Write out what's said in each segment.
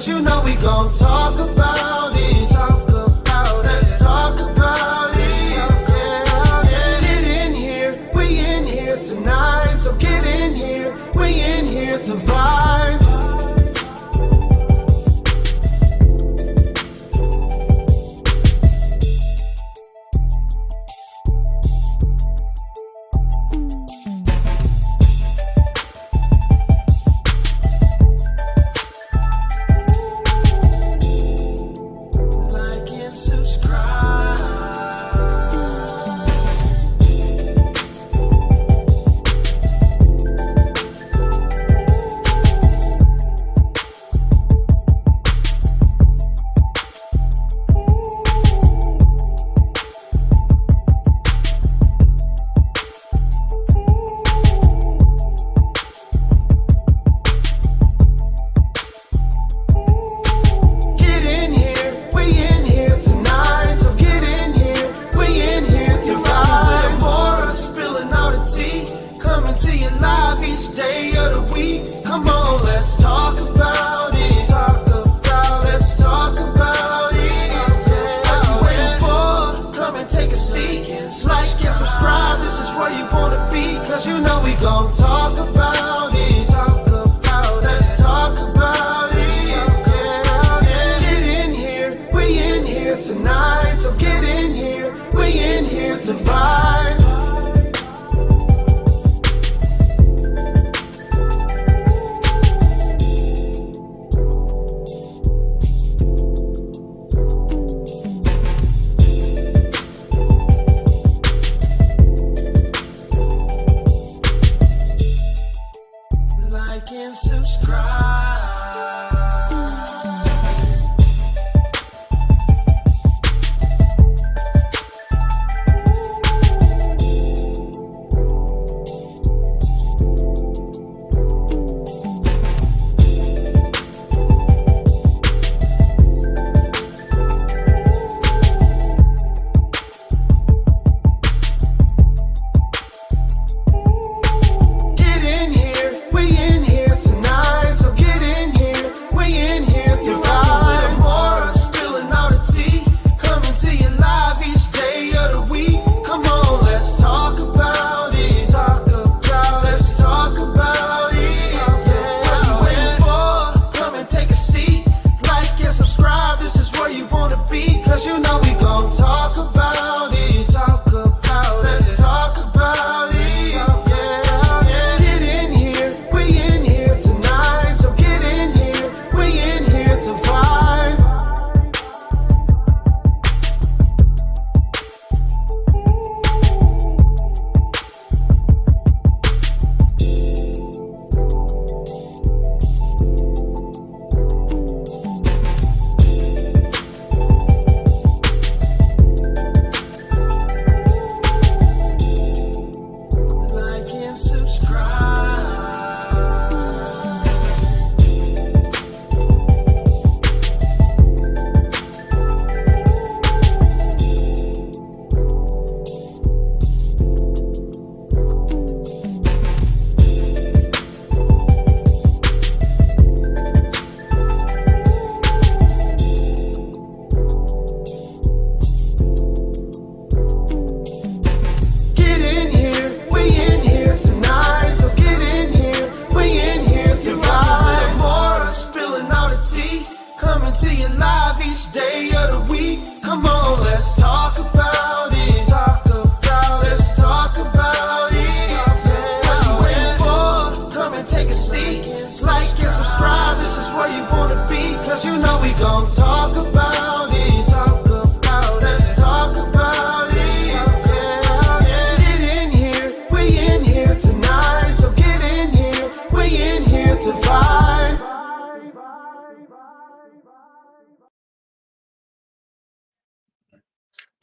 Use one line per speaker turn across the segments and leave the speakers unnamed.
cause you know we gon' talk about it. Let's talk about it. Get in here, we in here tonight. So get in here, we in here to vibe.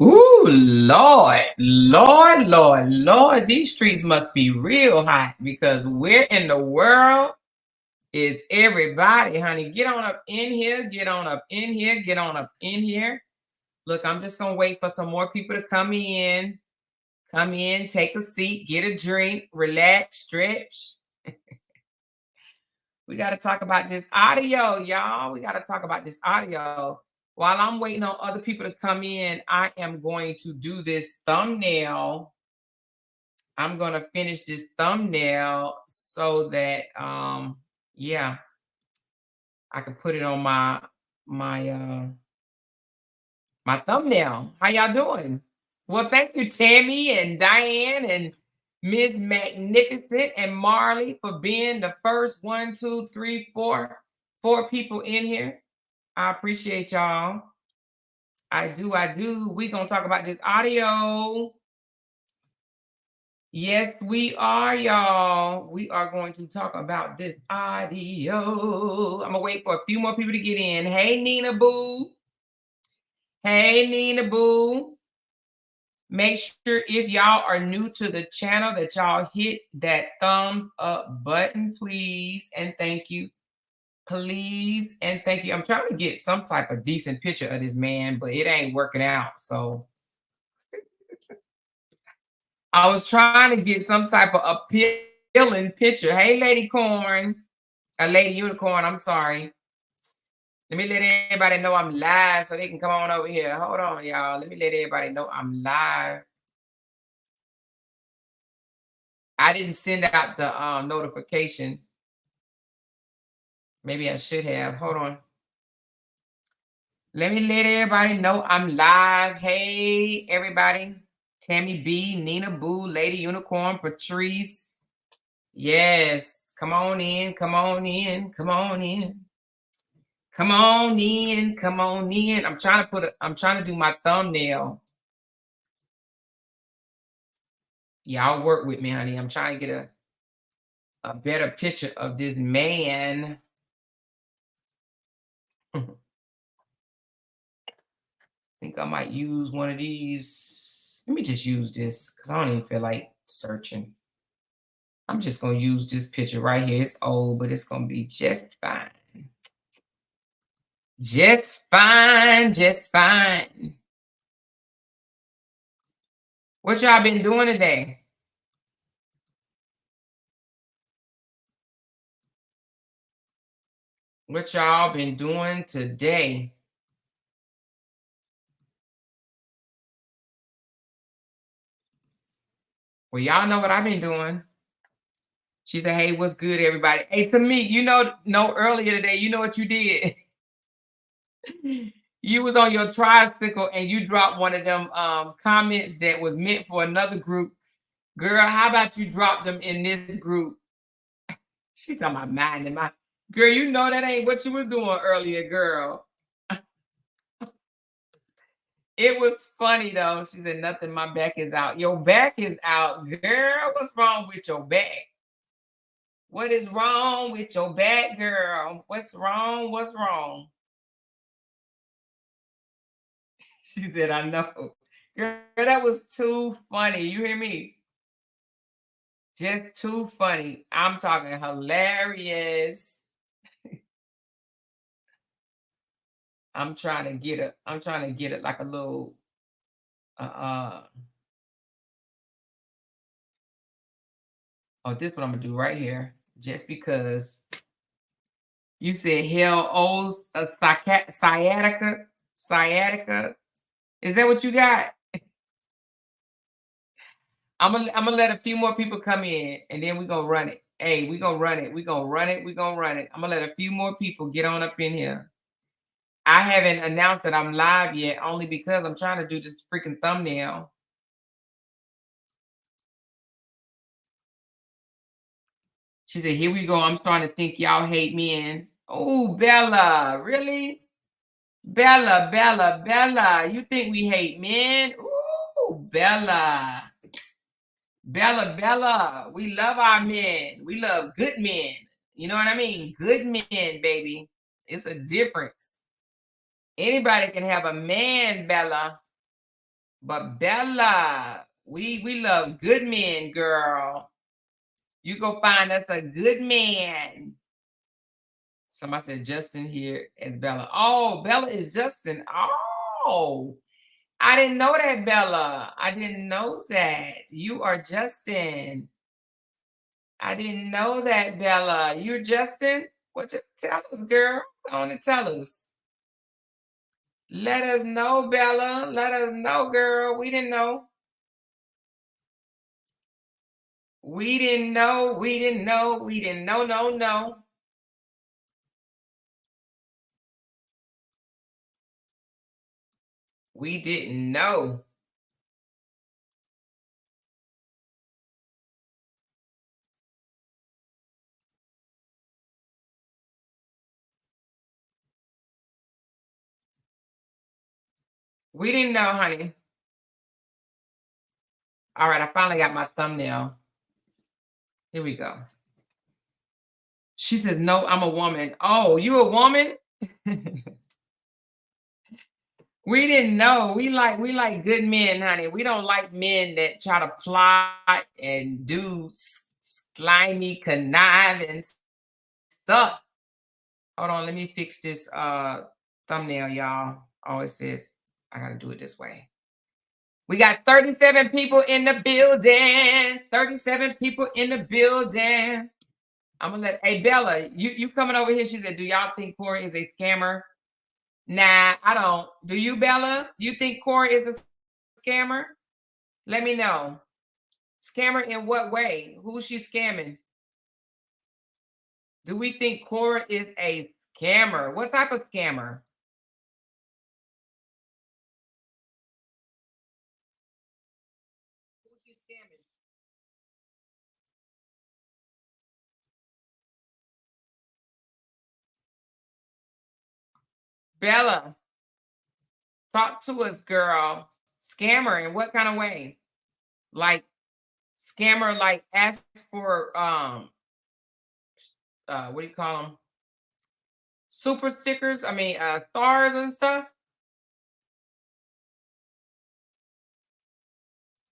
Ooh, Lord, these streets must be real hot, because where in the world is everybody, honey? Get on up in here, get on up in here, get on up in here. Look, I'm just going to wait for some more people to come in. Come in, take a seat, get a drink, relax, stretch. We got to talk about this audio, y'all. We got to talk about this audio. While I'm waiting on other people to come in, I am going to do this thumbnail. I'm going to finish this thumbnail so that yeah, I can put it on my my thumbnail. How y'all doing? Well, thank you, Tammy and Diane and Miss Magnificent and Marley for being the first 1, 2, 3, 4 people in here. I appreciate y'all. I do. We gonna talk about this audio. Yes, we are, y'all. We are going to talk about this audio. I'm gonna wait for a few more people to get in. Hey, Nina Boo. Hey, Nina Boo. Make sure if y'all are new to the channel that y'all hit that thumbs up button, please. And thank you. Please and thank you. I'm trying to get some type of decent picture of this man, but it ain't working out. So I was trying to get some type of appealing picture. Hey, Lady Corn. A Lady Unicorn, I'm sorry. Let me let everybody know I'm live so they can come on over here. Hold on, y'all. Let me let everybody know I'm live. I didn't send out the notification. Maybe I should have. Hold on. Let me let everybody know I'm live. Hey, everybody. Tammy B, Nina Boo, Lady Unicorn, Patrice. Yes. Come on in. Come on in. Come on in. Come on in. Come on in. I'm trying to do my thumbnail. Y'all work with me, honey. I'm trying to get a better picture of this man. I think I might use one of these. Let me just use this because I don't even feel like searching. I'm just going to use this picture right here. It's old, but it's going to be just fine. Just fine. Just fine. What y'all been doing today? What y'all been doing today? Well, y'all know what I've been doing. She said, hey, what's good, everybody? Hey, to me, earlier today, you know what you did? You was on your tricycle and you dropped one of them comments that was meant for another group. Girl, how about you drop them in this group? She's talking about mine and my girl, you know that ain't what you was doing earlier, girl. It was funny though. She said, nothing, my back is out. Your back is out, girl. What's wrong with your back? What is wrong with your back, girl? What's wrong? What's wrong? She said, I know. Girl, that was too funny. You hear me? Just too funny. I'm talking hilarious. I'm trying to get it like a little oh, this what I'm gonna do right here. Just because you said hell owes a sciatica. Sciatica. Is that what you got? I'm gonna let a few more people come in and then we're gonna run it. Hey, we're gonna run it. We're gonna run it. We're gonna run it. I'm gonna let a few more people get on up in here. I haven't announced that I'm live yet, only because I'm trying to do this freaking thumbnail. She said, here we go. I'm starting to think y'all hate men. Oh, Bella, really? Bella, you think we hate men? Ooh, Bella. Bella, we love our men. We love good men. You know what I mean? Good men, baby. It's a difference. Anybody can have a man, Bella. But Bella, we love good men, girl. You go find us a good man. Somebody said Justin here as Bella. Oh, Bella is Justin. Oh, I didn't know that, Bella. I didn't know that. You are Justin. I didn't know that, Bella. You're Justin? Well, just tell us, girl. Go on and tell us. Let us know, Bella. Let us know, girl. We didn't know. We didn't know. We didn't know. We didn't know. No, no. We didn't know. We didn't know, honey. All right, I finally got my thumbnail. Here we go. She says, "No, I'm a woman." Oh, you a woman? We didn't know. We like good men, honey. We don't like men that try to plot and do slimy, conniving stuff. Hold on, let me fix this thumbnail, y'all. Oh, it says I gotta do it this way. We got 37 people in the building. 37 people in the building. I'm gonna let Bella, you coming over here. She said, "Do y'all think Korra is a scammer?" Nah, I don't. Do you, Bella? You think Korra is a scammer? Let me know. Scammer in what way? Who's she scamming? Do we think Korra is a scammer? What type of scammer? Who's she scamming? Bella, talk to us, girl. Scammer in what kind of way? Like scammer, like asks for what do you call them? Super stickers. I mean, stars and stuff.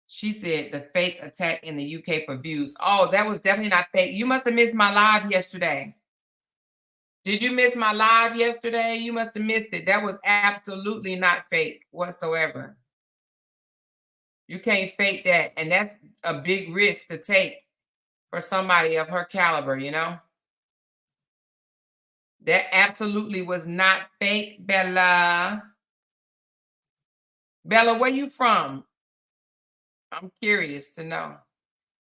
She said the fake attack in the UK for views. Oh, that was definitely not fake. You must have missed my live yesterday. Did you miss my live yesterday? You must have missed it. That was absolutely not fake whatsoever. You can't fake that. And that's a big risk to take for somebody of her caliber, you know? That absolutely was not fake, Bella. Bella, where you from? I'm curious to know.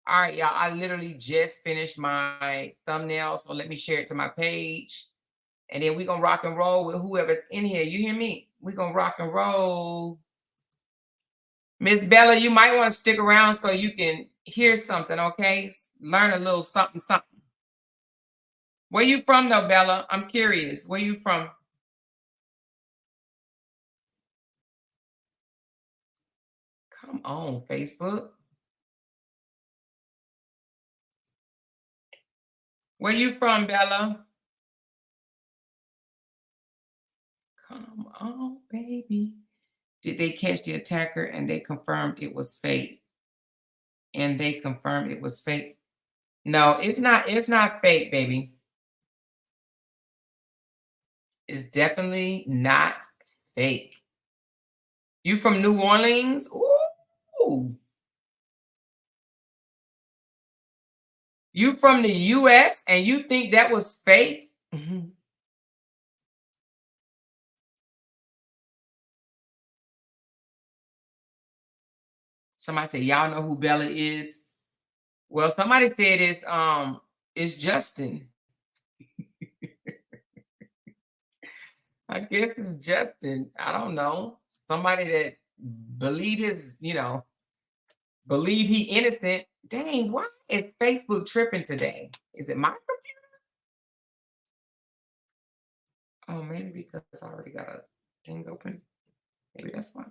All right, y'all. I literally just finished my thumbnail, so let me share it to my page. And then we're going to rock and roll with whoever's in here. You hear me? We're going to rock and roll. Miss Bella, you might want to stick around so you can hear something, okay? Learn a little something, something. Where you from, though, Bella? I'm curious. Where you from? Come on, Facebook. Where you from, Bella? Come on, baby. Did they catch the attacker and they confirmed it was fake? And they confirmed it was fake? No, it's not. It's not fake, baby. It's definitely not fake. You from New Orleans? Ooh. You from the US and you think that was fake? Mhm. Somebody said, y'all know who Bella is? Well, somebody said it's Justin. I guess it's Justin. I don't know. Somebody that believe his, believe he innocent. Dang, why is Facebook tripping today? Is it my computer? Oh, maybe because I already got a thing open. Maybe that's why.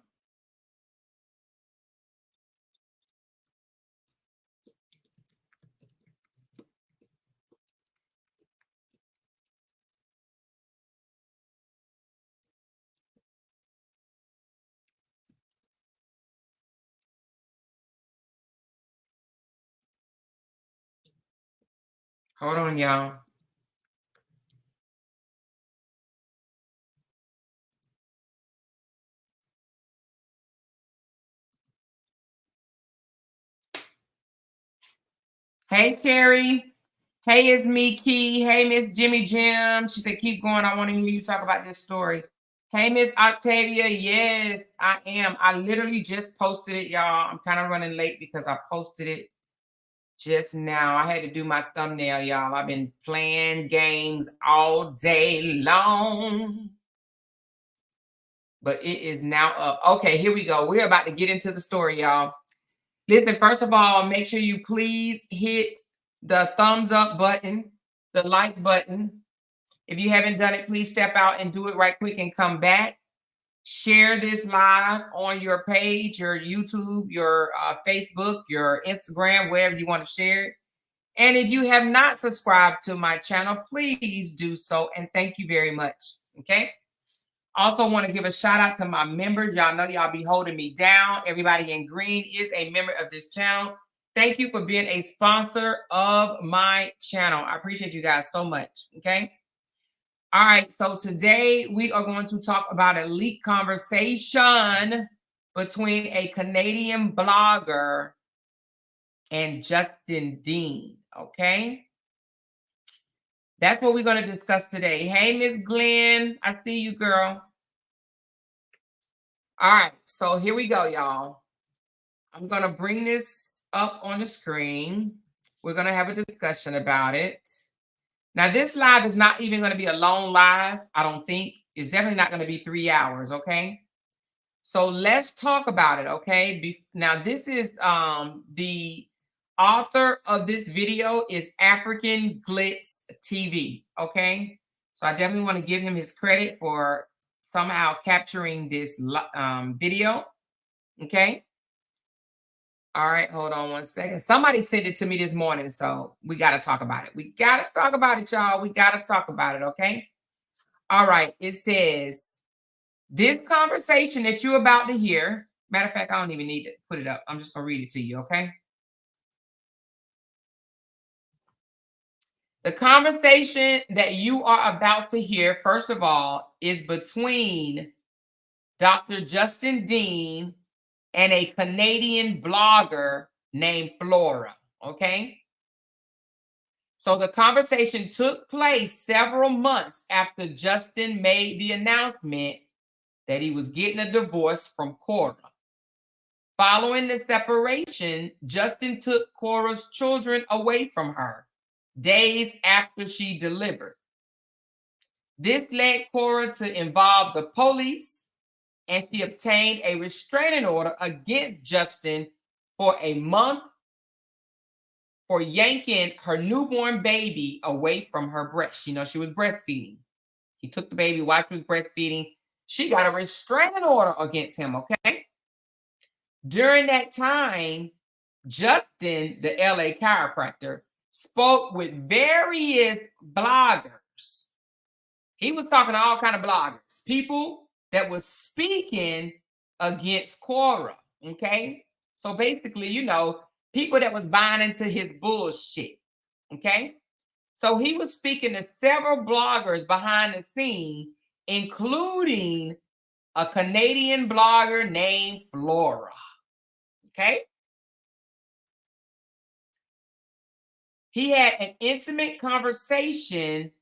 Hold on, y'all. Hey, Carrie. Hey, it's me, Key. Hey, Miss Jimmy Jim. She said, keep going. I want to hear you talk about this story. Hey, Miss Octavia. Yes, I am. I literally just posted it, y'all. I'm kind of running late because I posted it just now. I had to do my thumbnail, y'all. I've been playing games all day long. But it is now up. Okay, here we go. We're about to get into the story, y'all. Listen, first of all, make sure you please hit the thumbs up button, the like button. If you haven't done it, please step out and do it right quick and come back. Share this live on your page, your YouTube, your Facebook, your Instagram, wherever you want to share it. And if you have not subscribed to my channel, please do so. And thank you very much. Okay. Also want to give a shout out to my members. Y'all know y'all be holding me down. Everybody in green is a member of this channel. Thank you for being a sponsor of my channel. I appreciate you guys so much. Okay. All right. So today we are going to talk about a leaked conversation between a Canadian blogger and Justin Dean. Okay. That's what we're going to discuss today. Hey, Miss Glenn. I see you, girl. All right, so here we go, y'all. I'm going to bring this up on the screen. We're going to have a discussion about it. Now, this live is not even going to be a long live, I don't think. It's definitely not going to be 3 hours, okay? So let's talk about it, okay? Now, this is the author of this video is African Glitz TV, okay? So I definitely want to give him his credit for somehow capturing this video. Okay. All right. Hold on one second. Somebody sent it to me this morning. So we got to talk about it. We got to talk about it, y'all. We got to talk about it. Okay. All right. It says this conversation that you're about to hear. Matter of fact, I don't even need to put it up. I'm just going to read it to you. Okay. The conversation that you are about to hear, first of all, is between Dr. Justin Dean and a Canadian blogger named Flora, okay? So the conversation took place several months after Justin made the announcement that he was getting a divorce from Korra. Following the separation, Justin took Korra's children away from her days after she delivered. This led Korra to involve the police, and she obtained a restraining order against Justin for a month for yanking her newborn baby away from her breast. You know, she was breastfeeding. He took the baby while she was breastfeeding. She got a restraining order against him, okay? During that time, Justin, the LA chiropractor, spoke with various bloggers. He was talking to all kind of bloggers, people that was speaking against Korra, okay? So basically, you know, people that was buying into his bullshit, okay? So he was speaking to several bloggers behind the scene, including a Canadian blogger named Flora, okay? He had an intimate conversation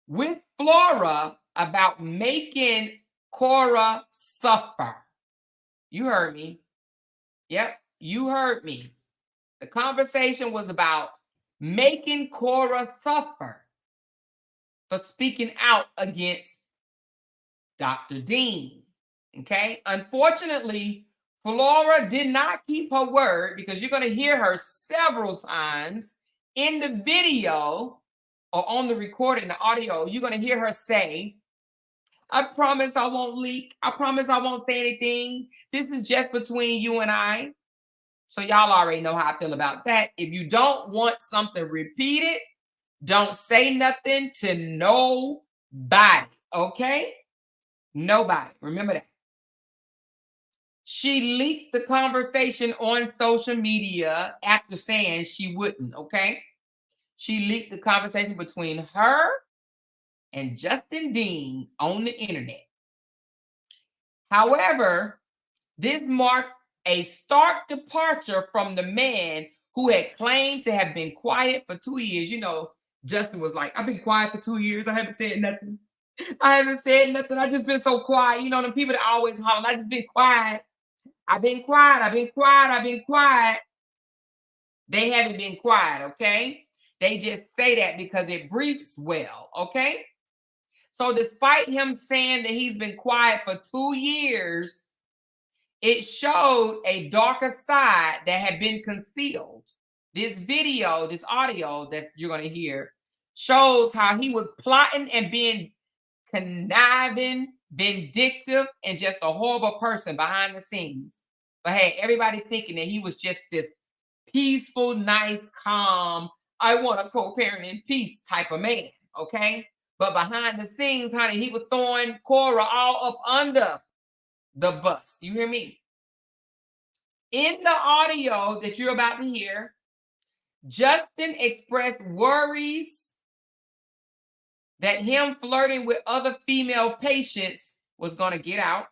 with Flora about making Korra suffer. You heard me. Yep, you heard me. The conversation was about making Korra suffer for speaking out against Dr. Dean. Okay. Unfortunately, Flora did not keep her word, because you're going to hear her several times in the video or on the recording, the audio. You're going to hear her say, I promise I won't leak. I promise I won't say anything. This is just between you and I. So y'all already know how I feel about that. If you don't want something repeated, don't say nothing to nobody, okay? Nobody. Remember that. She leaked the conversation on social media after saying she wouldn't, okay? She leaked the conversation between her and Justin Dean on the internet. However, this marked a stark departure from the man who had claimed to have been quiet for 2 years. You know, Justin was like, I've been quiet for 2 years. I haven't said nothing. I haven't said nothing. I just been so quiet. You know, the people that always holler, I just been quiet. I've been quiet. I've been quiet. I've been quiet. They haven't been quiet, okay? They just say that because it briefs well, okay? So despite him saying that he's been quiet for 2 years, it showed a darker side that had been concealed. This video, this audio that you're going to hear, shows how he was plotting and being conniving, vindictive, and just a horrible person behind the scenes. But hey, everybody thinking that he was just this peaceful, nice, calm, I want to co-parent in peace type of man, okay? But behind the scenes, honey, he was throwing Korra all up under the bus. You hear me? In the audio that you're about to hear, Justin expressed worries that him flirting with other female patients was going to get out.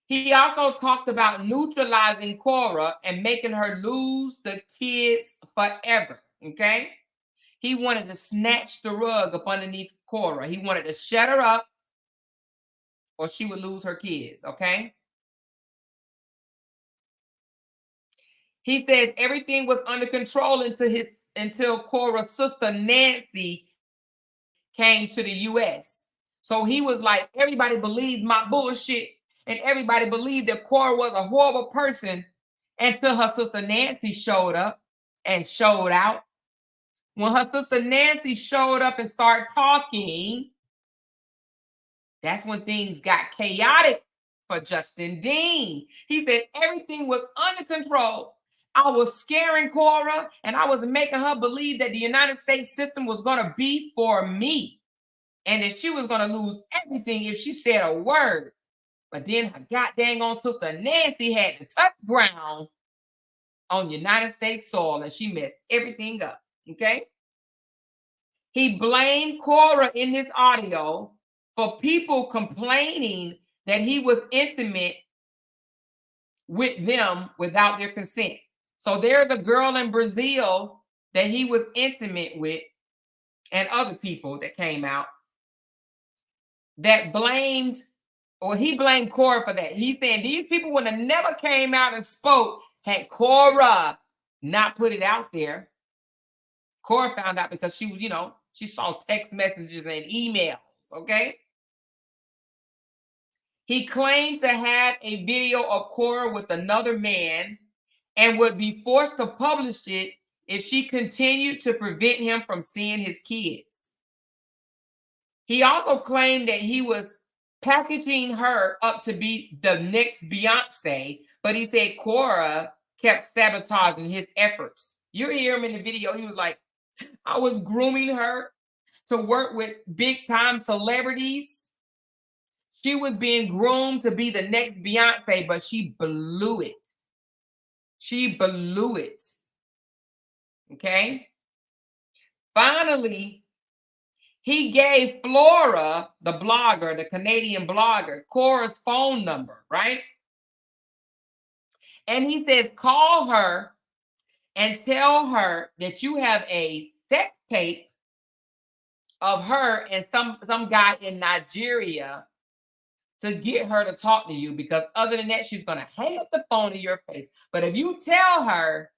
He also talked about neutralizing Korra and making her lose the kids forever, okay? He wanted to snatch the rug up underneath Korra. He wanted to shut her up or she would lose her kids, okay? He says everything was under control until Korra's sister Nancy came to the US. So he was like, everybody believes my bullshit, and everybody believed that Korra was a horrible person until her sister Nancy showed up and showed out. When her sister Nancy showed up and started talking, that's when things got chaotic for Justin Dean. He said everything was under control. I was scaring Korra and I was making her believe that the United States system was going to be for me and that she was going to lose everything if she said a word. But then her goddamn on sister Nancy had to touch ground on United States soil and she messed everything up, okay? He blamed Korra in this audio for people complaining that he was intimate with them without their consent. So there's a girl in Brazil that he was intimate with and other people that came out that blamed, or he blamed Korra for that. He's saying these people would have never came out and spoke had Korra not put it out there. Korra found out because she, you know, she saw text messages and emails, okay? He claimed to have a video of Korra with another man and would be forced to publish it if she continued to prevent him from seeing his kids. He also claimed that he was packaging her up to be the next Beyonce, but he said Korra kept sabotaging his efforts. You hear him in the video, he was like, I was grooming her to work with big time celebrities. She was being groomed to be the next Beyonce, but she blew it. She blew it. Okay. Finally, he gave Flora, the blogger, the Canadian blogger, Korra's phone number, right? And he says, call her and tell her that you have a sex tape of her and some guy in Nigeria to get her to talk to you, because other than that, she's going to hang up the phone in your face. But if you tell her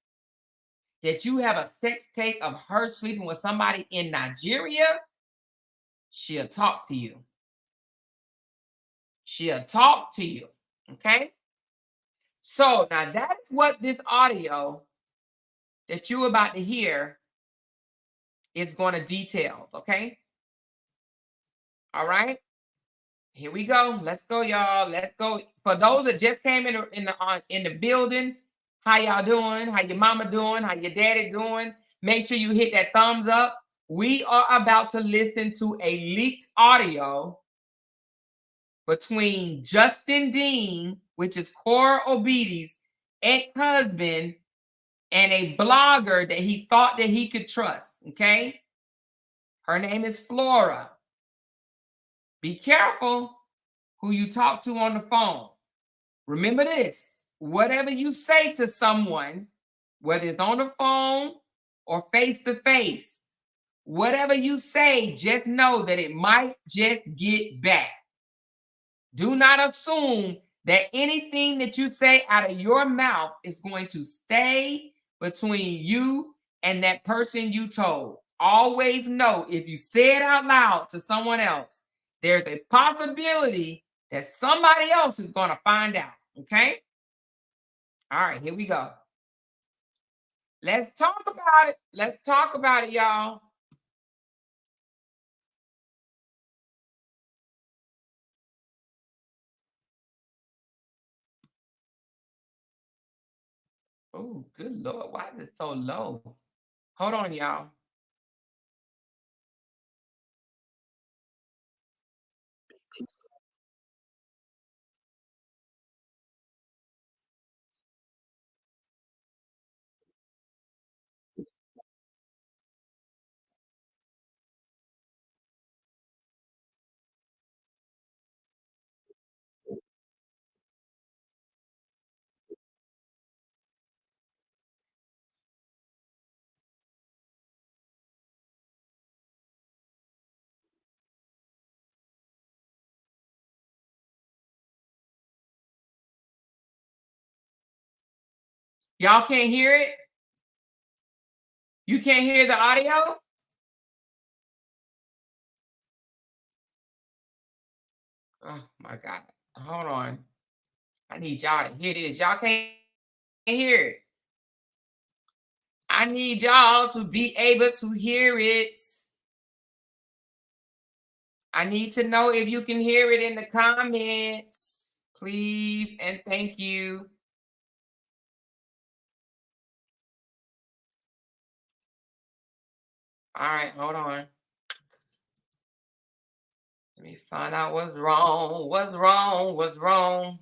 that you have a sex tape of her sleeping with somebody in Nigeria, she'll talk to you. She'll talk to you. Okay? So now that's what this audio that you're about to hear is going to detail. Okay? All right? Here we go. Let's go, y'all. Let's go. For those that just came in the building, how y'all doing? How your mama doing? How your daddy doing? Make sure you hit that thumbs up. We are about to listen to a leaked audio between Justin Dean, which is Korra Obidi's ex-husband, and a blogger that he thought that he could trust. Okay? Her name is Flora. Be careful who you talk to on the phone. Remember this, whatever you say to someone whether it's on the phone or face to face. Whatever you say, just know that it might just get back. Do not assume that anything that you say out of your mouth is going to stay between you and that person you told. Always know if you say it out loud to someone else, there's a possibility that somebody else is going to find out. Okay? All right, here we go. Let's talk about it. Let's talk about it, y'all. Oh, good Lord. Why is it so low? Hold on, y'all. Y'all can't hear it? You can't hear the audio? Oh my God. Hold on. I need y'all to hear this. Y'all can't hear it. I need y'all to be able to hear it. I need to know if you can hear it in the comments, please, and thank you. All right, hold on. Let me find out what's wrong. What's wrong? What's wrong?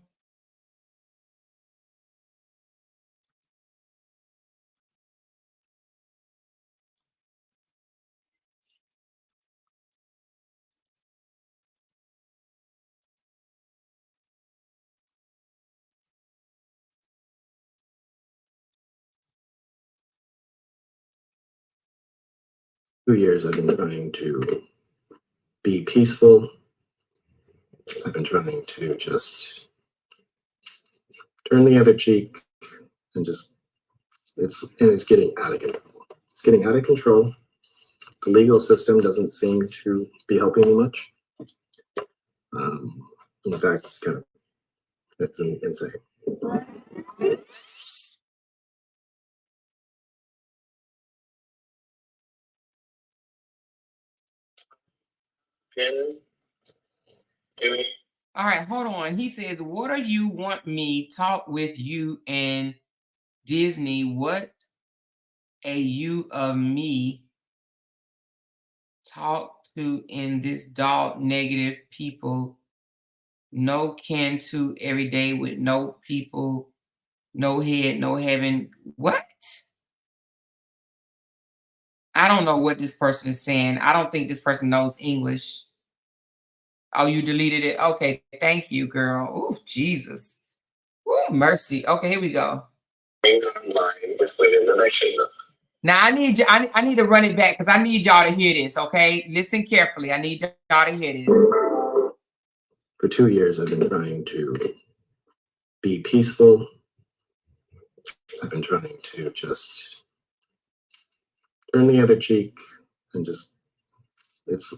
Years I've been trying to be peaceful. I've been trying to just turn the other cheek and just it's getting out of control. It's getting out of control. The legal system doesn't seem to be helping me much. In fact, it's insane.
All right, hold on. He says, what do you want me talk with you and Disney? What a you of me talk to in this dog negative people no can to every day with no people, no head, no heaven. What? I don't know what this person is saying. I don't think this person knows English. Oh, you deleted it? Okay, thank you, girl. Oh, Jesus. Oh, mercy. Okay, here we go. Now I need you. I need to run it back because I need y'all to hear this. Okay, listen carefully. I need y'all to hear this.
For 2 years, I've been trying to be peaceful. I've been trying to just turn the other cheek and just it's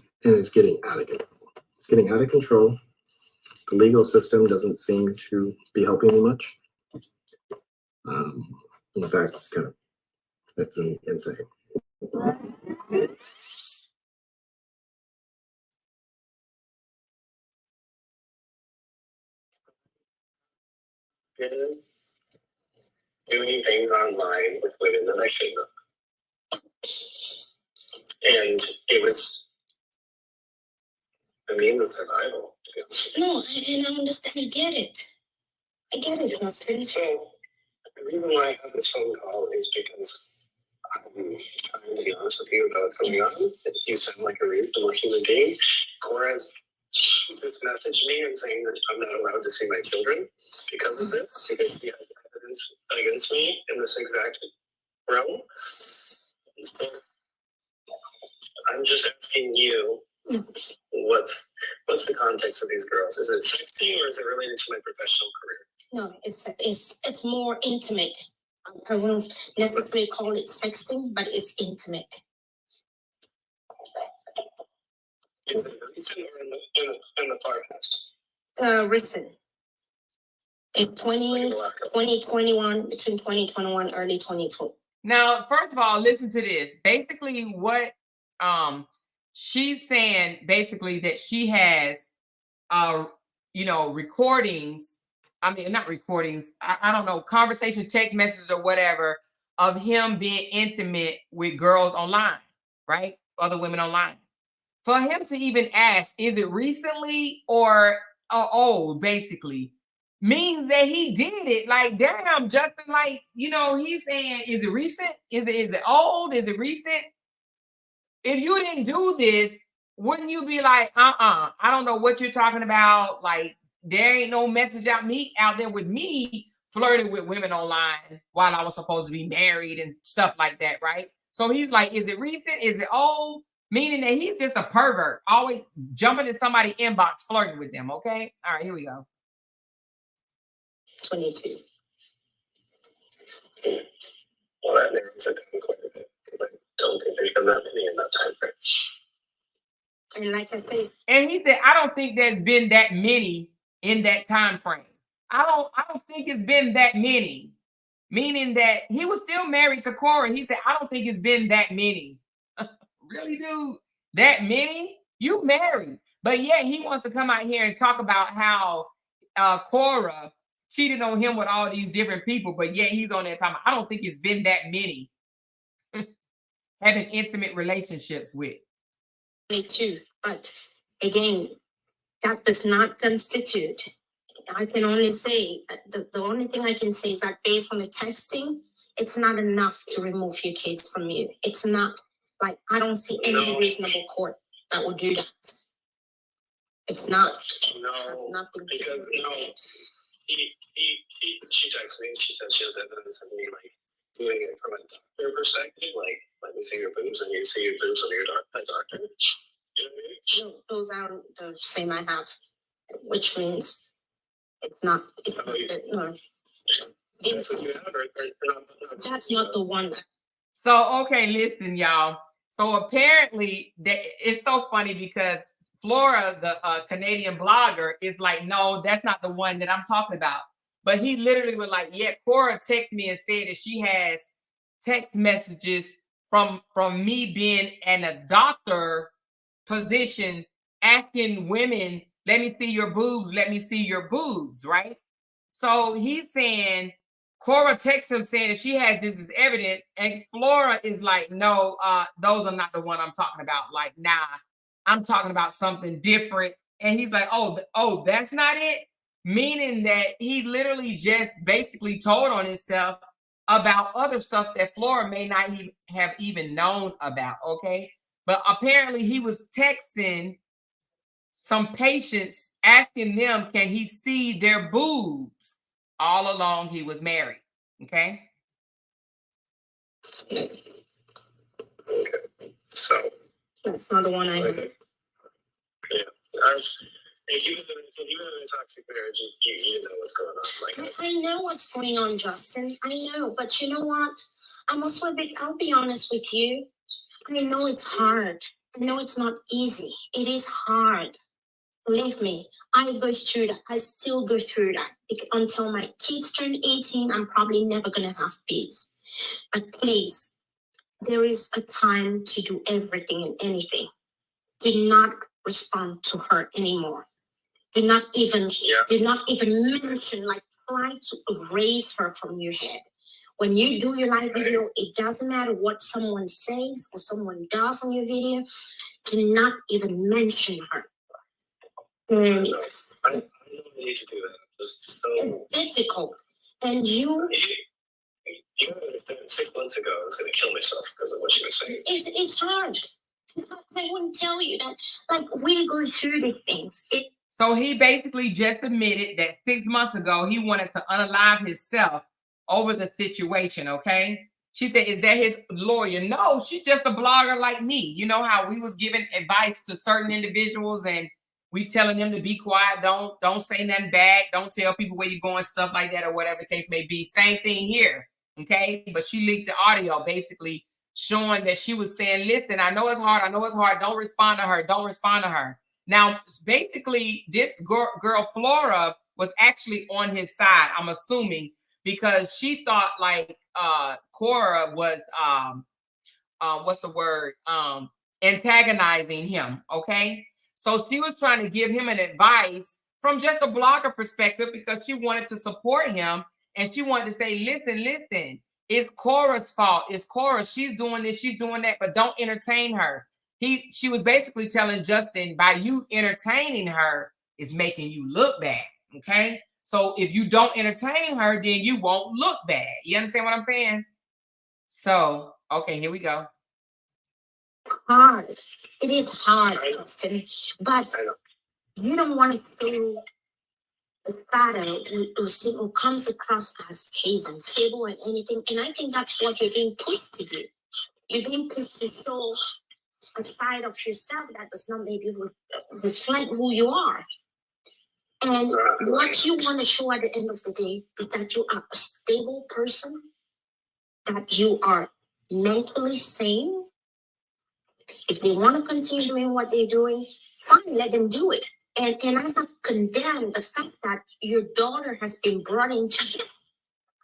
getting out of control. It's getting out of control. The legal system doesn't seem to be helping me much. In fact, it's insane. Doing things online with women that I shouldn't have. And it was a means of survival. No, and I understand. I get it. I get it, Austin. So the reason why I have this phone call is because I'm trying to be honest with you about what's going on. You sound like a reasonable human being. Whereas just messaged me and saying that I'm not allowed to see my children because of this, because he has evidence against me in this exact realm. I'm just asking you, what's the context of these girls? Is it sexting or is it related to my professional career?
No, it's more intimate. I won't necessarily call it sexting, but it's intimate.
In the recent or in the far past?
Recent. It's 2021, between 2021, early 2022.
Now, first of all, listen to this. Basically, what she's saying, basically, that she has recordings. I mean, not recordings, I don't know, conversation, text messages or whatever of him being intimate with girls online, right? Other women online. For him to even ask, is it recently or old, basically, means that he did it. Like, damn, Justin, like, he's saying, is it recent? Is it old? Is it recent? If you didn't do this, wouldn't you be like, I don't know what you're talking about. Like, there ain't no message out there with me flirting with women online while I was supposed to be married and stuff like that, right? So he's like, is it recent? Is it old? Meaning that he's just a pervert, always jumping in somebody's inbox, flirting with them, okay? All right, here we go.
22.
Well, that narrows it down quite a bit. I don't think there's been that many in that time frame.
And like I said,
and he said, I don't think there's been that many in that time frame. I don't think it's been that many. Meaning that he was still married to Korra. He said, I don't think it's been that many. Really, dude? That many? You married. But yeah, he wants to come out here and talk about how Korra cheated on him with all these different people. But yeah, he's on there talking about, I don't think it's been that many having intimate relationships with.
22. But again, that does not constitute. I can only say, the only thing I can say is that based on the texting, it's not enough to remove your kids from you. It's not, like, I don't see any reasonable court that would do that. It's not.
No,
nothing to
because
do with it.
She texted me and she said she has evidence of me, like, doing it from a doctor perspective, like, let me see your boobs and you see your boobs on your doctor. You know what I mean?
No, those are the same I have, which means it's not. No.
That's what you have, or not?
That's not the one.
So, okay, listen, y'all. So apparently, it's so funny because Flora, the Canadian blogger, is like, no, that's not the one that I'm talking about. But he literally was like, yeah, Korra texted me and said that she has text messages from me being in a doctor position asking women, let me see your boobs, let me see your boobs, right? So he's saying, Korra texts him saying that she has this as evidence, and Flora is like, no, those are not the one I'm talking about. Like, nah, I'm talking about something different. And he's like, oh, that's not it? Meaning that he literally just basically told on himself about other stuff that Flora may not have even known about, okay? But apparently he was texting some patients asking them, can he see their boobs? All along he was married, okay?
Okay. So.
That's not the one I have.
Yeah. If you live in a toxic marriage, you know what's going on. Like,
I know what's going on, Justin. I know, but you know what? I'll be honest with you. I know it's hard. I know it's not easy. It is hard. Believe me, I go through that. I still go through that. Until my kids turn 18, I'm probably never going to have peace. But please, there is a time to do everything and anything. Do not respond to her anymore. Do not even mention, like, try to erase her from your head. When you do your live video, it doesn't matter what someone says or someone does on your video. Do not even mention her.
I don't need to do that. Just so
it's difficult. And you
understand, 6 months ago, I was going to kill myself because of what she was saying.
It's hard. I wouldn't tell you that. Like, we go through these things.
So he basically just admitted that 6 months ago, he wanted to unalive himself over the situation, okay? She said, is that his lawyer? No, she's just a blogger like me. You know how we was giving advice to certain individuals and we telling them to be quiet, don't say nothing bad, don't tell people where you're going, stuff like that, or whatever the case may be. Same thing here, okay? But she leaked the audio basically showing that she was saying, listen, I know it's hard, don't respond to her. Now, basically, this girl Flora was actually on his side, I'm assuming, because she thought like Korra was what's the word? Antagonizing him, okay? So she was trying to give him an advice from just a blogger perspective because she wanted to support him and she wanted to say, listen, it's Korra's fault. It's Korra. She's doing this, she's doing that, but don't entertain her. She was basically telling Justin, by you entertaining her is making you look bad, okay? So if you don't entertain her, then you won't look bad. You understand what I'm saying? So, okay, here we go.
Hard. It is hard, Justin. But you don't want to feel the shadow who comes across as hate and stable and anything. And I think that's what you're being pushed to do. You're being pushed to show a side of yourself that does not maybe reflect who you are. And what you want to show at the end of the day is that you are a stable person, that you are mentally sane. If they want to continue doing what they're doing, fine, let them do it. And I have condemned the fact that your daughter has been brought into death.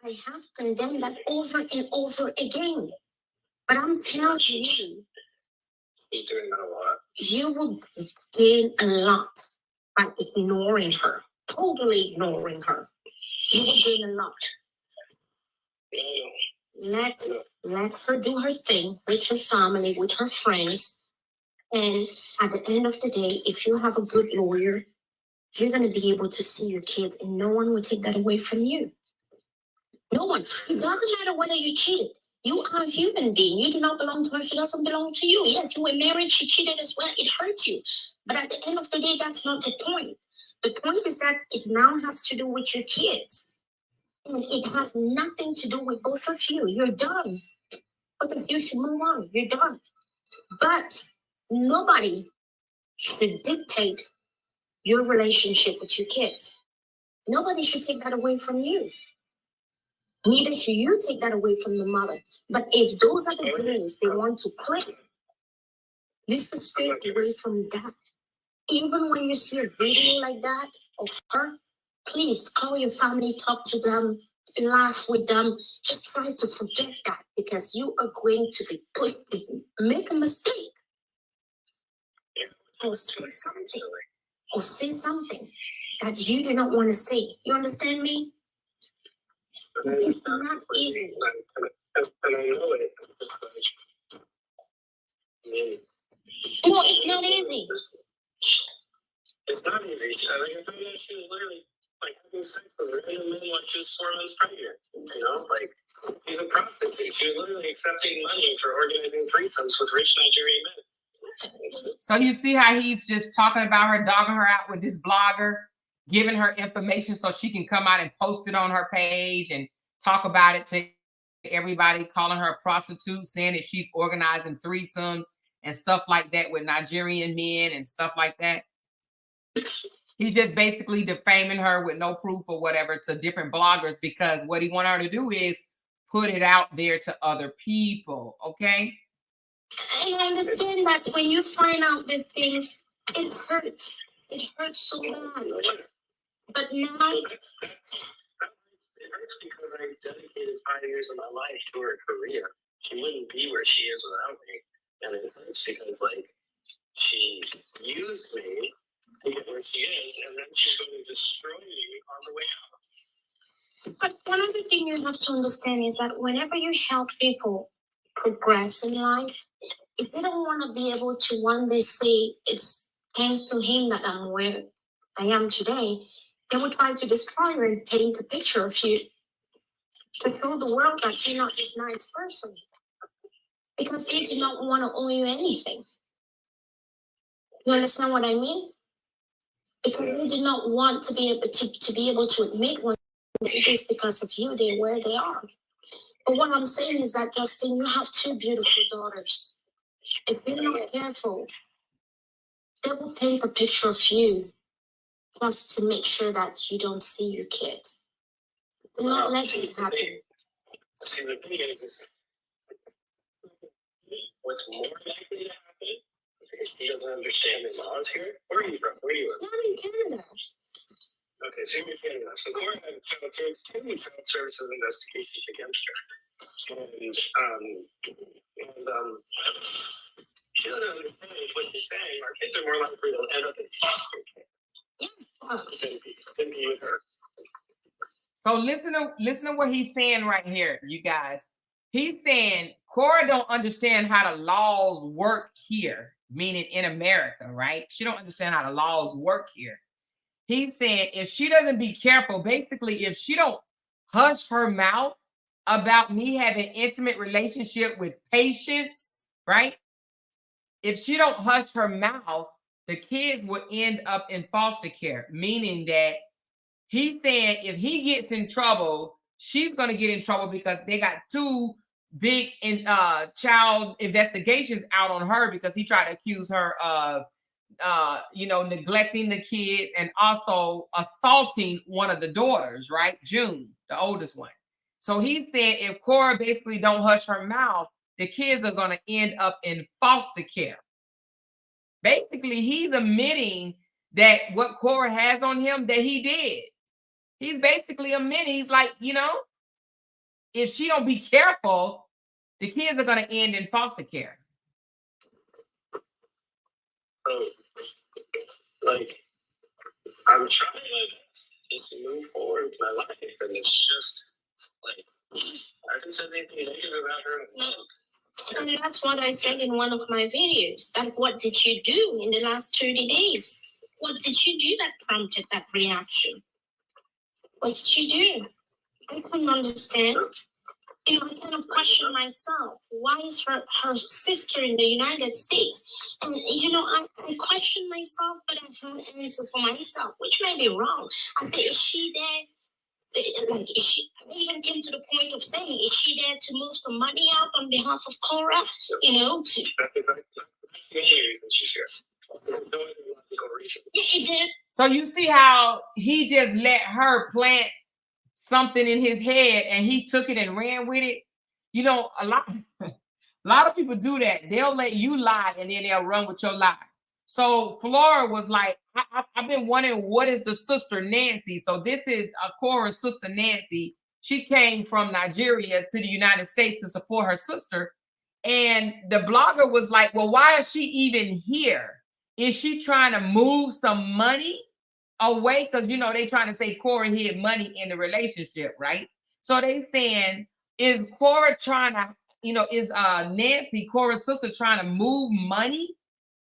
I have condemned that over and over again. But I'm telling you,
He's doing that a lot.
you will gain a lot by ignoring her, totally ignoring her. You will gain a lot. Let her do her thing with her family, with her friends. And at the end of the day, if you have a good lawyer, you're going to be able to see your kids and no one will take that away from you. No one. It doesn't matter whether you cheated. You are a human being. You do not belong to her. She doesn't belong to you. Yes, you were married. She cheated as well. It hurt you. But at the end of the day, that's not the point. The point is that it now has to do with your kids. And it has nothing to do with both of you. You're done. But you should move on. You're done. But nobody should dictate your relationship with your kids. Nobody should take that away from you. Neither should you take that away from the mother. But if those are the games they want to play, you should stay away from that. Even when you see a video like that of her, please call your family, talk to them, laugh with them. Just try to forget that because you are going to be pushed to make a mistake. Or say something that you do not want to say. You understand me? It's not easy.
And I know it.
No, it's not easy.
It's not easy. I mean, I know she was literally like having sex with random men while she was 4 months pregnant. You know, like she's a prostitute. She was literally accepting money for organizing threesomes with rich Nigerian men.
So you see how he's just talking about her, dogging her out with this blogger, giving her information so she can come out and post it on her page and talk about it to everybody, calling her a prostitute, saying that she's organizing threesomes and stuff like that with Nigerian men and stuff like that. He's just basically defaming her with no proof or whatever to different bloggers because what he wants her to do is put it out there to other people, okay?
I understand that when you find out these things, it hurts. It hurts so bad. But now...
It hurts because I dedicated 5 years of my life to her career. She wouldn't be where she is without me. And it hurts because, like, she used me to get where she is, and then she's going to destroy me on the way out.
But one other thing you have to understand is that whenever you help people progress in life, if they don't want to be able to one day say it's thanks to him that I'm where I am today, they will try to destroy you and paint a picture of you to show the world that you're not this nice person. Because they do not want to owe you anything. You understand what I mean? Because they do not want to be able to admit one that it is because of you they're where they are. But what I'm saying is that, Justin, you have two beautiful daughters. If you're not careful, they will paint a picture of you just to make sure that you don't see your kids. Do not let it happen.
See, the thing is, what's more likely to happen if she doesn't understand the laws here? Where are you from? Where do you live?
I'm in Canada.
Okay, so you're in Canada. So Korra had two child services investigations against her. And she doesn't understand what she's saying. Our kids are more likely to end up in foster care than be with her.
So listen to what he's saying right here, you guys. He's saying Korra don't understand how the laws work here, meaning in America, right? She don't understand how the laws work here. He's saying if she doesn't be careful, basically, if she don't hush her mouth about me having intimate relationship with patients, right? If she don't hush her mouth, the kids will end up in foster care, meaning that he's saying if he gets in trouble, she's going to get in trouble because they got two big child investigations out on her because he tried to accuse her of neglecting the kids and also assaulting one of the daughters, right? June, the oldest one. So he said if Korra basically don't hush her mouth, the kids are going to end up in foster care. Basically, he's admitting that what Korra has on him, that he did. He's basically admitting, he's like, if she don't be careful, the kids are going to end in foster care.
So, like, I'm trying my best just to move forward with my life, and it's just, like, I haven't said anything negative about her in a month.
And that's what I said in one of my videos. That what did you do in the last 30 days? What did you do that prompted that reaction? What did you do? I couldn't understand. I kind of question myself. Why is her sister in the United States? And, I question myself, but I have answers for myself, which may be wrong. I think, is she there? Like, is she, I even came to the point of saying, is she there to move some money out on behalf of Korra? To... Yeah, it did.
So you see how he just let her plant something in his head and he took it and ran with it. A lot of people do that. They'll let you lie and then they'll run with your lie. So Flora was like, I've been wondering what is the sister Nancy. So this is Korra's sister Nancy. She came from Nigeria to the United States to support her sister. And the blogger was like, well, why is she even here? Is she trying to move some money away? Because, they trying to say Korra hid money in the relationship, right? So they saying, is Korra trying to, is Nancy, Korra's sister, trying to move money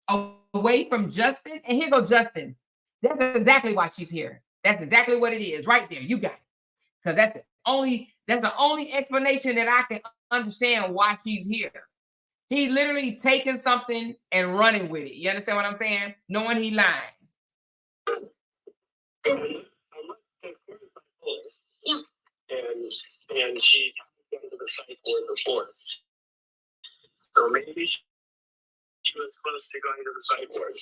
away from Justin? And here go Justin. That's exactly why she's here. That's exactly what it is right there. You got it. Because that's the only explanation that I can understand why she's here. He literally taking something and running with it. You understand what I'm saying? Knowing he lying.
Yeah.
And she went to the psych ward before. So maybe she was close to going to the psych ward.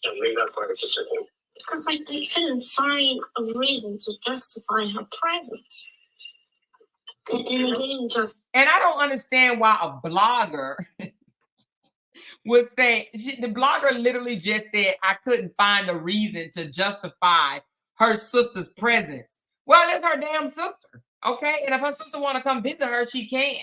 And maybe that's why it's just her thing.
Because I couldn't find a reason to justify her presence. And it didn't just...
And I don't understand why a blogger would say, the blogger literally just said, I couldn't find a reason to justify her sister's presence. Well, it's her damn sister, okay? And if her sister want to come visit her, she can.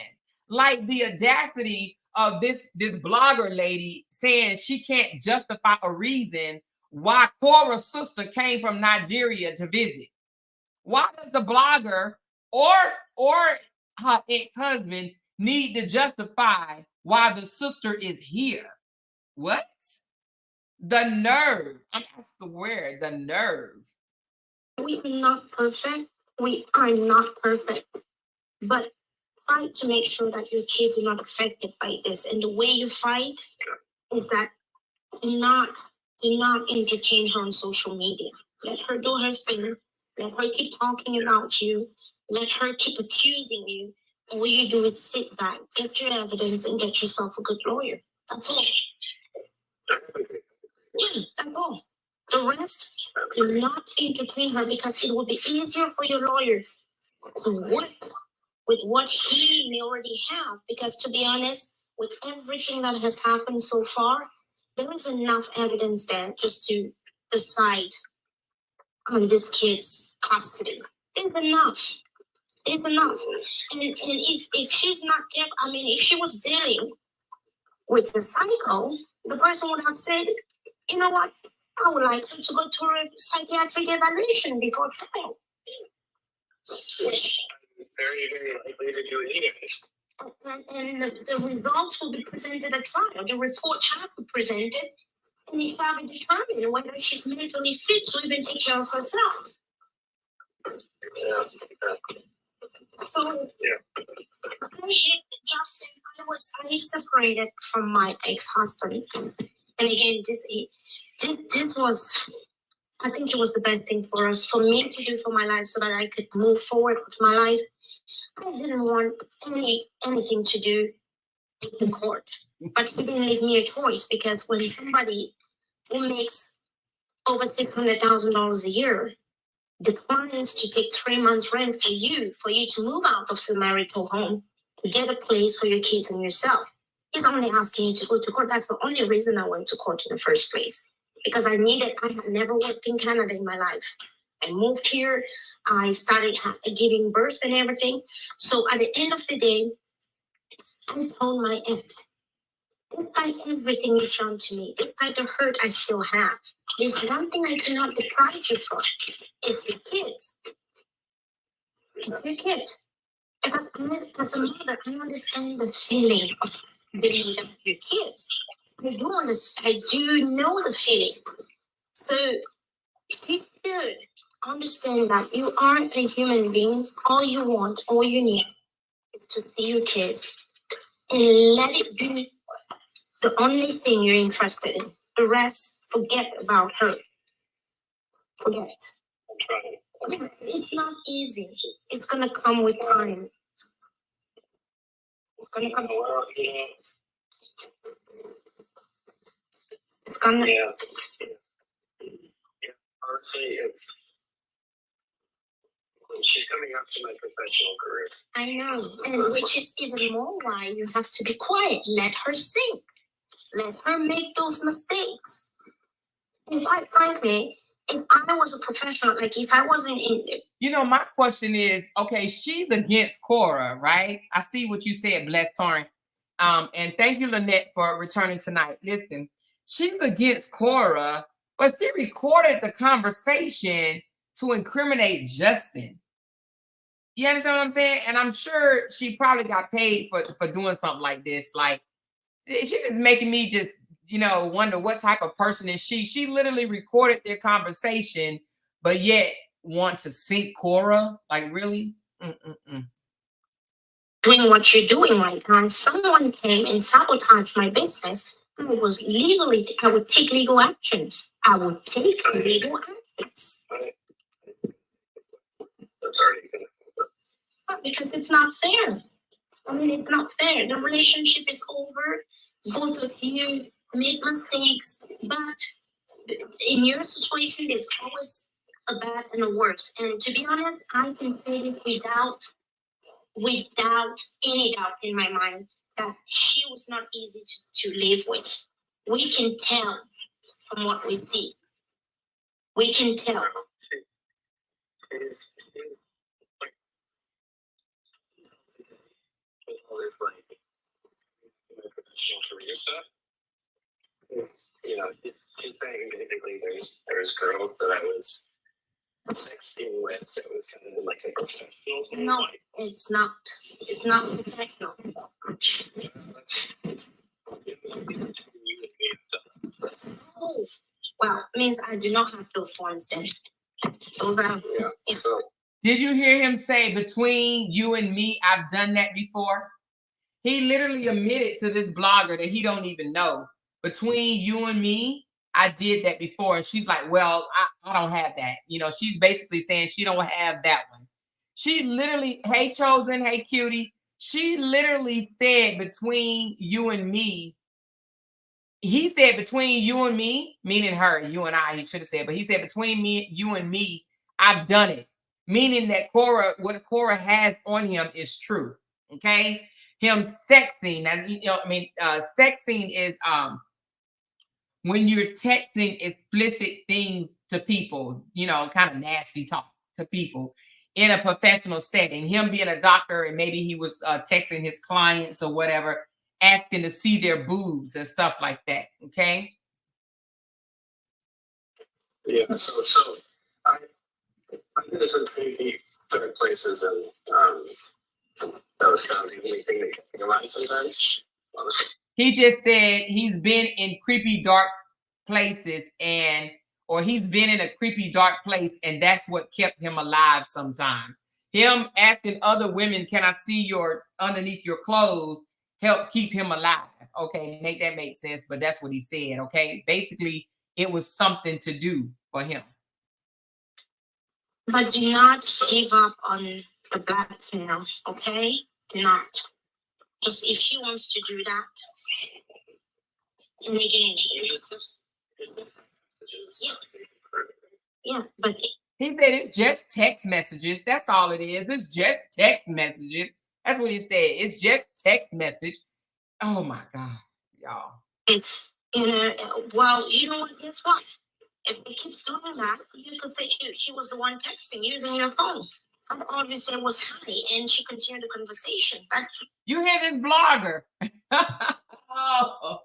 Like the audacity of this blogger lady saying she can't justify a reason why Korra's sister came from Nigeria to visit. Why does the blogger or her ex-husband need to justify why the sister is here? What? The nerve. I swear, the nerve.
We are not perfect. We are not perfect. But fight to make sure that your kids are not affected by this. And the way you fight is that do not entertain her on social media. Let her do her thing. Let her keep talking about you. Let her keep accusing you. All you do is sit back, get your evidence, and get yourself a good lawyer. That's all. Yeah, that's all. The rest, do not entertain her because it will be easier for your lawyer to work with what he may already have. Because to be honest, with everything that has happened so far, there is enough evidence there just to decide on this kid's custody. There's enough. There's enough. And if she's not careful, I mean, if she was dealing with the psycho, the person would have said, you know what? I would like her to go to a psychiatric evaluation before trial.
Very, very likely to do anyways.
And the results will be presented at trial. The report have to be presented, and if I will determine whether she's mentally fit to even take care of herself.
Yeah.
So, I hate Justin. I separated from my ex-husband, and again, this was, I think it was the best thing for us, for me to do for my life, so that I could move forward with my life. I didn't want anything to do with the court, but he didn't leave me a choice, because when somebody who makes over $600,000 a year declines to take 3 months rent for you to move out of the marital home, to get a place for your kids and yourself, he's only asking you to go to court. That's the only reason I went to court in the first place, because I had never worked in Canada in my life. I moved here, I started giving birth and everything. So at the end of the day, I told my ex, despite everything you've done to me, despite the hurt I still have, there's one thing I cannot deprive you from. It's your kids. It's your kids. Because as a mother, I understand the feeling of being with your kids. I do understand. I do know the feeling. So she should understand that you are a human being. All you want, all you need is to see your kids, and let it be the only thing you're interested in. The rest, forget about her. Forget.
I'm trying.
It's not easy. It's gonna come with time. It's gonna come.
Well,
It's gonna.
yeah. Honestly, she's coming up to my professional career.
I know, and which is even more why you have to be quiet. Let her sink. Let her make those mistakes. And quite frankly, if I was a professional, like if I wasn't in it.
You know, my question is, okay, she's against Korra, right? I see what you said, Bless Torrin. And thank you, Lynette, for returning tonight. Listen, she's against Korra, but she recorded the conversation to incriminate Justin. You understand what I'm saying? And I'm sure she probably got paid for doing something like this. Like, she's just making me just, wonder what type of person is she. She literally recorded their conversation, but yet want to sink Korra. Like, really?
Doing what you're doing right now. Someone came and sabotaged my business. I would take legal actions.
That's already good.
Because it's not fair. I mean, it's not fair. The relationship is over. Both of you made mistakes, but in your situation, there's always a bad and a worse. And to be honest, I can say this without any doubt in my mind that she was not easy to live with. We can tell from what we see. We can tell.
Is like all this like professional career stuff is, she's saying basically there's girls that I was sexting with that was kind of like a professional thing.
No, it's not. It's not professional. Oh, well, means I do not have those ones then.
Yeah. So
Did you hear him say, between you and me, I've done that before? He literally admitted to this blogger that he don't even know. Between you and me, I did that before. And she's like, well, I don't have that. She's basically saying she don't have that one. She literally, hey, Chosen, hey, Cutie. she literally said between you and me. He said between you and me, meaning her, you and I, he should have said, but he said between me, you and me, I've done it. Meaning that Korra, what Korra has on him is true. Okay. Him sexing, and sexing is when you're texting explicit things to people, kind of nasty talk to people in a professional setting. Him being a doctor, and maybe he was texting his clients or whatever, asking to see their boobs and stuff like that. Okay.
Yeah. So I did some creepy different places, and that was kind of the only thing that kept me alive sometimes. Honestly.
He just said he's been in creepy, dark places, or he's been in a creepy, dark place, and that's what kept him alive sometimes. Him asking other women, can I see your underneath your clothes, help keep him alive. Okay, make that make sense, but that's what he said. Okay, basically, it was something to do for him.
But do not give up on the blackmail, okay? Do not. Because if she wants to do that, and again, yeah, but
he said it's just text messages. That's all it is. It's just text messages. That's what he said. It's just text message. Oh my God, y'all.
It's well, you know what? Guess what? If it keeps doing that, you could say she was the one texting using your phone. And all you said was hi, and she continued the conversation. But
you hear this blogger? Oh.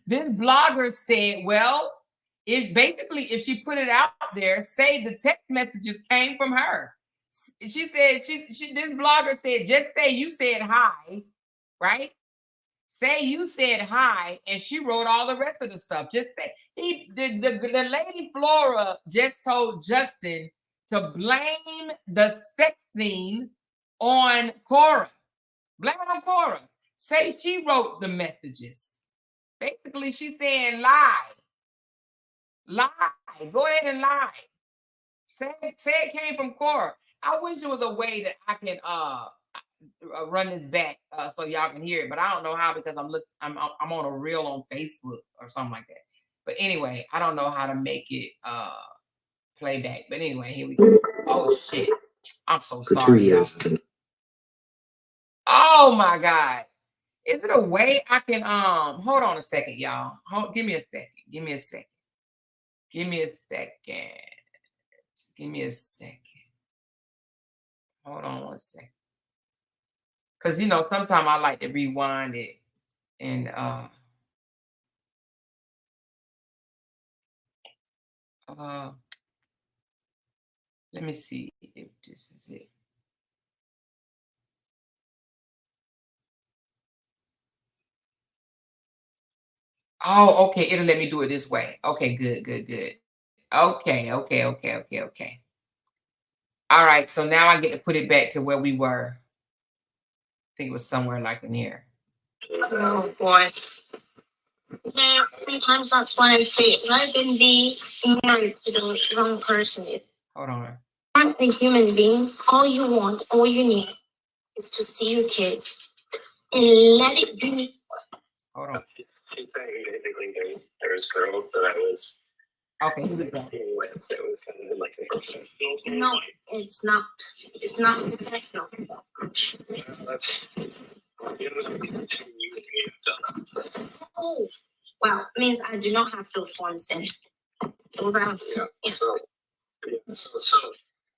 This blogger said, well, it's basically, if she put it out there, say the text messages came from her. She said, this blogger said, just say you said hi, right? Say you said hi, and she wrote all the rest of the stuff. Just say the lady Flora just told Justin to blame the sex scene on Korra. Blame it on Korra. Say she wrote the messages. Basically, she's saying lie. Lie. Go ahead and lie. Say it came from Korra. I wish there was a way that I can run this back so y'all can hear it, but I don't know how, because I'm on a reel on Facebook or something like that. But anyway, I don't know how to make it play back. But anyway, here we go. Oh shit. I'm so sorry, y'all. Oh my God. Is it a way I can hold on a second, y'all? Give me a second. Give me a second. Give me a second. Give me a second. Hold on one second. Because sometimes I like to rewind it and let me see if this is it. Oh, okay. It'll let me do it this way. Okay, good. Okay. All right. So now I get to put it back to where we were. I think it was somewhere like in here.
oh boy. Yeah, sometimes that's why I say rather than be married to the wrong person.
Hold on.
You're a human being. All you want, all you need is to see your kids and let it be.
Hold on.
She's saying basically there's girls that I was.
Okay, here we go.
It was kind of like a professional.
No, it's not. It's not professional.
That's.
Oh, well, means I do not have those ones then. Those are,
Yeah. So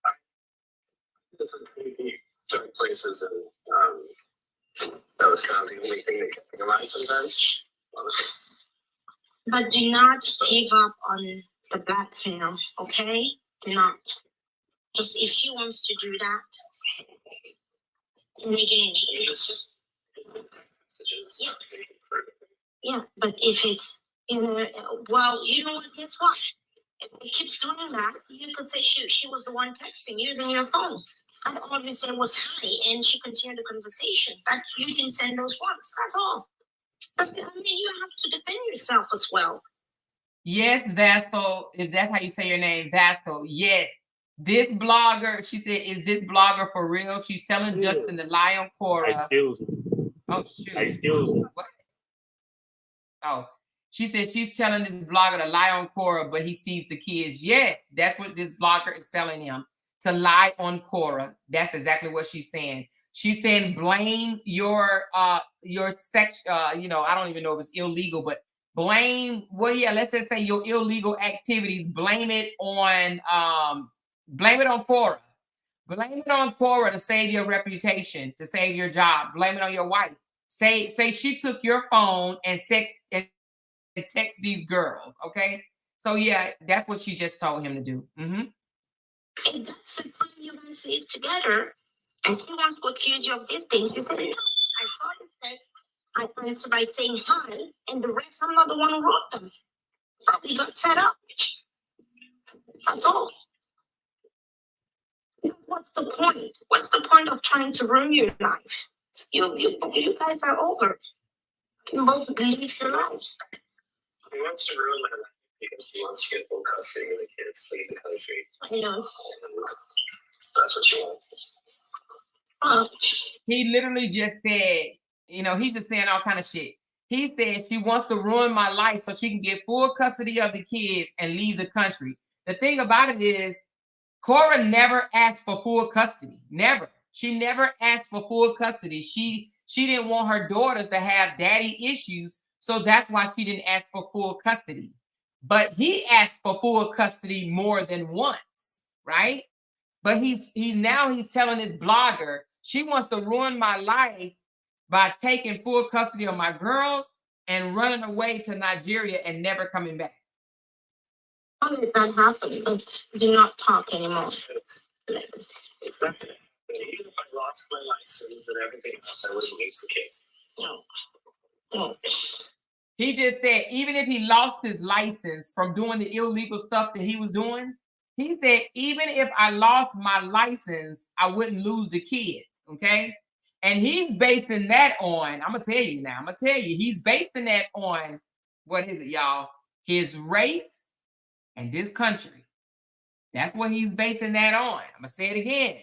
I did some creepy dark places, and that was kind of the only thing that kept me alive sometimes. Honestly.
but do not give up on the blackmail, okay? Do not. Because if she wants to do that, and again,
It's just.
yeah, but if it's well, you know what? Guess what? If it keeps doing that, you could say she was the one texting using your phone. And all you said was hi, and she continued the conversation. But you didn't send those ones. That's all. But, I mean, you have to defend yourself as well.
Yes, Vassal. If that's how you say your name, Vassal. Yes, This blogger, she said, is this blogger for real? She's telling Justin to lie on Korra. Oh, shoot.
Excuse me.
What? Oh, she said she's telling this blogger to lie on Korra, but he sees the kids. Yes, that's what this blogger is telling him, to lie on Korra. That's exactly what she's saying. She's saying blame your sex, you know, I don't even know if it's illegal, but blame, well, yeah, let's just say your illegal activities, blame it on Korra. Blame it on Korra to save your reputation, to save your job. Blame it on your wife. Say she took your phone and text these girls, okay? So yeah, that's what she just told him to do.
And that's the time you guys live together, and he wants to accuse you of these things. You say, no, I saw the text, I answered by saying hi, and the rest, I'm not the one who wrote them. Probably got set up. That's all. What's the point? What's the point of trying to ruin your life? You guys are over. You both leave your lives.
He wants to ruin my life because he wants to get full custody of the kids, leave the country.
I know.
And that's what she wants.
He literally just said, you know, he's just saying all kind of shit. He said she wants to ruin my life so she can get full custody of the kids and leave the country. The thing about it is, Korra never asked for full custody. Never. She never asked for full custody. She didn't want her daughters to have daddy issues, so that's why she didn't ask for full custody. But he asked for full custody more than once, right? But he's telling this blogger she wants to ruin my life by taking full custody of my girls and running away to Nigeria and never coming back.
How did that happen? But do not talk anymore.
It's not gonna happen. Even if I lost my license and everything else, I wouldn't lose the kids.
No.
He just said even if he lost his license from doing the illegal stuff that he was doing, he said even if I lost my license, I wouldn't lose the kids, okay? And he's basing that on, I'm going to tell you, he's basing that on, what is it, y'all? His race and this country. That's what he's basing that on. I'm going to say it again.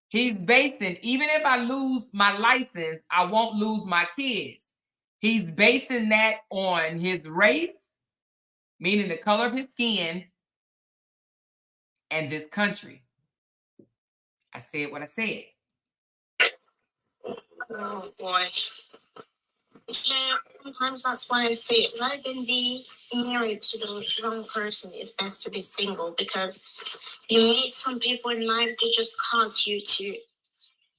He's basing, even if I lose my license, I won't lose my kids. He's basing that on his race, meaning the color of his skin, and this country. I said what I said.
Oh boy. Yeah, sometimes that's why I say rather than be married to the wrong person, it's best to be single, because you meet some people in life that just cause you to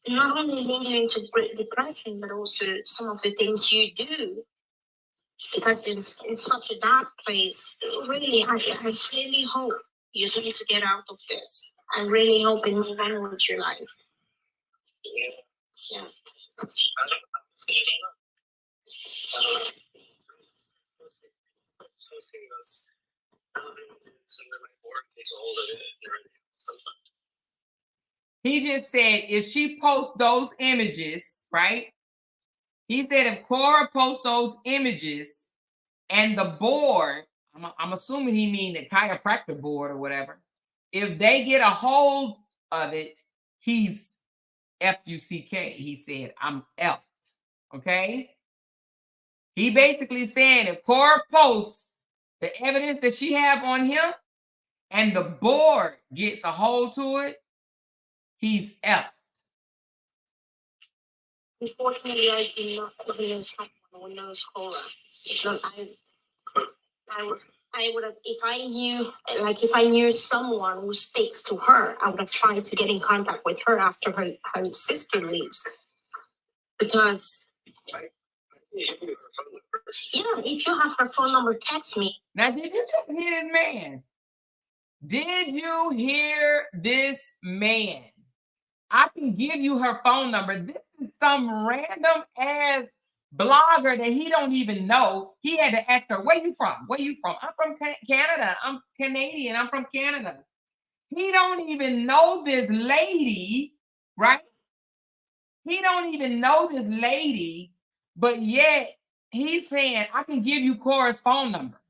not only lead you into great depression, but also some of the things you do. Because in such a dark place, really, I really hope you're going to get out of this. I really hope and move on with your life. Yeah.
He just said if she posts those images, right? He said if Korra posts those images and the board, I'm assuming he mean the chiropractor board or whatever, if they get a hold of it, he's F-U-C-K. He said, I'm F. Okay? He basically saying if Korra posts the evidence that she have on him and the board gets a hold to it, he's F.
Unfortunately, I do not know someone who knows Korra. I would have, if I knew someone who speaks to her, I would have tried to get in contact with her after her sister leaves. Because, yeah, if you have her phone number, text me.
Now, did you just hear this man? Did you hear this man? I can give you her phone number. This is some random ass blogger that he don't even know. He had to ask her, where you from? Where you from? I'm from Canada. I'm Canadian. I'm from Canada. He don't even know this lady, right? He don't even know this lady, but yet he's saying, I can give you Korra's phone number.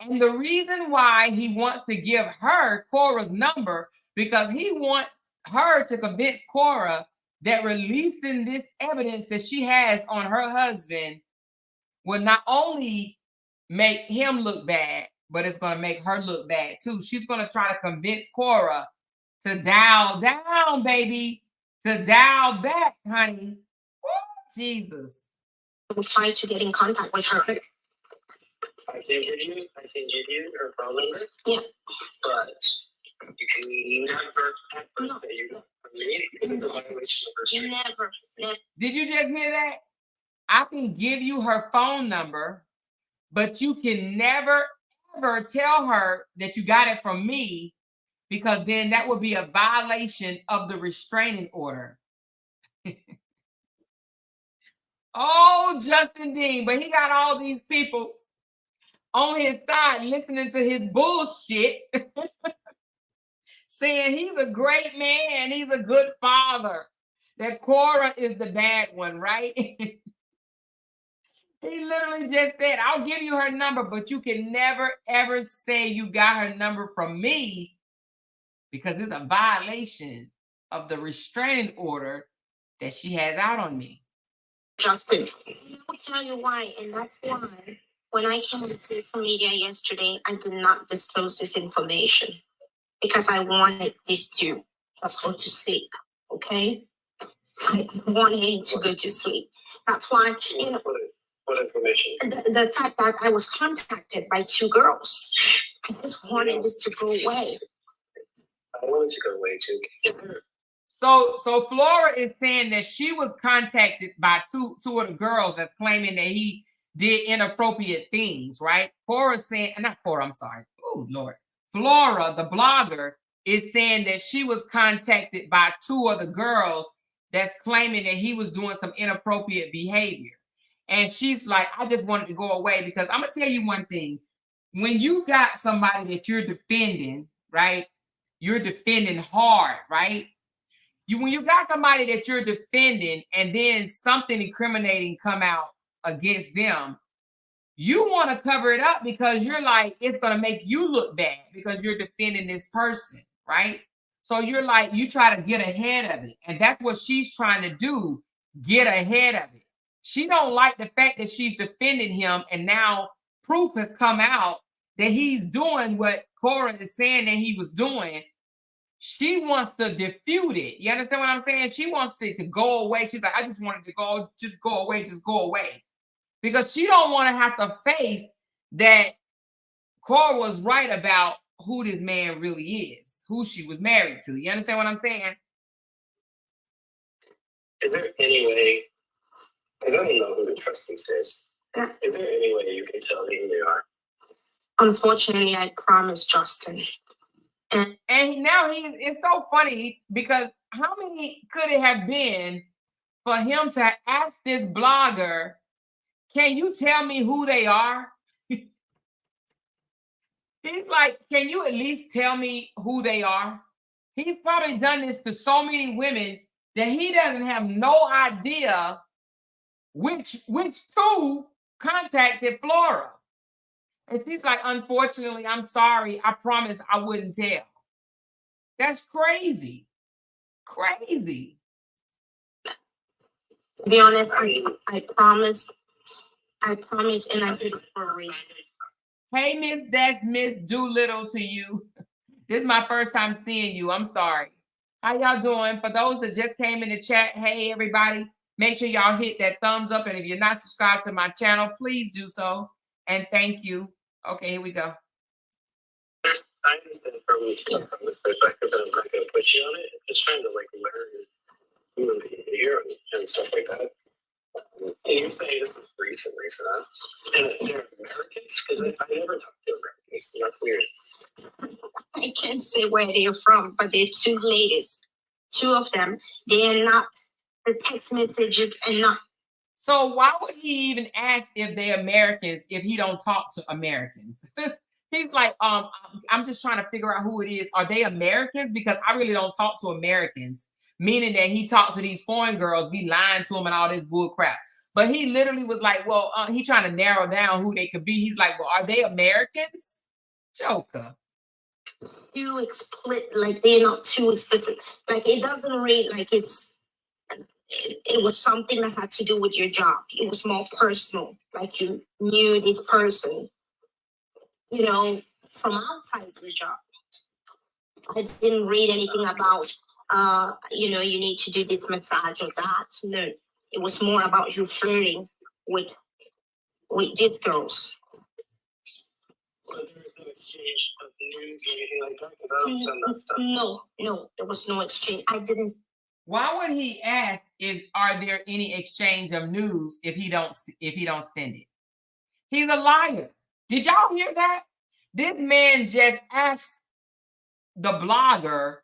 And the reason why he wants to give her Korra's number, because he wants her to convince Korra that releasing this evidence that she has on her husband will not only make him look bad, but it's going to make her look bad too. She's going to try to convince Korra to dial down, baby, to dial back, honey. Woo, Jesus.
We'll try to get in contact with her.
I can give you her phone number.
Yeah.
But you can never ever say you got from me because it's a violation of restraint.
Never.
Did you just hear that? I can give you her phone number, but you can never ever tell her that you got it from me, because then that would be a violation of the restraining order. Oh, Justin Dean, but he got all these people on his side listening to his bullshit, saying he's a great man, he's a good father, that Korra is the bad one, right? He literally just said, I'll give you her number, but you can never, ever say you got her number from me, because it's a violation of the restraining order that she has out on me.
Justin, I will tell you why, and that's why when I came to social media yesterday, I did not disclose this information because I wanted this to just go to sleep, okay? I wanted him to go to sleep. That's why, you know,
What information?
the fact that I was contacted by 2 girls. I just wanted this to go away.
I wanted to go away too.
So Flora is saying that she was contacted by two of the girls that's claiming that he did inappropriate things, right? Korra's saying, not Korra, I'm sorry. Oh, Lord. Flora, the blogger, is saying that she was contacted by 2 of the girls that's claiming that he was doing some inappropriate behavior. And she's like, I just wanted to go away, because I'm going to tell you one thing. When you got somebody that you're defending, right? You're defending hard, right? When you got somebody that you're defending and then something incriminating come out against them, you want to cover it up because you're like, it's going to make you look bad because you're defending this person, right? So you're like, you try to get ahead of it. And that's what she's trying to do, get ahead of it. She don't like the fact that she's defending him, and now proof has come out that he's doing what Korra is saying that he was doing. She wants to defute it. You understand what I'm saying? She wants it to go away. She's like, I just wanted to go, just go away. Because she don't want to have to face that Korra was right about who this man really is, who she was married to. You understand what I'm saying?
Is there any way, I don't know who the trustees is. Is there any way you can tell me who they are?
Unfortunately, I promised Justin.
And now it's so funny because how many could it have been for him to ask this blogger, can you tell me who they are? He's like, can you at least tell me who they are? He's probably done this to so many women that he doesn't have no idea which 2 contacted Flora. And she's like, unfortunately, I'm sorry. I promise I wouldn't tell. That's crazy. Crazy.
To be honest, I promised, and I did it for a reason.
Hey, Miss, that's Miss Doolittle to you. This is my first time seeing you. I'm sorry. How y'all doing? For those that just came in the chat, hey, everybody, make sure y'all hit that thumbs up. And if you're not subscribed to my channel, please do so. And thank you. Okay, here we go.
I understand from the perspective that I'm not going to put you on it. Just trying to like learn human behavior and stuff like that. And you're saying this is recent, huh? And they're Americans? Because I never talked to Americans. That's weird.
I can't say where they're from, but they're 2 ladies. 2 of them. They are not, the text messages are not.
So why would he even ask if they're Americans if he don't talk to Americans? He's like, I'm just trying to figure out who it is. Are they Americans? Because I really don't talk to Americans. Meaning that he talked to these foreign girls, be lying to them and all this bull crap. But he literally was like, well, he trying to narrow down who they could be. He's like, well, are they Americans? Joker.
too explicit, like they're not too explicit. Like it doesn't read like it was something that had to do with your job. It was more personal, like you knew this person, you know, from outside your job. I didn't read anything about, you know, you need to do this massage or that. No, it was more about you flirting with these girls.
So there was no exchange of news or anything like that? Because I don't send that stuff.
No, there was no exchange. I didn't.
Why would he ask are there any exchange of news if he don't send it? He's a liar. Did y'all hear that? This man just asked the blogger,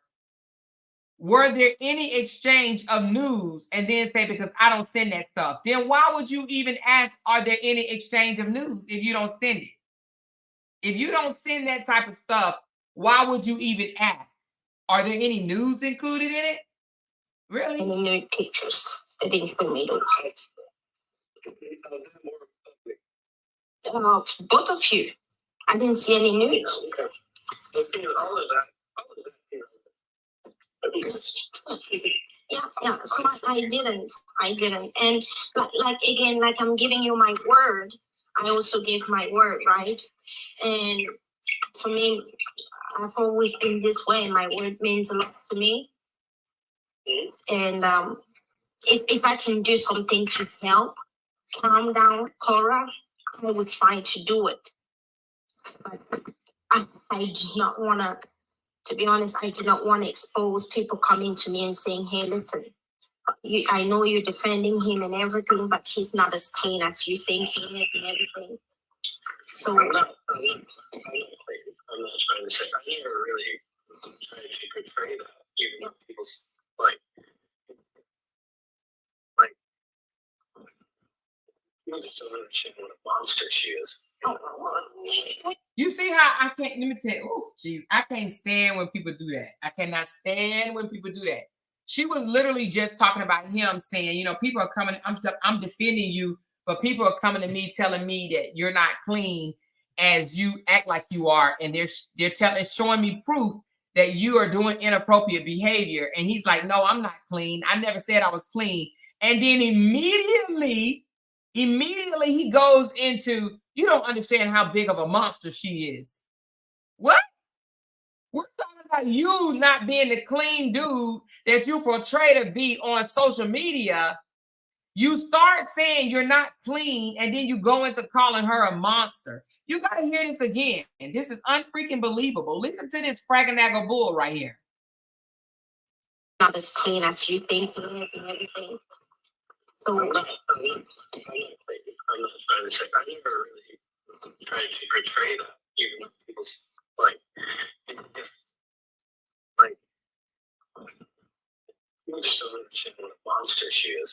were there any exchange of news? And then say, because I don't send that stuff. Then why would you even ask, are there any exchange of news if you don't send it? If you don't send that type of stuff, why would you even ask? Are there any news included in it? Really?
Any nude pictures. They didn't show me those. Both of you. I didn't see any nude.
Okay. All of that.
Yeah. So I didn't. And like again, like I'm giving you my word. I also give my word, right? And for me, I've always been this way. My word means a lot to me. And if I can do something to help calm down Korra, I would try to do it. But I do not want to be honest, I do not want to expose people coming to me and saying, hey, listen, I know you're defending him and everything, but he's not as clean as you think he is and everything. So
I'm not trying to say, I never really tried to portray that. Even people's people just don't understand what a monster she is.
You see how I can't, let me tell you, oh, geez, I can't stand when people do that. I cannot stand when people do that. She was literally just talking about him saying, you know, people are coming, I'm defending you, but people are coming to me telling me that you're not clean as you act like you are. And they're showing me proof that you are doing inappropriate behavior. And he's like, no, I'm not clean. I never said I was clean. And then immediately he goes into, you don't understand how big of a monster she is. What? We're talking about you not being the clean dude that you portray to be on social media. You start saying you're not clean, and then you go into calling her a monster. You got to hear this again. This is unfreaking believable. Listen to this fraganagle bull right here.
Not as clean as you think it is and everything. So
I'm not trying to say, I never really tried to portray that. Even people's people just don't understand what a monster she is.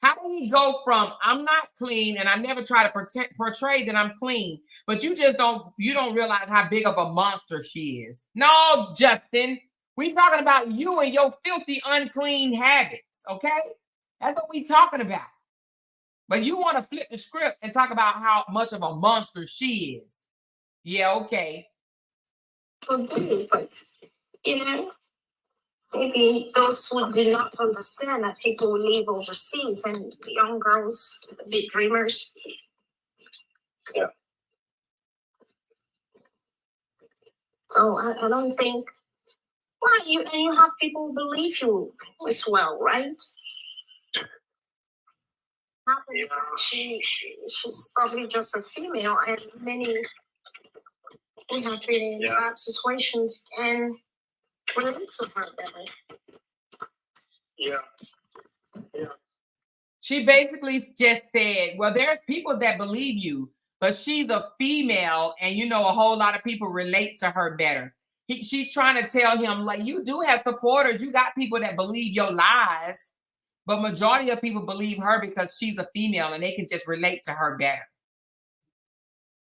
How do he go from I'm not clean and I never try to portray that I'm clean, but you don't realize how big of a monster she is? No, Justin, we talking about you and your filthy, unclean habits, okay? That's what we talking about. But you want to flip the script and talk about how much of a monster she is. Yeah, okay.
Okay, but you know, maybe those who do not understand that people will live overseas and young girls, big dreamers.
Yeah.
So I don't think. Well, you have people who believe you as well, right?
Yeah.
She's probably just a female, and many we have been in bad situations and relate to her better.
Yeah.
She basically just said, well, there's people that believe you, but she's a female, and you know a whole lot of people relate to her better. She's trying to tell him, like, you do have supporters. You got people that believe your lies, but majority of people believe her because she's a female and they can just relate to her better.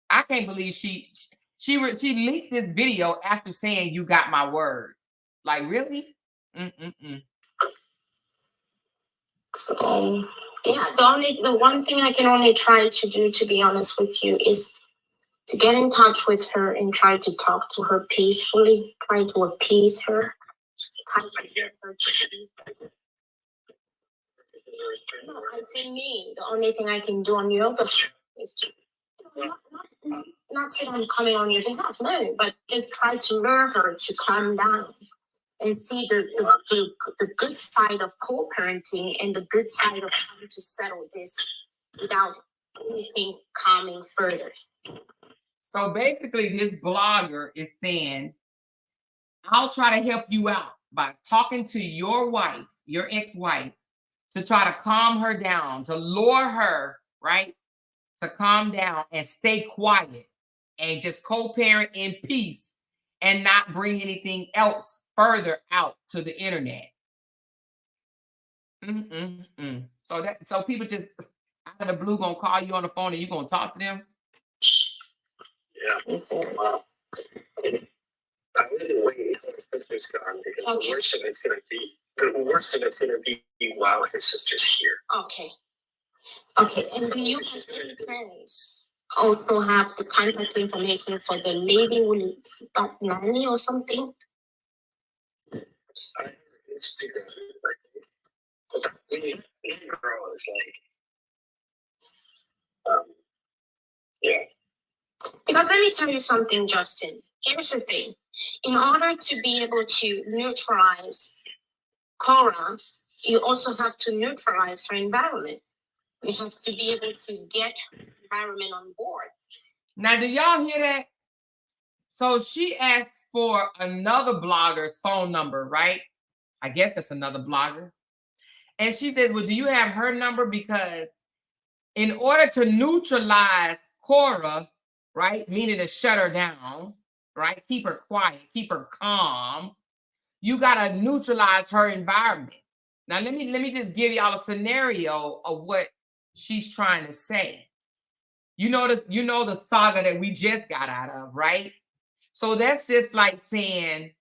I can't believe she leaked this video after saying you got my word. Like, really?
So yeah, the one thing I can only try to do, to be honest with you, is to get in touch with her and try to talk to her peacefully, try to appease her, try to get her to see. No, I say me. The only thing I can do on your behalf is to not say I'm coming on your behalf, no, but just try to lure her to calm down and see the good side of co-parenting and the good side of trying to settle this without anything calming further.
So basically, this blogger is saying, I'll try to help you out by talking to your wife, your ex-wife, to try to calm her down, to lure her, right, to calm down and stay quiet and just co-parent in peace and not bring anything else further out to the internet. So people just out of the blue gonna call you on the phone and you gonna talk to them?
Yeah. Wow. I wouldn't wait until her sister's gone because the worst of it's gonna be while her sister's here.
Okay. Okay. And do you have any friends also have the contact information for the lady who got nanny or something?
I have Instagram, but the girl is like, yeah.
Because let me tell you something, Justin. Here's the thing. In order to be able to neutralize Korra, you also have to neutralize her environment. You have to be able to get her environment on board.
Now, do y'all hear that? So she asked for another blogger's phone number, right? I guess it's another blogger. And she says, well, do you have her number? Because in order to neutralize Korra, right, meaning to shut her down, right, keep her quiet, keep her calm, you got to neutralize her environment. Now, let me just give y'all a scenario of what she's trying to say. You know the saga that we just got out of, right? So that's just like saying,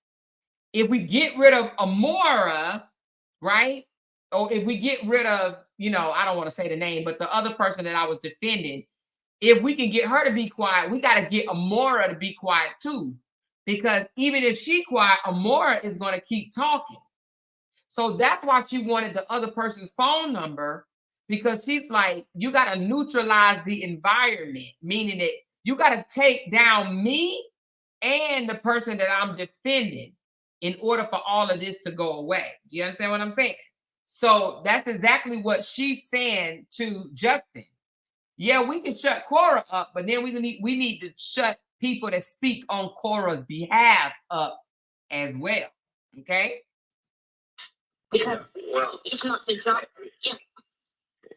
if we get rid of Amora, right? Or if we get rid of, I don't want to say the name, but the other person that I was defending, if we can get her to be quiet, we got to get Amora to be quiet too. Because even if she's quiet, Amora is going to keep talking. So that's why she wanted the other person's phone number, because she's like, you got to neutralize the environment, meaning that you got to take down me and the person that I'm defending in order for all of this to go away. Do you understand what I'm saying? So that's exactly what she's saying to Justin. Yeah, we can shut Korra up, but then we need to shut people that speak on Korra's behalf up as well. Okay?
Because it's not the job. Yeah.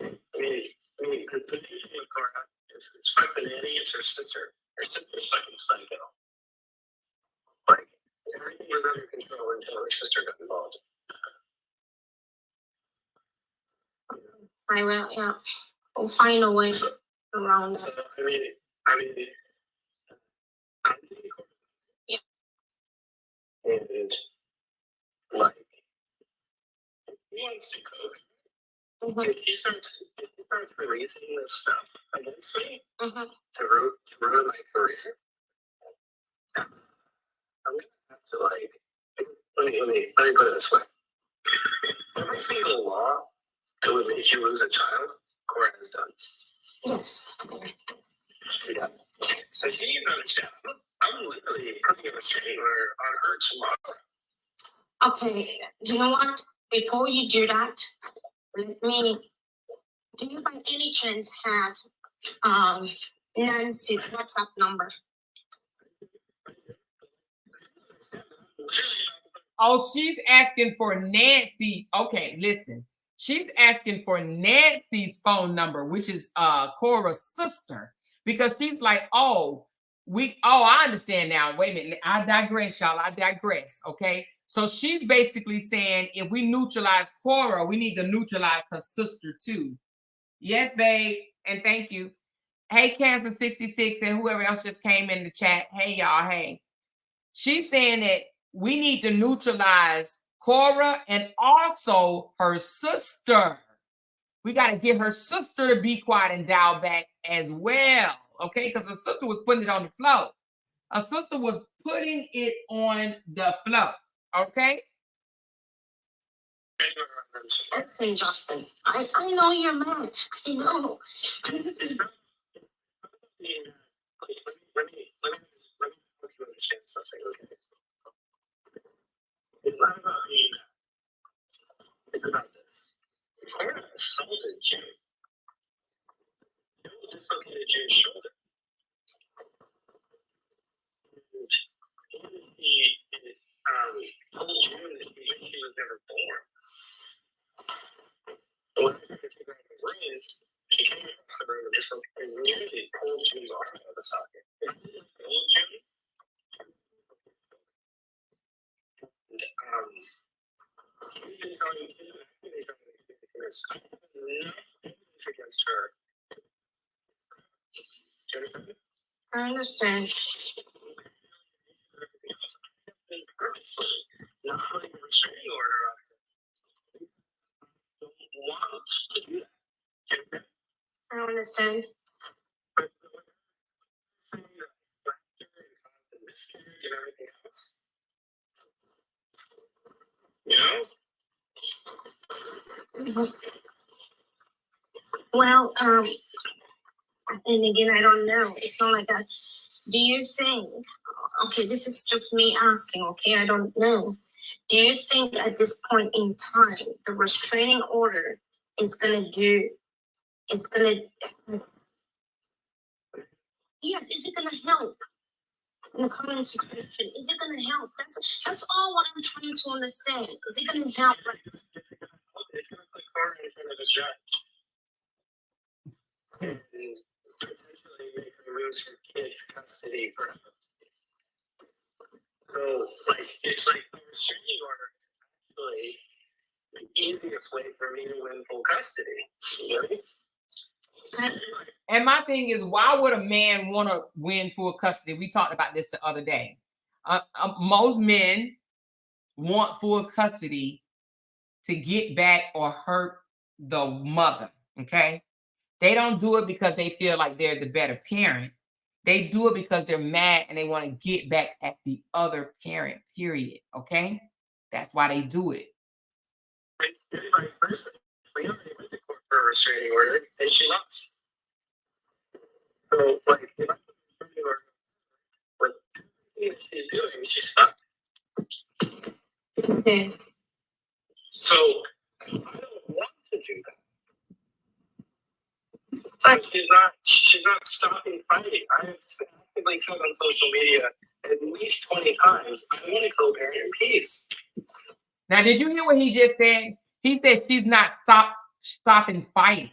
I mean, the position with Korra is fucking nanny, it's her sister. Her sister's fucking psycho. Like, everything was under control until her sister got involved.
I will, yeah. We'll find a way around
So,
that.
I mean,
yeah.
And, like, he wants to cook.
Mm-hmm.
He starts releasing this stuff against me
Mm-hmm.
to ruin my career. I'm gonna have to, like, let me put it this way. Every single law that would make you lose a child, Korra has done.
Yes.
Yeah. So you need to understand, I'm literally putting a restraining order on her tomorrow.
Okay, you know what? Before you do that, let me. Do you by any chance have Nancy's WhatsApp number?
Oh, she's asking for Nancy. Okay, listen. She's asking for Nancy's phone number, which is Korra's sister, because she's like, I understand now. Wait a minute. I digress, y'all. I digress. Okay. So she's basically saying if we neutralize Korra, we need to neutralize her sister too. Yes, babe. And thank you. Hey, Cancer 66 and whoever else just came in the chat. Hey, y'all. Hey. She's saying that we need to neutralize Korra and also her sister. We got to get her sister to be quiet and dial back as well. okay? Because the sister was putting it on the floor. A sister was putting it on the floor, okay?
Listen, Justin, I know you're mad. I know.
Let me help you understand something, okay? It's not about being mad. It's about this. Korra assaulted June. June dislocated June's shoulder. And he told June that he wished she was never born. But when I took her out of the room, she came across the room and just immediately pulled June's arm out of the socket. And told June. And, June didn't tell him nothing against her.
I understand.
Not putting a restraining order on her. Don't want to do that.
I understand.
But saying that laughter and constant miscarriage and everything else. You know?
Well, and again, I don't know. It's not like that. Do you think, okay, this is just me asking, okay, I don't know. Do you think at this point in time, the restraining order is going to yes, is it going to help in the current situation? Is it going to help? That's all what I'm trying to understand. Is it going to help?
It's going to put Korra in front of a judge. And potentially make her lose her kids' custody forever. So, like, it's like the restraining order is actually the easiest way for me to win full custody. Right?
And my thing is, why would a man want to win full custody? We talked about this the other day. Most men want full custody to get back or hurt the mother, okay? They don't do it because they feel like they're the better parent. They do it because they're mad and they want to get back at the other parent, period, okay? That's why they do it.
And vice versa. We already went to court for a restraining order and she lost. So, like, if I put a restraining order, what she's doing, she's stuck.
Okay.
So, I don't want to do that. But she's not stopping fighting. I have actively said on social media at least 20 times, I want to co-parent in peace.
Now, did you hear what he just said? He said she's not stopping fighting.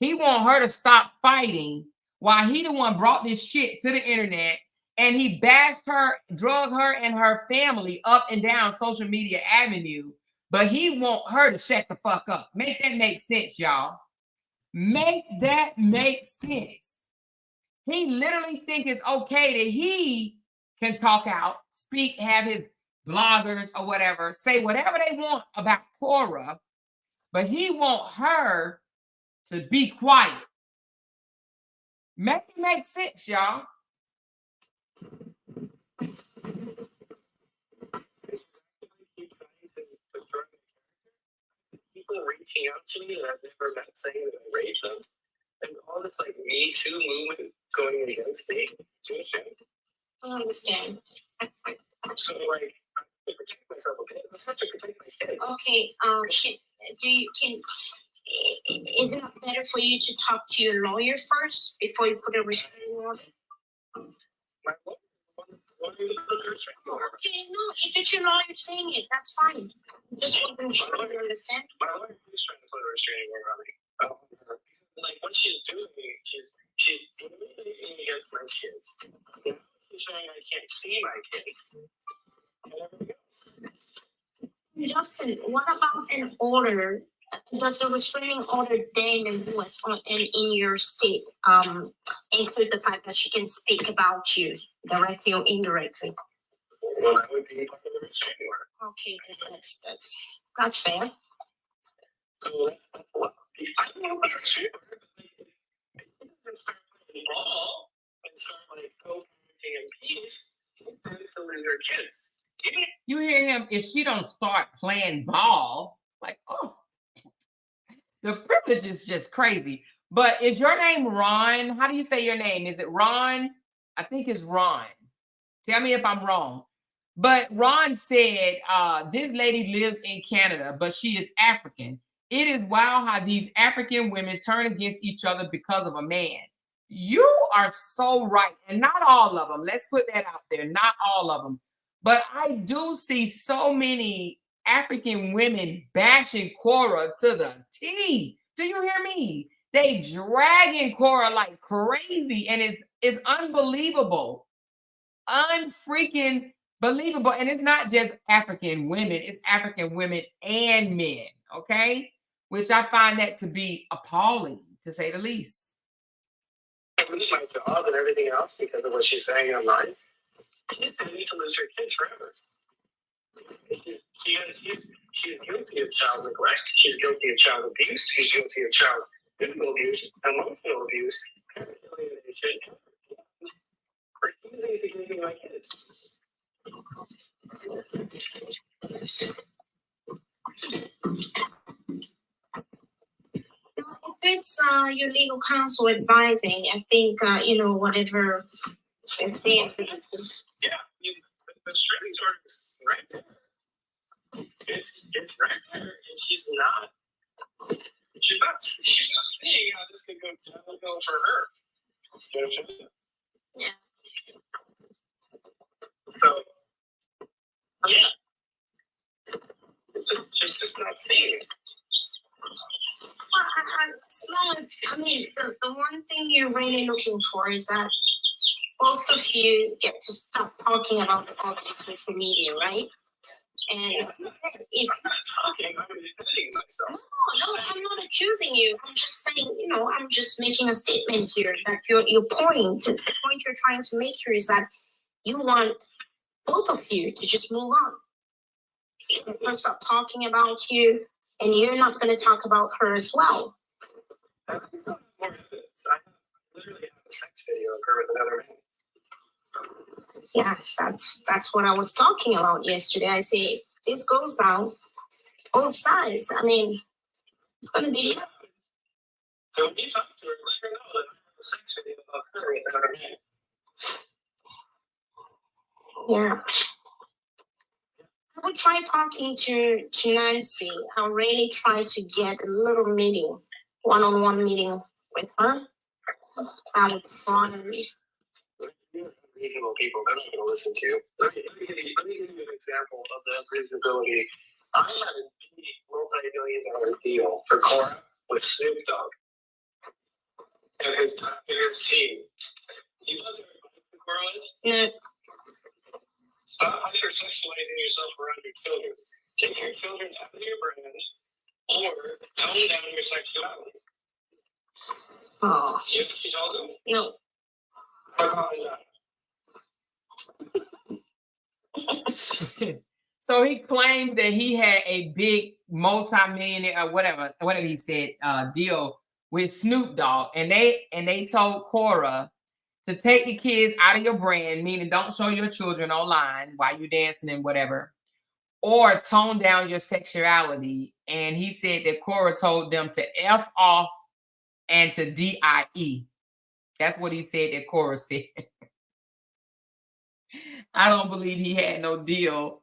He want her to stop fighting while he the one brought this shit to the internet and he bashed her, drug her and her family up and down social media avenue, but he want her to shut the fuck up. Make that make sense, y'all. Make that make sense. He literally think it's okay that he can talk out, speak, have his bloggers or whatever, say whatever they want about Korra, but he want her to be quiet. Make it make sense, y'all.
People reaching out to me that I've never met saying that I raped them, and all this like Me Too movement going against me.
I understand.
So like, I have to protect myself. Okay, I have to protect my kids.
Okay. Is it not better for you to talk to your lawyer first before you put a restraining order?
My lawyer.
Okay, no, if it's your lawyer saying it, that's fine. Just wasn't sure you understand.
My lawyer is trying to put a restraining order on me. Like what she's doing, she's discriminating against my kids. She's saying I can't see my kids.
Justin, what about an order? Does the restraining order there in the US or in your state include the fact that she can speak about you directly or indirectly?
Well, that would be part of the restraining order.
Okay, that's fair.
So that's what I don't know about restraining order. It doesn't start playing ball lose her kids.
You hear him? If she don't start playing ball, like, oh, the privilege is just crazy. But is your name Ron? How do you say your name? Is it Ron? I think it's Ron. Tell me if I'm wrong. But Ron said this lady lives in Canada, but she is African. It is wild how these African women turn against each other because of a man. You are so right. And not all of them. Let's put that out there. Not all of them. But I do see so many African women bashing Korra to the T. Do you hear me? They dragging Korra like crazy. And it's unbelievable. Unfreaking believable. And it's not just African women, it's African women and men, okay? Which I find that to be appalling, to say the least.
I lose my job and everything else because of what she's saying online. She's going to need to lose her kids forever. She's guilty of child neglect. She's guilty of child abuse. She's guilty of child physical abuse, emotional abuse, alienation. Refusing to give me my kids.
If it's your legal counsel advising, I think whatever they're saying.
Yeah, the strings are right there. It's right there, and she's not saying how this could go for her.
Yeah.
So, yeah, she's just not seeing it.
As long as, the one thing you're really looking for is that both of you get to stop talking about the public social media, right? And if
I'm not talking, I'm defending myself.
no, I'm not accusing you. I'm just saying, I'm just making a statement here that your point, the point you're trying to make here is that you want both of you to just move on. Her stop talking about you, and you're not going to talk about her as well.
I literally have a sex video of her with another man.
Yeah, that's what I was talking about yesterday. I say, if this goes down, both sides. It's going to be.
So when you talk to her, let her know that I have a sex video of her with another man.
Yeah. I would try talking to Nancy. I'll really try to get a little meeting, one-on-one meeting with her. I would finally.
Reasonable people, they're not going to listen to you. Let me give you an example of the unreasonability. I had a big multi-million-dollar deal for Korra with Snoop Dogg and his team. Do you know what Korra is?
No.
Stop hypersexualizing yourself around your children. Take your children out of your brand or tone down your sexuality.
Oh.
You know what she told them?
No.
So he claims that he had a big multi-millionaire or whatever he said deal with Snoop Dogg, and they told Korra to take the kids out of your brand, meaning don't show your children online while you're dancing and whatever, or tone down your sexuality. And he said that Korra told them to F off and to DIE. That's what he said that Korra said. I don't believe he had no deal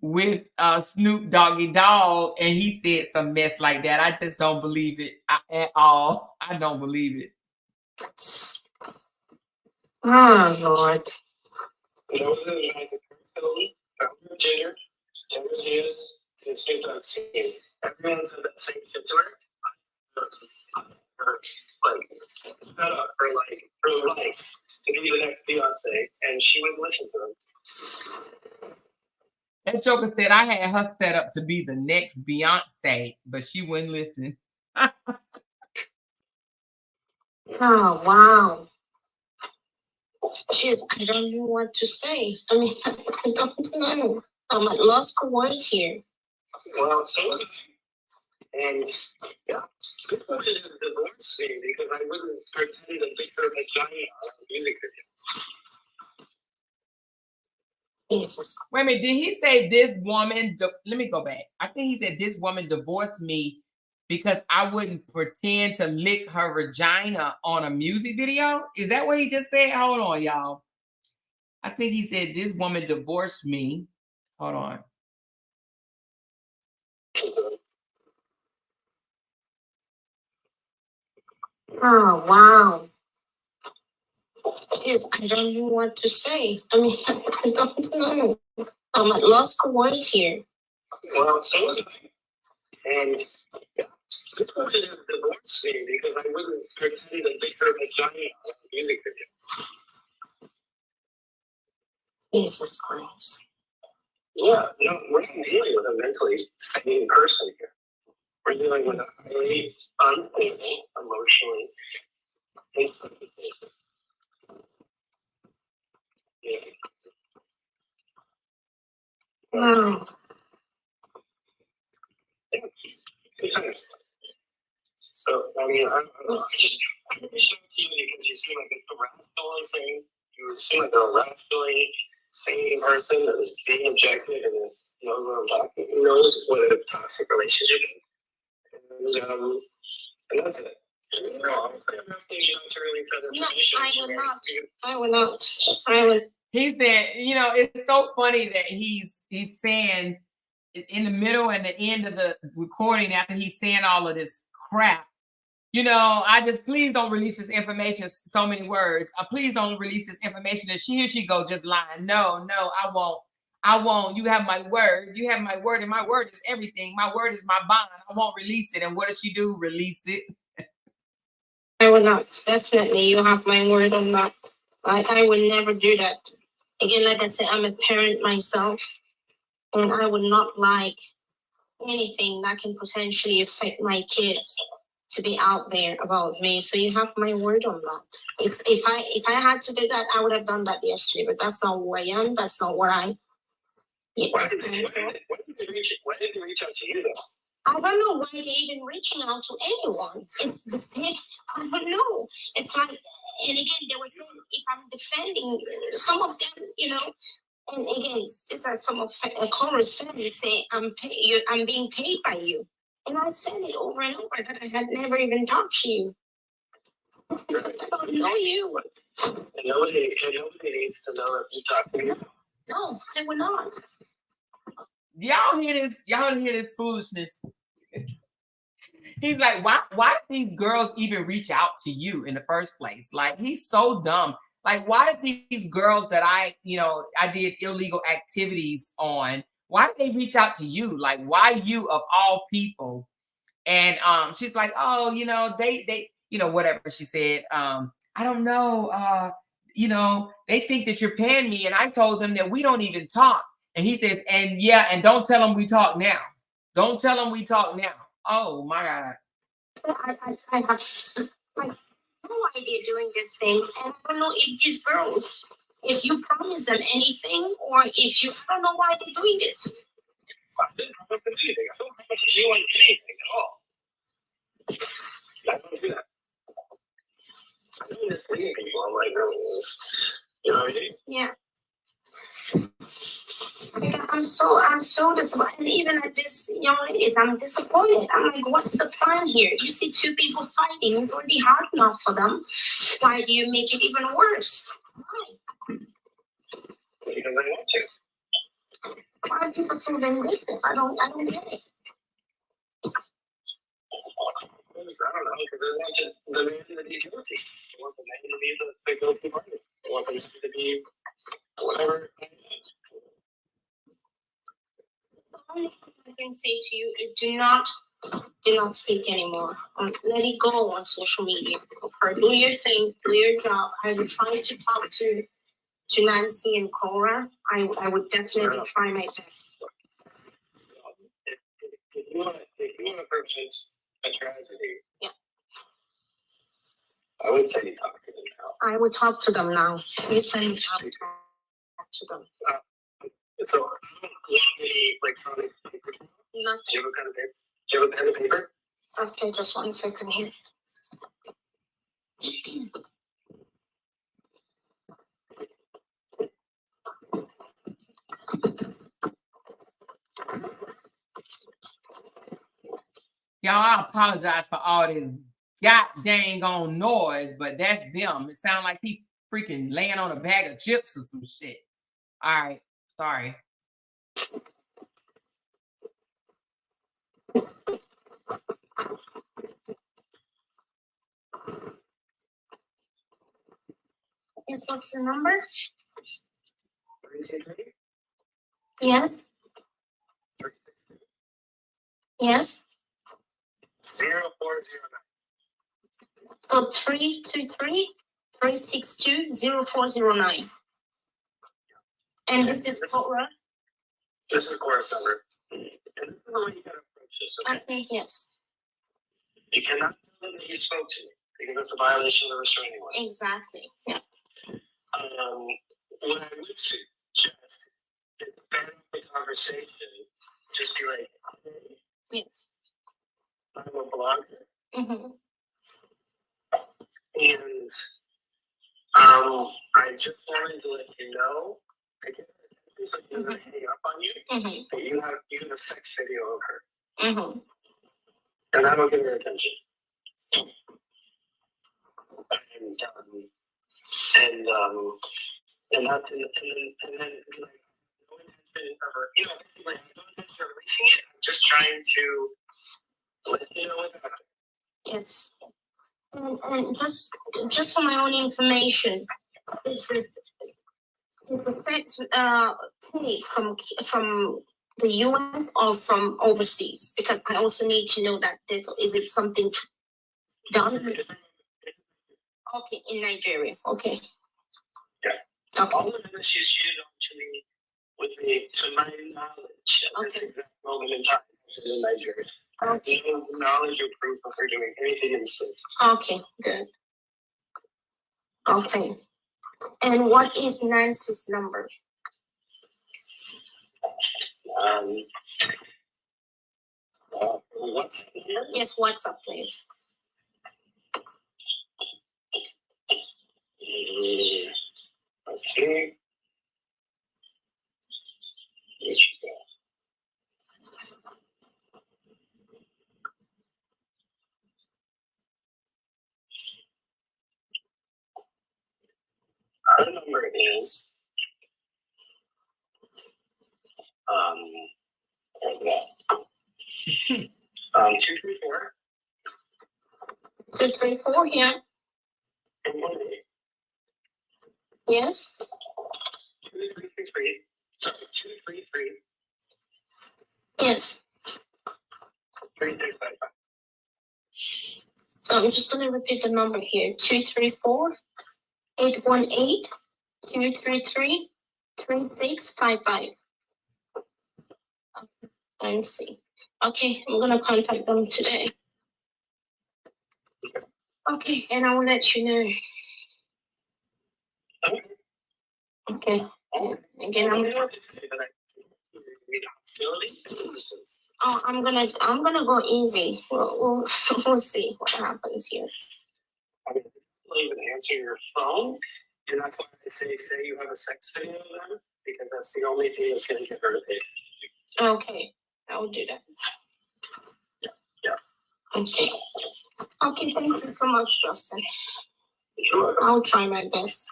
with Snoop Doggy Dogg, and he said some mess like that. I just don't believe it at all. I don't believe it.
Oh, Lord.
That was in the Jenner, Diaz, and Snoop Dogg scene. Everyone said that same shit to her. Set up her life to be the next Beyonce, and she wouldn't listen to them.
That joker said I had her set up to be the next Beyonce, but she wouldn't listen.
Oh, wow. Jeez, I don't know what to say. I don't know. I'm at loss for words here.
Well, so was I. And yeah, this was a divorce scene because I wouldn't pretend to pick her vagina on a music
Jesus.
Wait a minute, did he say this woman, let me go back. I think he said this woman divorced me because I wouldn't pretend to lick her vagina on a music video? Is that what he just said? Hold on, y'all. I think he said this woman divorced me. Hold on.
Oh, wow. Yes, I don't know what to say. I mean, I don't know. I'm at loss for words here.
Well, so was I. And this person has divorced me because I wouldn't pretend to lick her vagina on a music video.
Jesus Christ.
Yeah, no, we're not dealing with a mentally sane person here. We're dealing with a highly unstable, emotionally instable person. Yeah.
Wow.
Sometimes. So, I mean, I just reached out to you because you seem like a rationally sane, you seem like a rationally sane person that is being objective and knows what I'm talking, knows what a toxic relationship is. And that's it. No, I'm asking you not to release that information.
No, I will not. I will not. I will.
He said, you know, it's so funny that he's saying in the middle and the end of the recording after he's saying all of this crap, you know, I just, please don't release this information, so many words. Please don't release this information. And here she go, just lying. No, I won't. I won't. You have my word. You have my word, and my word is everything. My word is my bond. I won't release it. And what does she do? Release it.
I will not. Definitely. You have my word on that. I will never do that. Again, like I said, I'm a parent myself, and I would not like anything that can potentially affect my kids to be out there about me. So you have my word on that. If I had to do that, I would have done that yesterday. But that's not who I am. That's not what I. Yeah,
Why did they reach out to you though?
I don't know why they're even reaching out to anyone. It's the thing. I don't know. It's like, and again, they were saying if I'm defending some of them, you know, and again, these are some of Korra's family say I'm being paid by you, and I said it over and over that I had never even talked to you. I don't know you.
And nobody needs to know if you talk to me.
No, I will not.
Y'all hear this? Y'all hear this foolishness? He's like, why did these girls even reach out to you in the first place? Like, he's so dumb. Like, why did these girls that I did illegal activities on, why did they reach out to you? Like, why you of all people? And she's like, oh, you know, they whatever she said. I don't know. They think that you're paying me. And I told them that we don't even talk. And he says, and yeah, and don't tell them we talk now. Don't tell them we talk now. Oh my God.
I have no idea doing these things. And I don't know if these girls, if you promise them anything or if you, I don't know why they're doing this.
I didn't promise them anything. I don't promise anyone anything at all. I don't do that. I don't mislead people on my girls. You know what I mean?
Yeah. I'm so disappointed. And even at this young ladies, I'm disappointed. I'm like, what's the plan here? You see two people fighting. It's already hard enough for them. Why do you make it even worse? Why?
Because I want to.
Why are people so vindictive? I don't get it.
I don't know, because they want the man to be guilty. They want the man to be the guilty party. They want the man to be whatever.
The only thing I can say to you is do not speak anymore. Let it go on social media. Or do your thing, do your job. I would try to talk to Nancy and Korra. I would definitely try my best.
If you want to purchase a tragedy,
yeah,
I would say you talk to them now.
I would talk to them now. Yes, I would talk to them.
So, the electronic paper.
Nothing.
Do you have a pen and paper? Do you have a pen and paper?
Okay, just 1 second here.
Y'all, I apologize for all this god dang on noise, but that's them. It sounds like he freaking laying on a bag of chips or some shit. All right, sorry.
Yes, what's the number? Yes. Yes.
0409.
So 323-362-0409. And this is Korra.
This is Korra's number. And this is the way you gotta approach this, okay?
Okay, yes.
You cannot tell them that you spoke to me because that's a violation of the restraining order.
Exactly. Yeah.
What I would suggest is start up the conversation. Just be like, hey,
Yes.
I'm a blogger.
Mm-hmm.
And I just wanted to let you know, I get so I'm gonna hang up on you.
Mm-hmm.
That you have a sex video of her,
Mm-hmm.
and that'll get her attention. And then like no intention of her, basically no intention of releasing it. I'm just trying to let you know what's happening.
Yes. And just for my own information, is the sex tape from the US or from overseas? Because I also need to know that detail. Is it something done? Okay, in Nigeria. Okay.
Yeah.
Okay.
All of this she's shared on to me with me, to my knowledge, at this exact moment in time in Nigeria.
Okay.
No knowledge or proof of her doing anything in the States.
Okay, good. Okay. And what is Nancy's number?
What's the number?
Yes, what's up, please?
Let's see. There she go. Her number is where's that? 234.
234, yeah.
And 18.
Yes.
2333. Sorry, 233.
Yes.
3655.
So I'm just going to repeat the number here. 234-818-233-3655. Let's see. Okay, I'm going to contact them today. Okay, and I will let you know. Okay. Again, I'm gonna go easy. We'll see what happens here.
I mean, you'll even answer your phone, and that's why I say you have a sex video of them, because that's the only thing that's gonna get her to pay.
Okay, I will do that.
Yeah.
Okay. Okay, thank you so much, Justin.
You're welcome.
I'll try my best.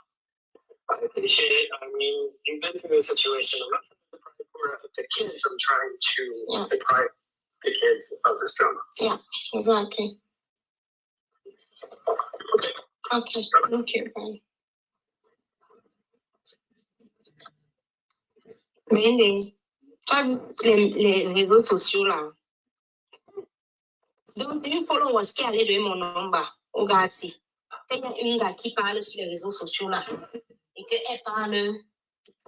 I appreciate it. I mean, you've been through a situation. I'm not trying to deprive the kids. I'm trying to deprive the kids of this drama.
Yeah, exactly. Okay, thank you. Bye. Mandy, les réseaux sociaux là. Donc, une follower qui allait donner mon number au gars ici. Il y a une gars qui parle sur les réseaux sociaux là. Et qu'elle parle,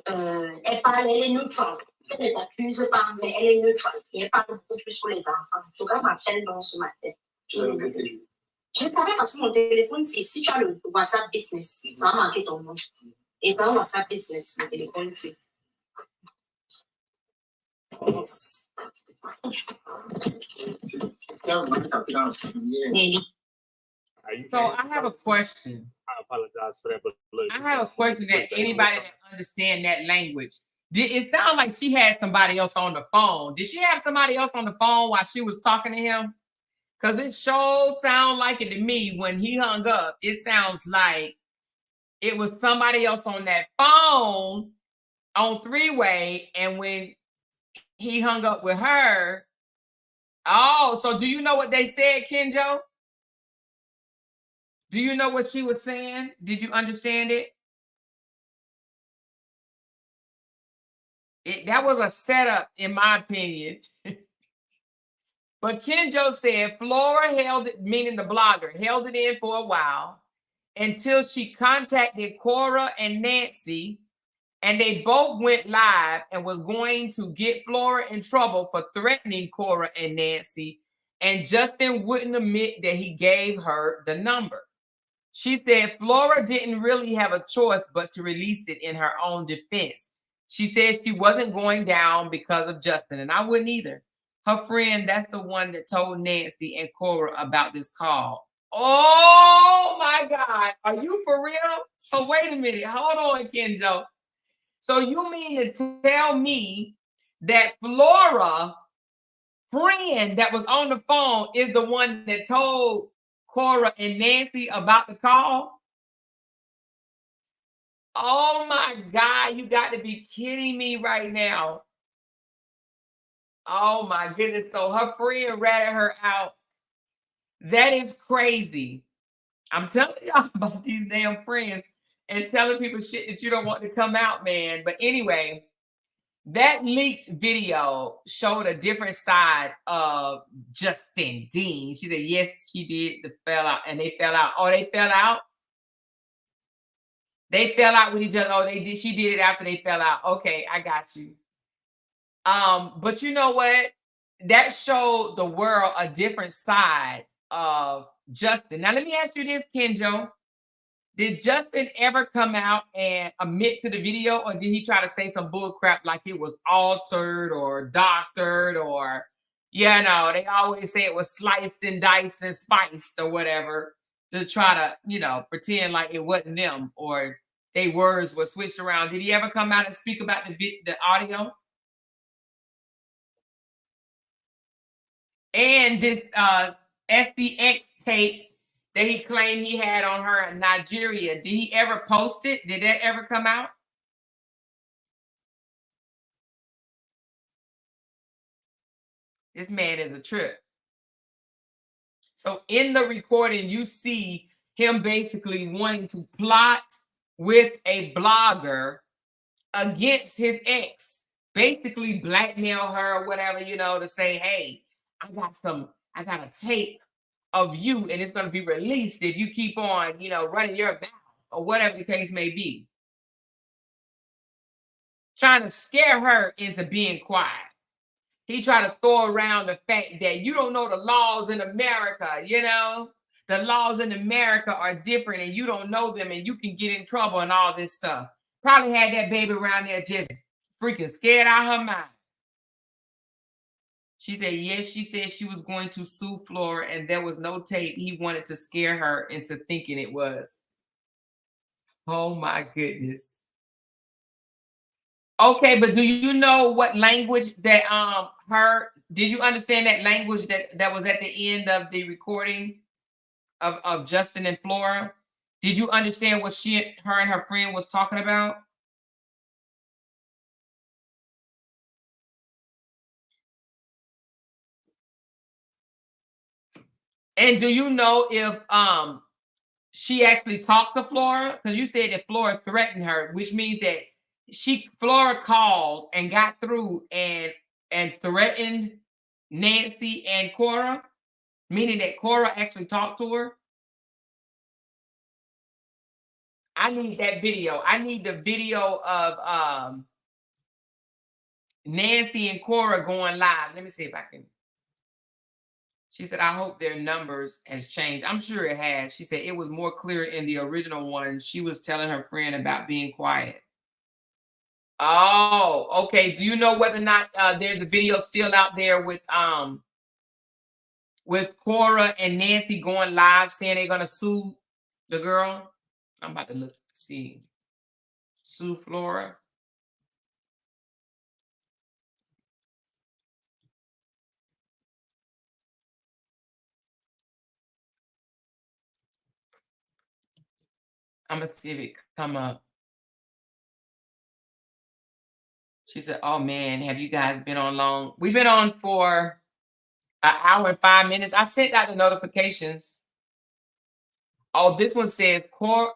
elle est neutre. Elle ne t'accuse pas, mais elle est neutre. Et elle parle beaucoup plus pour les enfants. En tout cas, m'appelle donc ce matin. Je savais parce que mon téléphone, c'est si tu as le WhatsApp Business, ça va marquer ton nom. Et dans WhatsApp Business, mon téléphone, c'est. Yes.
So I have a question.
I apologize for that, but look,
I have a question that anybody that understand that language. It sound like she had somebody else on the phone? Did she have somebody else on the phone while she was talking to him? Because it sure sound like it to me when he hung up. It sounds like it was somebody else on that phone on three-way, and when he hung up with her. Oh, so do you know what they said, Kenjo? Do you know what she was saying? Did you understand it? That was a setup, in my opinion. But Kenjo said Flora held it, meaning the blogger, held it in for a while until she contacted Korra and Nancy, and they both went live and was going to get Flora in trouble for threatening Korra and Nancy, and Justin wouldn't admit that he gave her the number. She said Flora didn't really have a choice but to release it in her own defense. She said she wasn't going down because of Justin, and I wouldn't either. Her friend, that's the one that told Nancy and Korra about this call. Oh my God. Are you for real? So wait a minute. Hold on, Kenjo. So you mean to tell me that Flora friend that was on the phone is the one that told Korra and Nancy about the call? Oh my God, you got to be kidding me right now. Oh my goodness. So her friend ratted her out. That is crazy. I'm telling y'all about these damn friends and telling people shit that you don't want to come out, man. But anyway, that leaked video showed a different side of Justin Dean. She said, yes, she did. The fell out, and they fell out. Oh, they fell out? They fell out with each other. Oh, they did. She did it after they fell out. Okay, I got you. But you know what? That showed the world a different side of Justin. Now, let me ask you this, Kenjo. Did Justin ever come out and admit to the video, or did he try to say some bull crap like it was altered or doctored, or, they always say it was sliced and diced and spiced or whatever to try to, pretend like it wasn't them or their words were switched around. Did he ever come out and speak about the audio? And this SDX tape that he claimed he had on her in Nigeria, did he ever post it? Did that ever come out? This man is a trip. So in the recording, you see him basically wanting to plot with a blogger against his ex, basically blackmail her or whatever, to say, hey, I got a tape of you, and it's going to be released if you keep on, running your mouth or whatever the case may be. Trying to scare her into being quiet. He tried to throw around the fact that you don't know the laws in America, The laws in America are different and you don't know them and you can get in trouble and all this stuff. Probably had that baby around there just freaking scared out of her mind. She said, yes, she said she was going to sue Flora and there was no tape. He wanted to scare her into thinking it was. Oh my goodness. Okay, but do you know what language that did you understand that language that was at the end of the recording of Justin and Flora? Did you understand what her and her friend was talking about? And do you know if she actually talked to Flora? Because you said that Flora threatened her, which means that Flora called and got through and threatened Nancy and Korra, meaning that Korra actually talked to her. I need that video. I need the video of Nancy and Korra going live. Let me see if I can. She said, I hope their numbers has changed. I'm sure it has. She said it was more clear in the original one. She was telling her friend about being quiet. Oh, okay. Do you know whether or not there's a video still out there with Korra and Nancy going live saying they're gonna sue the girl? I'm about to look, see. Sue Flora. I'm gonna see if it come up. She said, "Oh man, have you guys been on long? We've been on for an hour and 5 minutes. I sent out the notifications. Oh, this one says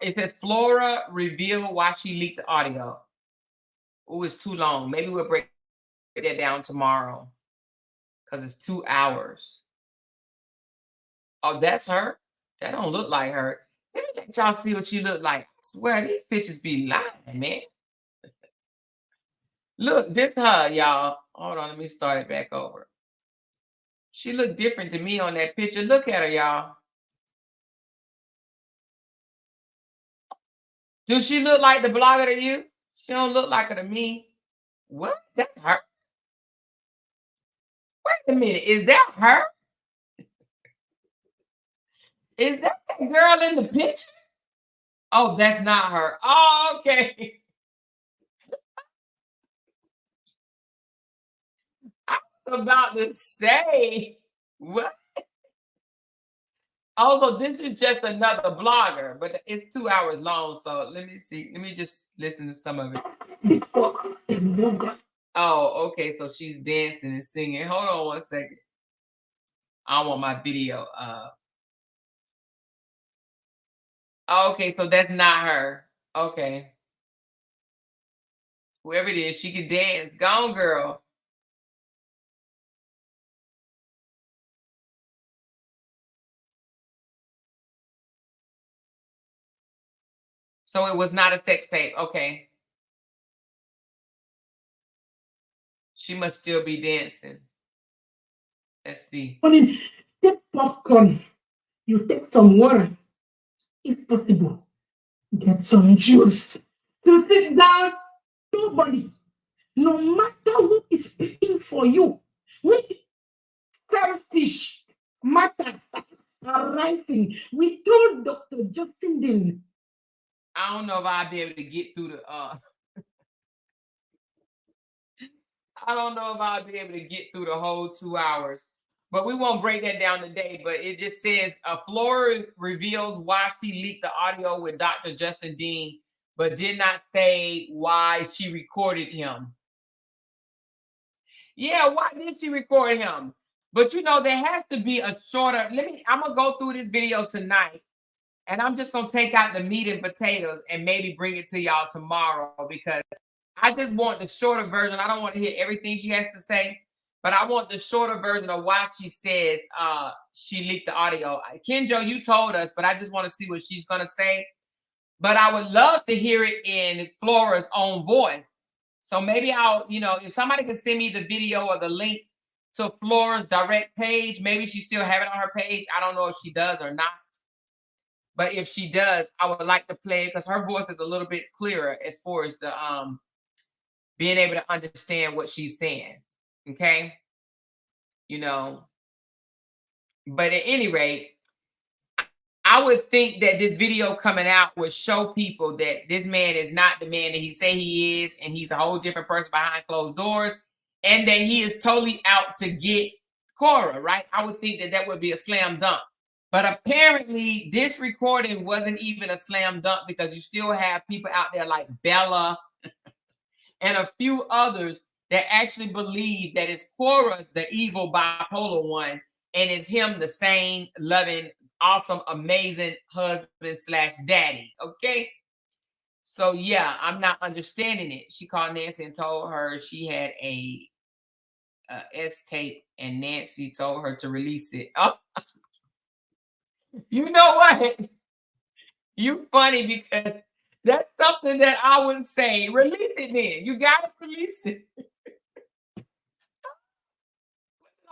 it says Flora reveal why she leaked the audio. Oh, it's too long. Maybe we'll break that down tomorrow because it's 2 hours. Oh, that's her. That don't look like her. Let me let y'all see what she look like. I swear these pictures be lying, man. Look, this her, y'all. Hold on, let me start it back over. She look different to me on that picture. Look at her, y'all. Do she look like the blogger to you? She don't look like her to me. What? That's her. Wait a minute. Is that her? Is that the girl in the picture? Oh, that's not her. Oh, okay. I was about to say, what? Although this is just another blogger, but it's 2 hours long. So let me see. Let me just listen to some of it. Oh, okay. So she's dancing and singing. Hold on one second. I want my video. Okay, so that's not her. Okay. Whoever it is, she can dance. Gone, girl. So it was not a sex tape. Okay. She must still be dancing. Let's see.
Take popcorn. You take some water. If possible, get some juice. To sit down, nobody, no matter who is speaking for you, we selfish matters arising. We told Dr. Justin Dean.
I don't know if I'll be able to get through the I don't know if I'll be able to get through the whole 2 hours, but we won't break that down today. But it just says Flora reveals why she leaked the audio with Dr. Justin Dean, but did not say why she recorded him. Yeah, why did she record him? But you know, there has to be a shorter. I'm gonna go through this video tonight, and I'm just gonna take out the meat and potatoes and maybe bring it to y'all tomorrow because I just want the shorter version. I don't want to hear everything she has to say, but I want the shorter version of why she says she leaked the audio. Kenjo, you told us, but I just want to see what she's gonna say. But I would love to hear it in Flora's own voice. So maybe if somebody can send me the video or the link to Flora's direct page, maybe she still have it on her page. I don't know if she does or not. But if she does, I would like to play it because her voice is a little bit clearer as far as the being able to understand what she's saying. Okay. But at any rate, I would think that this video coming out would show people that this man is not the man that he say he is, and he's a whole different person behind closed doors, and that he is totally out to get Korra, right? I would think that would be a slam dunk. But apparently, this recording wasn't even a slam dunk because you still have people out there like Bella and a few others that actually believe that it's Korra, the evil bipolar one, and it's him, the sane, loving, awesome, amazing husband / daddy. Okay. So yeah, I'm not understanding it. She called Nancy and told her she had a S tape, and Nancy told her to release it. Oh, you know what? You funny because that's something that I would say. Release it then. You gotta release it.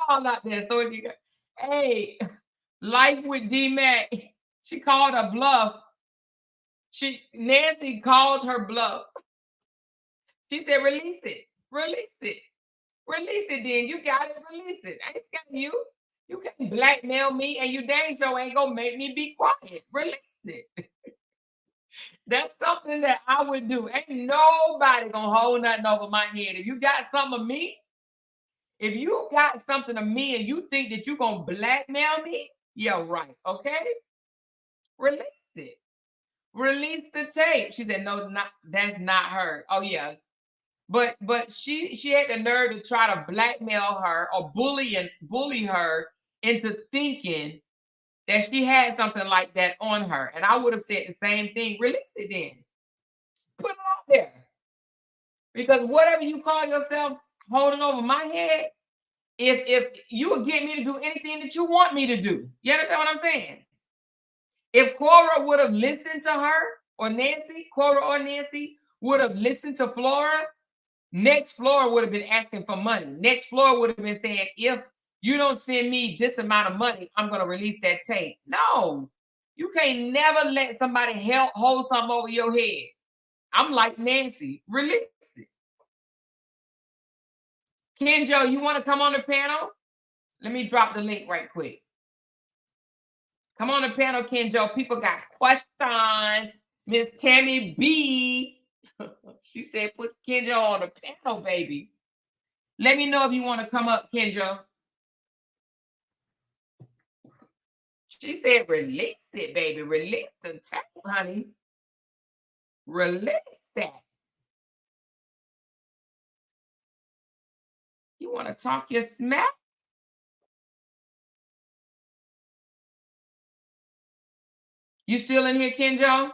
All out there. So if you got, hey, Life with D-Mac, she called a bluff. Nancy called her bluff. She said, release it. Release it. Release it then. You got it. Release it. I ain't got you. You can't blackmail me, and you dang sure ain't gonna make me be quiet. Release it. That's something that I would do. Ain't nobody gonna hold nothing over my head. If you got something of me, if you got something of me and you think that you're gonna blackmail me, yeah, right. Okay? Release it. Release the tape. She said, no, that's not her. Oh, yeah. But she had the nerve to try to blackmail her or bully her into thinking that she had something like that on her. And I would have said the same thing. Release it then. Put it out there. Because whatever you call yourself holding over my head, if you would get me to do anything that you want me to do. You understand what I'm saying? If Korra would have listened to her or Nancy, Korra or Nancy would have listened to Flora, next Flora would have been asking for money. Next Flora would have been saying, if you don't send me this amount of money, I'm going to release that tape. No, you can't never let somebody hold something over your head. I'm like Nancy, release it. Kenjo, you want to come on the panel? Let me drop the link right quick. Come on the panel, Kenjo. People got questions. Miss Tammy B. She said, put Kenjo on the panel, baby. Let me know if you want to come up, Kenjo. She said, release it, baby. Release the tape, honey. Release that. You want to talk your smack? You still in here, Kenjo?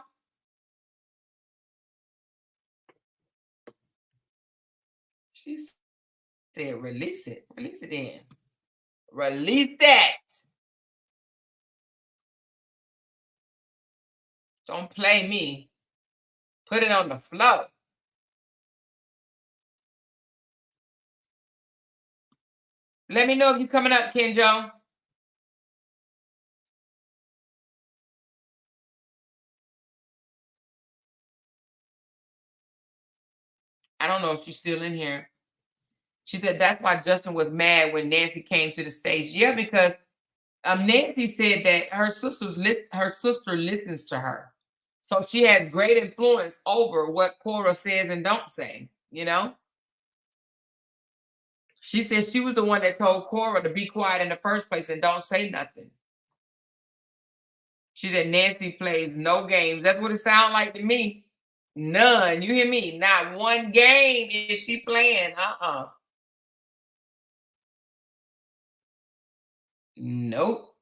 She said, release it. Release it in. Release that. Don't play me. Put it on the floor. Let me know if you're coming up, Kenjo. I don't know if she's still in here. She said that's why Justin was mad when Nancy came to the stage. Yeah, because Nancy said that her sister listens to her. So she has great influence over what Korra says and don't say, you know? She said she was the one that told Korra to be quiet in the first place and don't say nothing. She said Nancy plays no games. That's what it sounds like to me. None. You hear me? Not one game is she playing. Nope.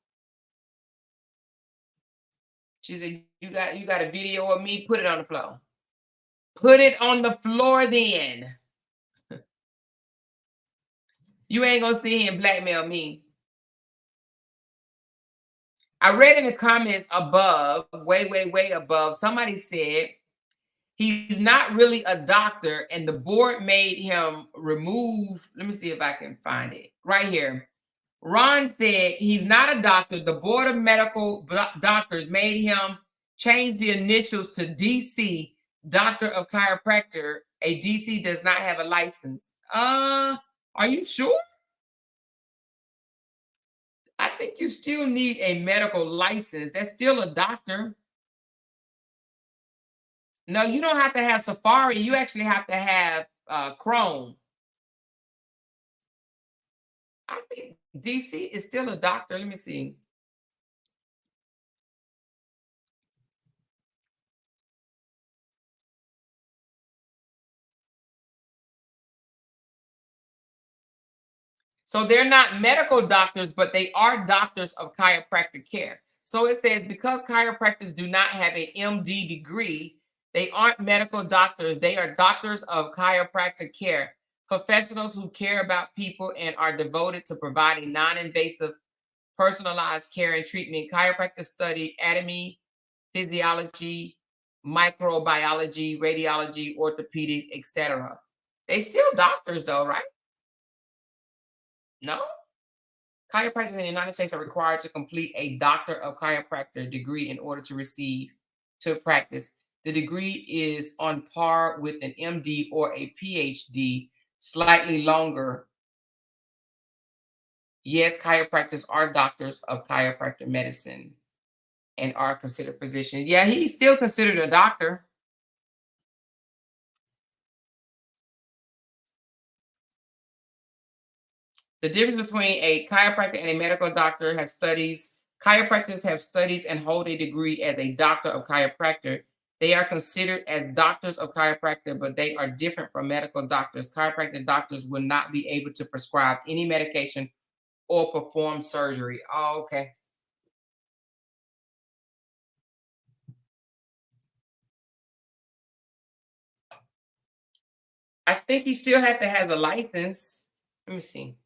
She said, you got a video of me? Put it on the floor. Put it on the floor then. You ain't gonna sit here and blackmail me. I read in the comments above, way above, somebody said he's not really a doctor and the board made him remove. Let me see if I can find it right here. Ron said he's not a doctor. The board of medical doctors made him change the initials to DC, Doctor of Chiropractor. A DC does not have a license. Are you sure? I think you still need a medical license. That's still a doctor. No, you don't have to have Safari. You actually have to have Chrome. I think DC is still a doctor. Let me see. So they're not medical doctors, but they are doctors of chiropractic care. So it says because chiropractors do not have an MD degree, they aren't medical doctors. They are doctors of chiropractic care, professionals who care about people and are devoted to providing non-invasive, personalized care and treatment. Chiropractors study anatomy, physiology, microbiology, radiology, orthopedics, etc. They still doctors though, right? No. Chiropractors in the United States are required to complete a Doctor of Chiropractor degree in order to practice. The degree is on par with an MD or a PhD, slightly longer. Yes, chiropractors are doctors of chiropractic medicine and are considered physicians. Yeah, he's still considered a doctor. The difference between a chiropractor and a medical doctor have studies. Chiropractors have studies and hold a degree as a doctor of chiropractor. They are considered as doctors of chiropractor, but they are different from medical doctors. Chiropractic doctors will not be able to prescribe any medication or perform surgery. Oh, okay. I think he still has to have a license. Let me see.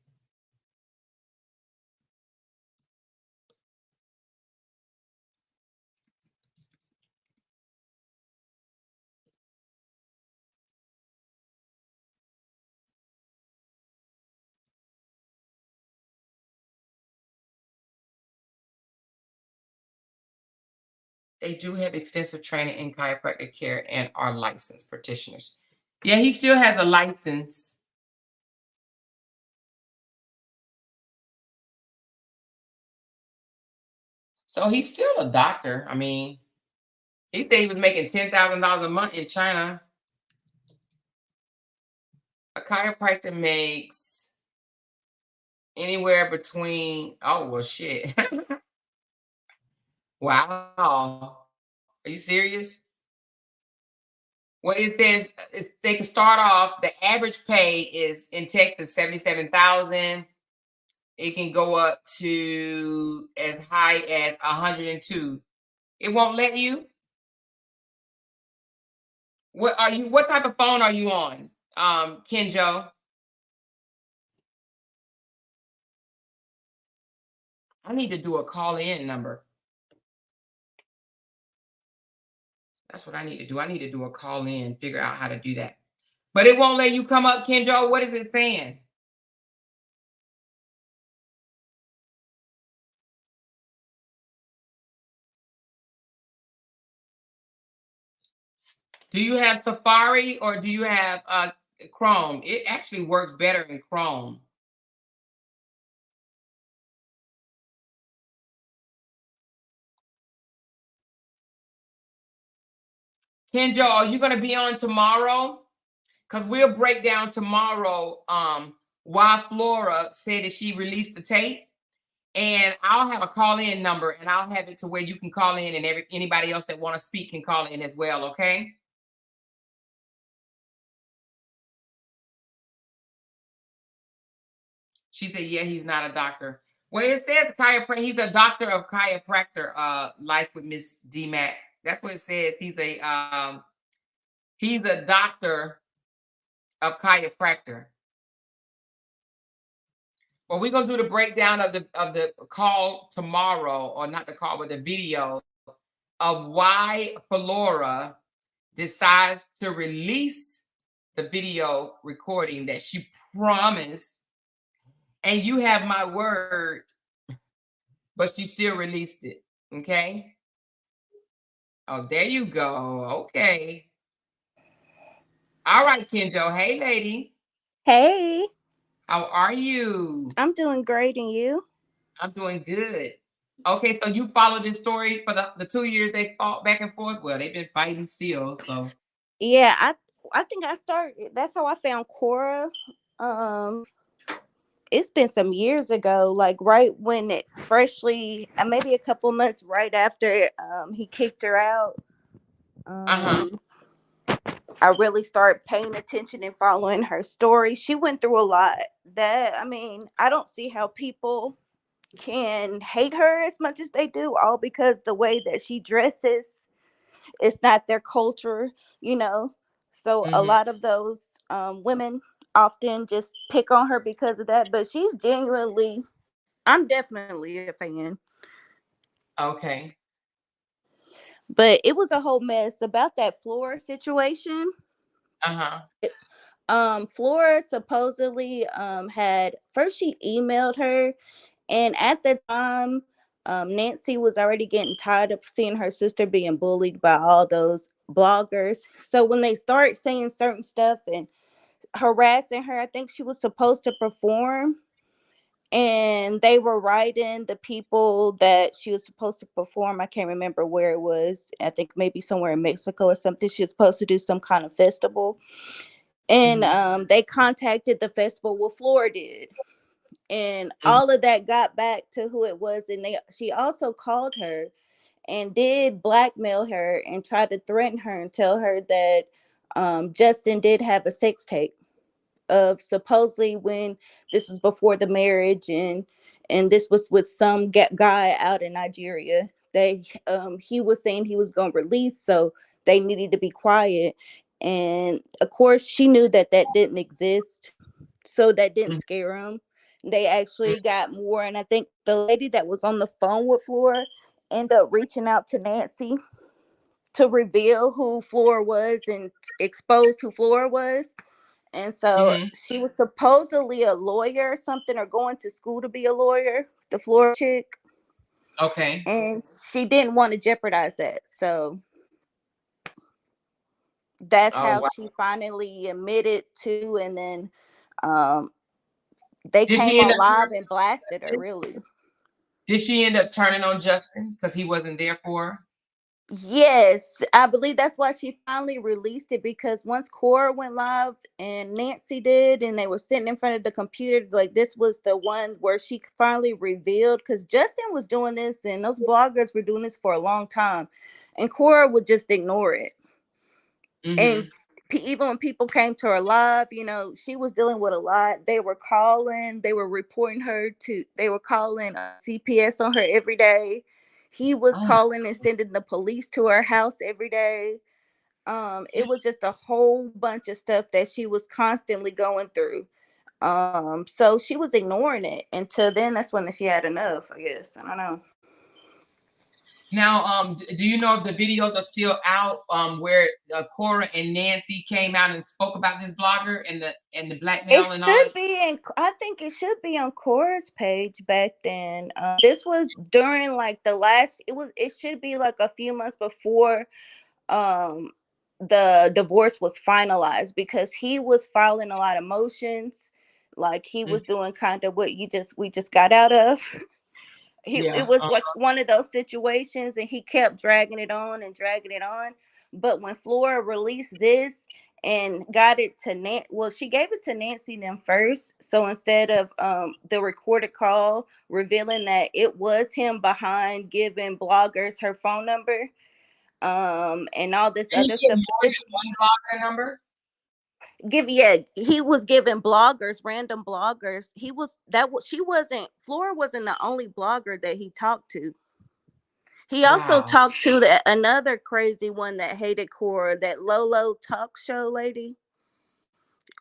They do have extensive training in chiropractic care and are licensed practitioners. Yeah, he still has a license. So he's still a doctor. I mean, he said he was making $10,000 a month in China. A chiropractor makes anywhere between, oh, well, shit. Wow. Are you serious? Well, it says they can start off, the average pay is in Texas 77,000. It can go up to as high as 102. It won't let you. What type of phone are you on? Kenjo. I need to do a call in number. That's what I need to do. I need to do a call in, figure out how to do that. But it won't let you come up, Kenjo. What is it saying? Do you have Safari or do you have Chrome? It actually works better in Chrome. Kenjo, are you going to be on tomorrow? Because we'll break down tomorrow why Flora said that she released the tape. And I'll have a call-in number, and I'll have it to where you can call in, and anybody else that want to speak can call in as well, okay? She said, yeah, he's not a doctor. Well, it says he's a doctor of chiropractor, life with Miss D-Mac. That's what it says. He's a doctor of chiropractor. Well, we're gonna do the breakdown of the call tomorrow, or not the call, but the video of why Flora decides to release the video recording that she promised. And you have my word, but she still released it. Okay. Oh, there you go. Okay. All right, Kenjo. Hey, lady.
Hey,
How are you?
I'm doing great, and you?
I'm doing good. Okay, so you followed this story for the 2 years they fought back and forth. Well, they've been fighting still. So
Yeah, I think I started. That's how I found Korra. Um, it's been some years ago, like right when it freshly, maybe a couple months right after he kicked her out.
uh-huh.
Um, I really started paying attention and following her story. She went through a lot. I don't see how people can hate her as much as they do, all because the way that she dresses, it's not their culture, you know. So a
Mm-hmm.
lot of those women often just pick on her because of that. But she's genuinely, I'm definitely a fan.
Okay.
But it was a whole mess about that Flora situation.
Uh-huh.
Flora supposedly had first she emailed her, and at the time, Nancy was already getting tired of seeing her sister being bullied by all those bloggers. So when they start saying certain stuff and harassing her, I think she was supposed to perform, and they were writing the people that she was supposed to perform. I can't remember where it was. I think maybe somewhere in Mexico or something. She was supposed to do some kind of festival, and
Mm-hmm.
they contacted the festival. Well, Flora did, and
Mm-hmm.
all of that got back to who it was. And she also called her and did blackmail her and try to threaten her and tell her that Justin did have a sex tape of supposedly when this was before the marriage, and this was with some guy out in Nigeria. They he was saying he was going to release, so they needed to be quiet. And of course, she knew that that didn't exist, so that didn't
Mhm.
scare him. They actually got more, and I think the lady that was on the phone with Flora ended up reaching out to Nancy to reveal who Flora was and expose who Flora was. And so
Mhm.
she was supposedly a lawyer or something, or going to school to be a lawyer, the Flora chick.
Okay.
And she didn't want to jeopardize that. So that's
Oh
how
wow.
she finally admitted to, and then um, they
Did
came
she end
on
up
live and blasted her, really.
did she end up turning on Justin because he wasn't there for her?
Yes, I believe that's why she finally released it, because once Korra went live and Nancy did, and they were sitting in front of the computer, like this was the one where she finally revealed, because Justin was doing this and those bloggers were doing this for a long time, and Korra would just ignore it. And
Mm-hmm.
even when people came to her live, she was dealing with a lot. They were calling, they were reporting her to, they were calling CPS on her every day. He was
Oh my.
calling and sending the police to her house every day. It was just a whole bunch of stuff that she was constantly going through. So she was ignoring it until then. That's when she had enough, I guess. I don't know.
Now, do you know if the videos are still out? Where Cora and Nancy came out and spoke about this blogger and the
It
blackmail and all
should
this.
be in. I think it should be on Cora's page back then. This was during like the last. It was. It should be like a few months before um the divorce was finalized, because he was filing a lot of motions, like he
Mm,
was doing kind of what we just got out of. It
yeah.
was like one of those situations, and he kept dragging it on and dragging it on. But when Flora released this and got it to well, she gave it to Nancy then first. So instead of the recorded call revealing that it was him behind giving bloggers her phone number, and all this
Did he
other
get
stuff,
more
this
than one blogger number?
he was giving bloggers, random bloggers. He was that was She wasn't, Flora wasn't the only blogger that he talked to. He also
Wow.
talked to another crazy one that hated Cora, that Lolo talk show lady,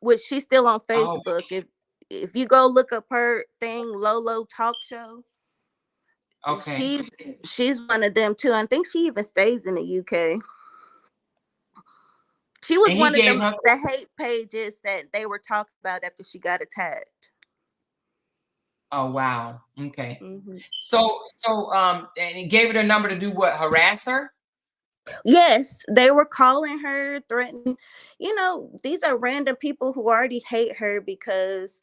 which she's still on
Oh,
Facebook. If you go look up her thing, Lolo talk show,
okay.
she's she's one of them too. I think she even stays in the UK. She was
And he
one of
gave
them,
her.
the hate pages that they were talking about after she got attacked.
Oh wow. Okay.
Hmm.
And he gave her the number to do what? Harass her?
Yes, they were calling her, threatening. These are random people who already hate her because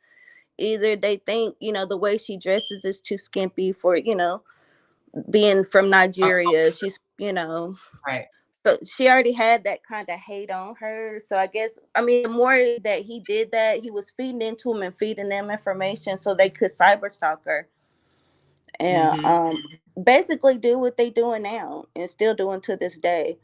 either they think the way she dresses is too skimpy for being from
Oh,
Nigeria. She's
right.
so she already had that kind of hate on her. So I guess, I mean, the more that he did that, he was feeding into them and feeding them information so they could cyber stalk her and
Mm-hmm.
basically do what they doing now and still doing to this day.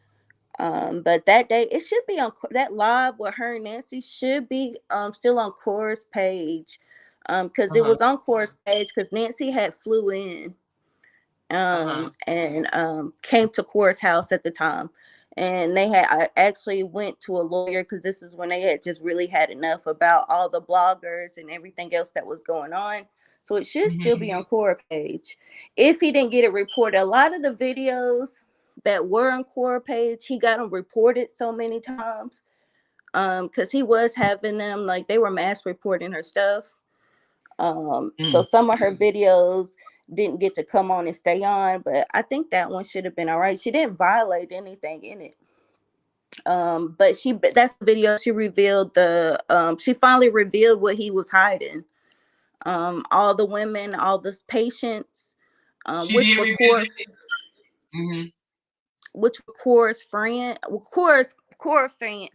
But that day, it should be on that live with her and Nancy should be still on Cora's page, because it
Uh-huh.
was on Cora's page because Nancy had flew in
Uh-huh.
and came to Cora's house at the time, and they had I actually went to a lawyer because this is when they had just really had enough about all the bloggers and everything else that was going on. So it should still
Mm-hmm.
be on Cora page. If he didn't get it reported, a lot of the videos that were on Cora page, he got them reported so many times. Because he was having them, like, they were mass reporting her stuff. So
Mm.
some of her videos didn't get to come on and stay on, but I think that one should have been all right. She didn't violate anything in it. But that's the video she revealed she finally revealed what he was hiding. All the women, all the patients,
She
which
did
were
revisit
Cora's,
it. Mm-hmm.
friend, Cora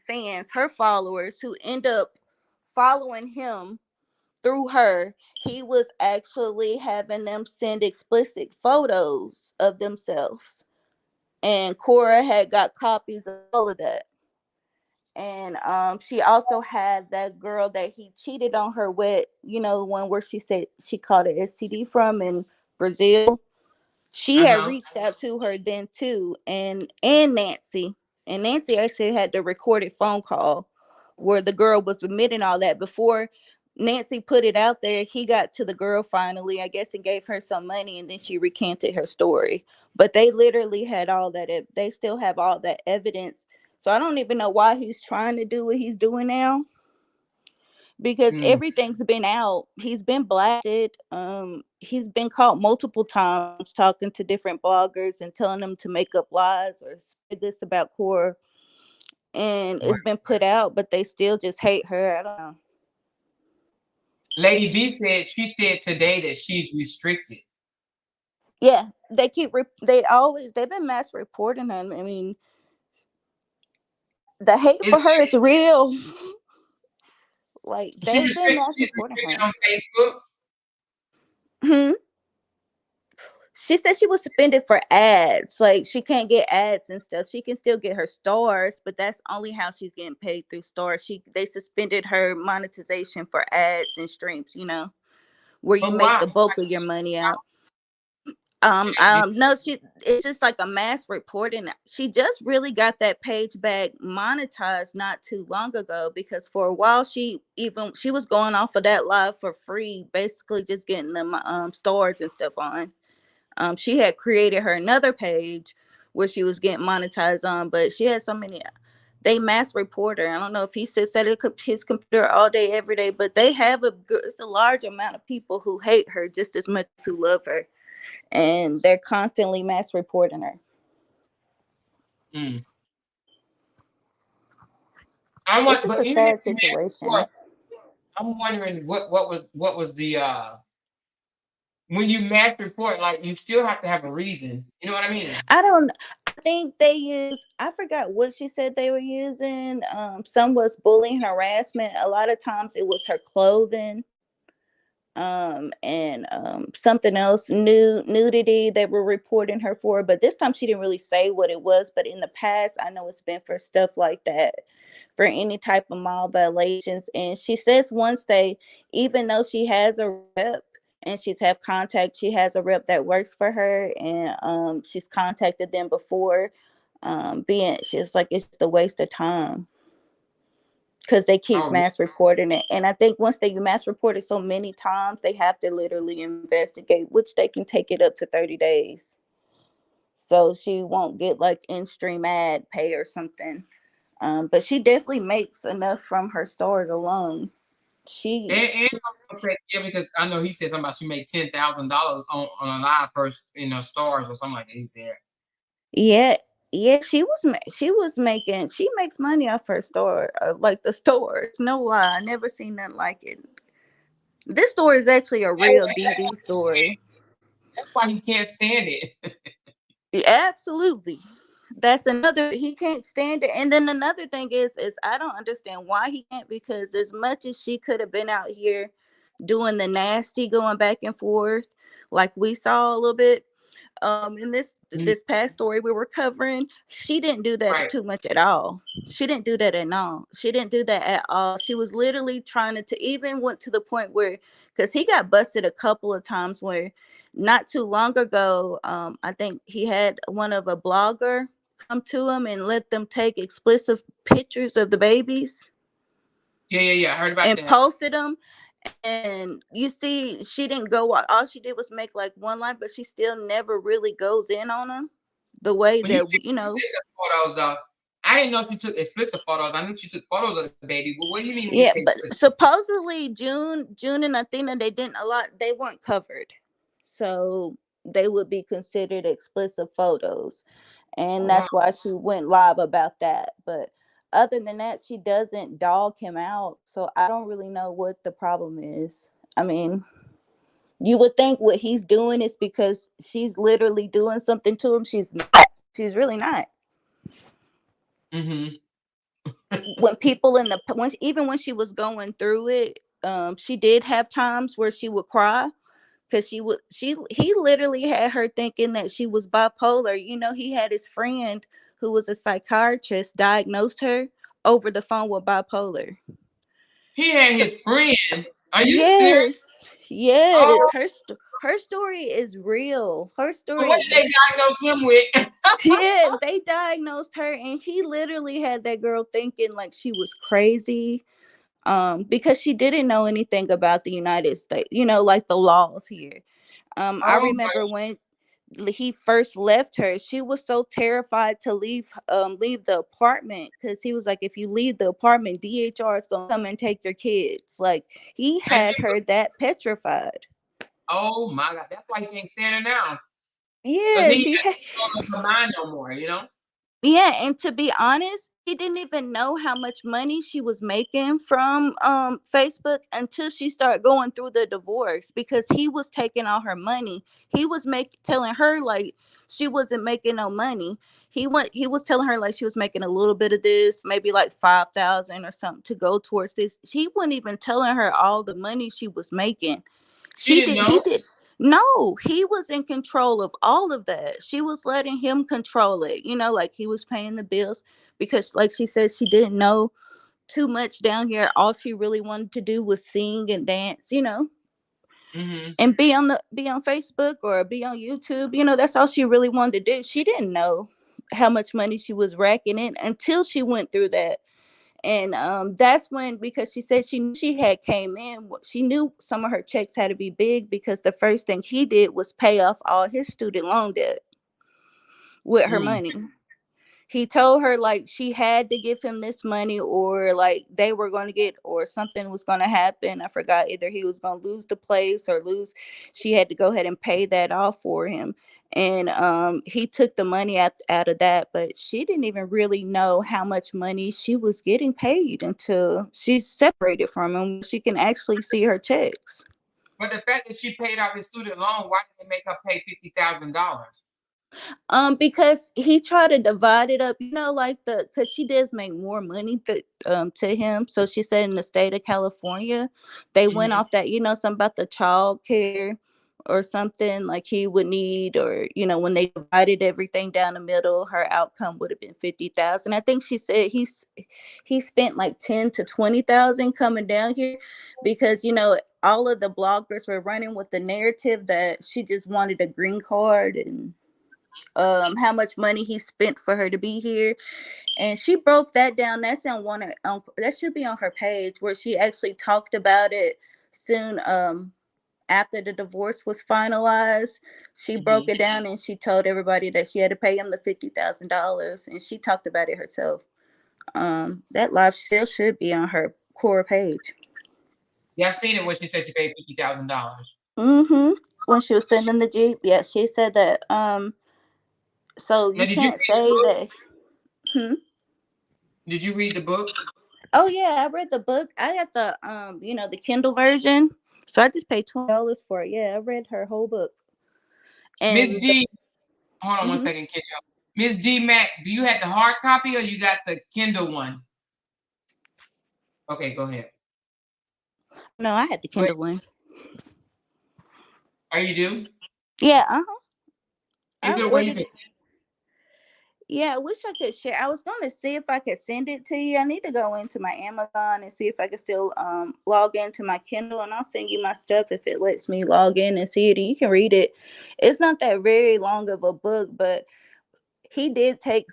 fans, her followers who end up following him through her. He was actually having them send explicit photos of themselves and Korra had got copies of all of that. And she also had that girl that he cheated on her with, the one where she said she caught an STD from in Brazil. She had
Uh-huh.
reached out to her then too, and Nancy actually had the recorded phone call where the girl was admitting all that. Before Nancy put it out there, he got to the girl finally, I guess, and gave her some money, and then she recanted her story. But they literally had all that. They still have all that evidence. So I don't even know why he's trying to do what he's doing now, because
Mm.
everything's been out. He's been blasted. He's been caught multiple times talking to different bloggers and telling them to make up lies or spread this about Core, and
Right.
it's been put out, but they still just hate her. I don't know.
Lady B said she said today that she's restricted.
Yeah, they've been mass reporting her. I mean, the hate
Is
for her is real. Like,
she
they've been
restricted?
mass
She's
reporting
restricted
her.
on Facebook.
Hmm. She said she was suspended for ads. Like, she can't get ads and stuff. She can still get her stars, but that's only how she's getting paid, through stars. They suspended her monetization for ads and streams, where you
But
make
why?
the bulk of your money out.
Did-
No, it's just like a mass reporting. She just really got that page back monetized not too long ago, because for a while she was going off of that live for free, basically just getting them stars and stuff on. She had created her another page where she was getting monetized on, but she had so many. They mass report her. I don't know if he sits at his computer all day, every day, but they have it's a large amount of people who hate her just as much as who love her, and they're constantly mass reporting her.
Mm. I
It's
want,
just
but
a
even if
sad
you mass report,
situation.
I'm wondering what was the when you mass report, like you still have to have a reason. You know what I mean?
I don't. I think they use. I forgot what she said they were using. Some was bullying, harassment. A lot of times it was her clothing. And something else, nudity, they were reporting her for, but this time she didn't really say what it was. But in the past, I know it's been for stuff like that, for any type of mild violations. And she says once even though she has a rep and she has a rep that works for her, and she's contacted them before, being she was like, it's just a waste of time, because they keep
Oh,
mass reporting it. And I think once they mass report it so many times, they have to literally investigate, which they can take it up to 30 days. So she won't get like in stream ad pay or something. But she definitely makes enough from her stores alone. She,
and
she
I was gonna say, yeah, because I know he said something about she made $10,000 on a live person in her stars or something like that. He said,
yeah, yeah, she makes money off her store, like the stores. No lie, I never seen nothing like it. This store is actually a
"Hey,
real DV story.
that's why he can't stand it."
Yeah, absolutely. That's another, he can't stand it. And then another thing is I don't understand why he can't, because as much as she could have been out here doing the nasty, going back and forth like we saw a little bit, in
Mhm.
this past story we were covering, she didn't do that
Right.
too much at all. She didn't do that at all. She didn't do that at all. She was literally trying to even went to the point where, because he got busted a couple of times, where not too long ago, I think he had one of a blogger come to him and let them take explicit pictures of the babies
Yeah, yeah, yeah. I heard about
and
that.
posted them. And you see, she didn't go. All she did was make like one line, but she still never really goes in on them the way
When you
that
say explicit photos, I didn't know she took explicit photos. I knew she took photos of the baby. But what do you mean when you
Yeah.
say
But
explicit?
supposedly June and Athena, they didn't a lot. They weren't covered, so they would be considered explicit photos, and
Oh, wow.
that's why she went live about that. But other than that, she doesn't dog him out. So I don't really know what the problem is. I mean, you would think what he's doing is because she's literally doing something to him. She's not. She's really not.
Mm-hmm.
When people even when she was going through it, she did have times where she would cry, because he literally had her thinking that she was bipolar. He had his friend who was a psychiatrist diagnosed her over the phone with bipolar.
He had his friend. Are you serious?
Yes, yes.
Oh,
Her story is real. Her
so what
story.
did they diagnose him with?
Yeah, they diagnosed her, and he literally had that girl thinking like she was crazy. Because she didn't know anything about the United States. Like the laws here. I
Oh
remember when he first left her, she was so terrified to leave the apartment, because he was like, if you leave the apartment, DHR is gonna come and take your kids. Like, he
and
had her that petrified.
oh my God, that's why he can't stand her now. Because he
Yes,
ain't got control of her mind no more, you know?
yeah, and to be honest, he didn't even know how much money she was making from Facebook until she started going through the divorce, because he was taking all her money. He was telling her like she wasn't making no money. He was telling her like she was making a little bit of this, maybe like 5,000 or something to go towards this. She wasn't even telling her all the money she was making.
She
She
didn't
did
know.
he did No, he was in control of all of that. She was letting him control it. Like he was paying the bills, because like she said, she didn't know too much down here. All she really wanted to do was sing and dance,
Mm-hmm.
and be on Facebook or be on YouTube. That's all she really wanted to do. She didn't know how much money she was racking in until she went through that. And that's when, because she said she had came in, she knew some of her checks had to be big, because the first thing he did was pay off all his student loan debt with her
Mm.
money. He told her like she had to give him this money, or like they were going to get, or something was going to happen. I forgot, either he was going to lose the place or lose. She had to go ahead and pay that off for him. And he took the money out of that, but she didn't even really know how much money she was getting paid until she's separated from him. She can actually see her checks.
But the fact that she paid off his student loan, why did they make her pay $50,000?
Because he tried to divide it up, like because she does make more money to him. So she said in the state of California, they went
Mm-hmm.
off that, something about the child care or something like he would need, or when they divided everything down the middle, her outcome would have been 50,000. I think she said he spent like 10 to 20,000 coming down here, because all of the bloggers were running with the narrative that she just wanted a green card, and how much money he spent for her to be here. And she broke that down. That's that should be on her page, where she actually talked about it soon after the divorce was finalized. She broke
Mm-hmm.
it down, and she told everybody that she had to pay him the $50,000, and she talked about it herself. That live still should be on her core page.
Yeah, I seen it when she said she paid $50,000.
When she was sitting in the Jeep, yeah, she said that. So
Now,
you
did you
can't
read the
say
book?
that. Hmm?
Did you read the book?
Oh yeah, I read the book. I got the Kindle version. So I just paid $20 for it. Yeah, I read her whole book.
Miss
And
D, hold on one
mhm.
second, kid. Miss D Mac, do you have the hard copy or you got the Kindle one? Okay, go ahead.
No, I had the
Go ahead.
Kindle one.
Are you do?
Yeah,
Is
I
there a way you
ordered
can
it. Yeah, I wish I could share. I was gonna see if I could send it to you. I need to go into my Amazon and see if I can still log into my Kindle, and I'll send you my stuff if it lets me log in and see it, and you can read it. It's not that very long of a book, but he did take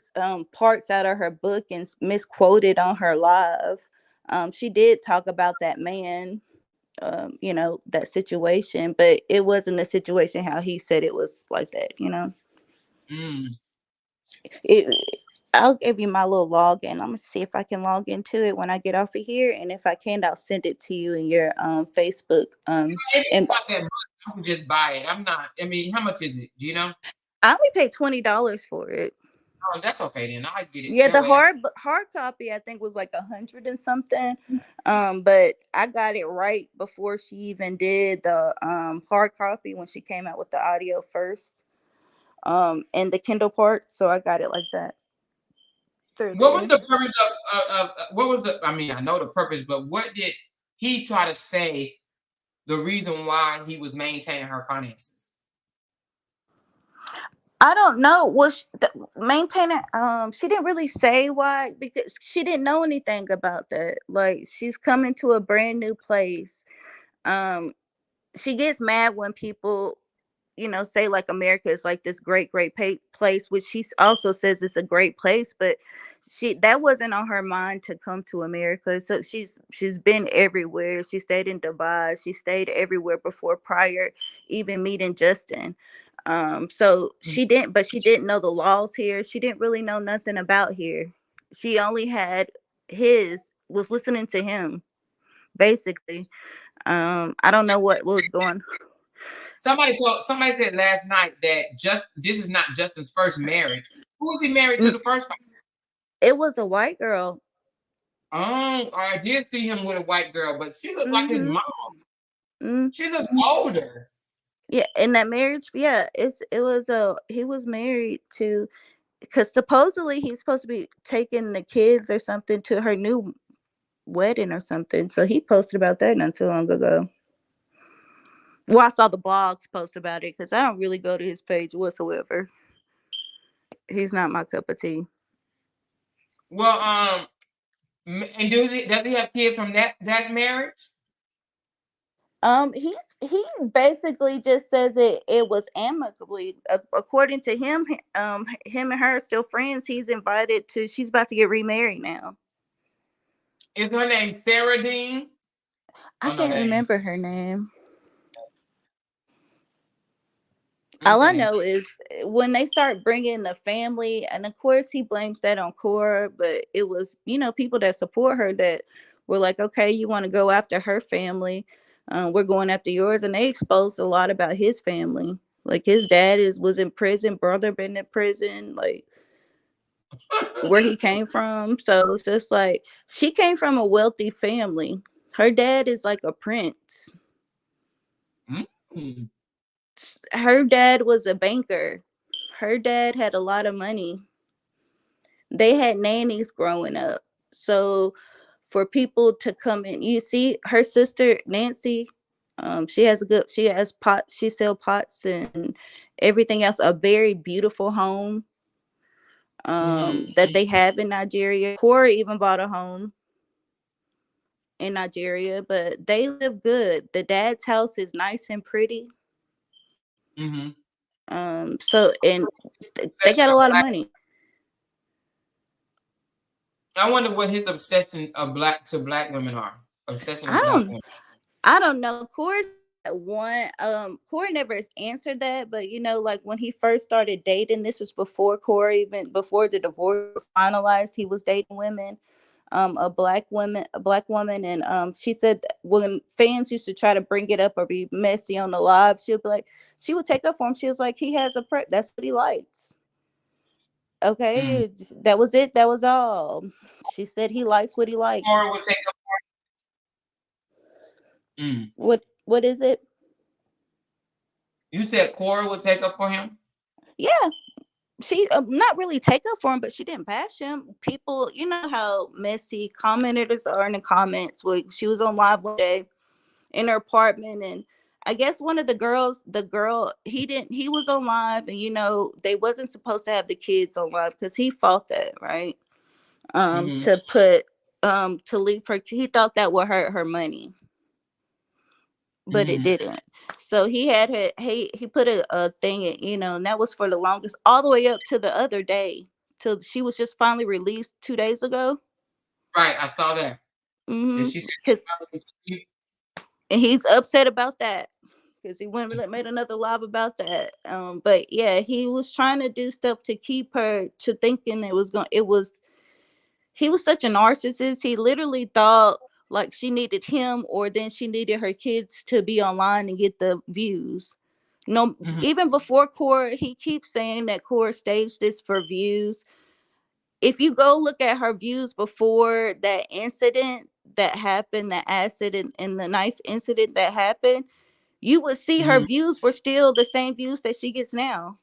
parts out of her book and misquoted on her live. She did talk about that man, that situation, but it wasn't a situation how he said it was like that.
Mm.
It, I'll give you my little login. I'm gonna see if I can log into it when I get off of here, and if I can, I'll send it to you in your Facebook.
If you
And
want that book, I can just buy it. I'm not. I mean, how much is it? Do you know?
I only paid $20 for it.
Oh, that's okay then. I'll get it.
Yeah,
That
the
way I can.
hard copy I think was like 100 and something. But I got it right before she even did the hard copy, when she came out with the audio first. And the Kindle part, so I got it like that through
What was
there.
the purpose of what was the? I mean, I know the purpose, but what did he try to say the reason why he was maintaining her finances?
I don't know. Was maintaining? She didn't really say why because she didn't know anything about that. Like she's coming to a brand new place. Um, she gets mad when people, say like America is like this great place, which she also says it's a great place, but that wasn't on her mind to come to America. So she's been everywhere. She stayed in Dubai. She stayed everywhere before prior even meeting Justin. So she didn't know the laws here. She didn't really know nothing about here. She only had was listening to him basically. I don't know what was going.
Somebody said last night that this is not Justin's first marriage. Who was he married to
Mm,
the first time?
It was a white girl.
I did see him with a white girl, but she looked like his
Mm-hmm.
mom.
Mm,
She looked older.
yeah, in that marriage, yeah, it was he was married to, because supposedly he's supposed to be taking the kids or something to her new wedding or something. So he posted about that not too long ago. Well, I saw the blogs post about it because I don't really go to his page whatsoever. He's not my cup of tea.
Well, and does he have kids from that marriage?
He basically just says it was amicably. According to him, him and her are still friends. He's invited to. She's about to get remarried now.
Is her name Sarah Dean?
I
Oh no,
can't
that ain't.
remember her name. All I
Okay.
know is when they start bringing the family, and of course he blames that on Korra, but it was people that support her that were like, okay, you want to go after her family, we're going after yours, and they exposed a lot about his family. Like his dad was in prison, brother been in prison, like where he came from. So it's just like she came from a wealthy family. Her dad is like a prince.
Mm.
Her dad was a banker. Her dad had a lot of money. They had nannies growing up. So for people to come in, you see her sister Nancy, she has pots, she sell pots and everything else, a very beautiful home that
Mm-hmm.
they have in Nigeria. Corey even bought a home in Nigeria, but they live good. The dad's house is nice and pretty.
Mm-hmm.
So and they
Obsession
got a
of
lot of
black.
money.
I wonder what his obsession of black women are. Obsession
I
of black
don't
women.
I don't know. Corey one Corey never answered that, but like when he first started dating, this was before Corey, even before the divorce was finalized, he was dating women, a black woman, and she said that when fans used to try to bring it up or be messy on the live, she would take up for him. She was like, he has a prep, that's what he likes.
Mm.
Okay, that was it, that was all. She said he likes what he
Or
likes.
would take up. Mm.
What is it?
You said Cora would take up for him.
Yeah, she not really take up for him, but she didn't bash him. People, you know how messy commenters are in the comments. She was on live one day in her apartment, and I guess one of the girl, he was on live, and they wasn't supposed to have the kids on live because he fought that, right?
Mm-hmm.
To put to leave her, he thought that would hurt her money, but it
Mm-hmm.
didn't. So he had her. He put a thing, and that was for the longest, all the way up to the other day, till she was just finally released 2 days ago.
Right, I saw that. And
Mm-hmm.
she said,
Cause and he's upset about that because he went and made another live about that. But yeah, he was trying to do stuff to keep her to thinking it was going. It was He was such a narcissist. He literally thought like she needed him, or then she needed her kids to be online and get the views. No,
mm-hmm.
even before Cora, he keeps saying that Cora staged this for views. If you go look at her views before that incident that happened, the acid and the knife incident that happened, you would see her
Mm-hmm.
views were still the same views that she gets now.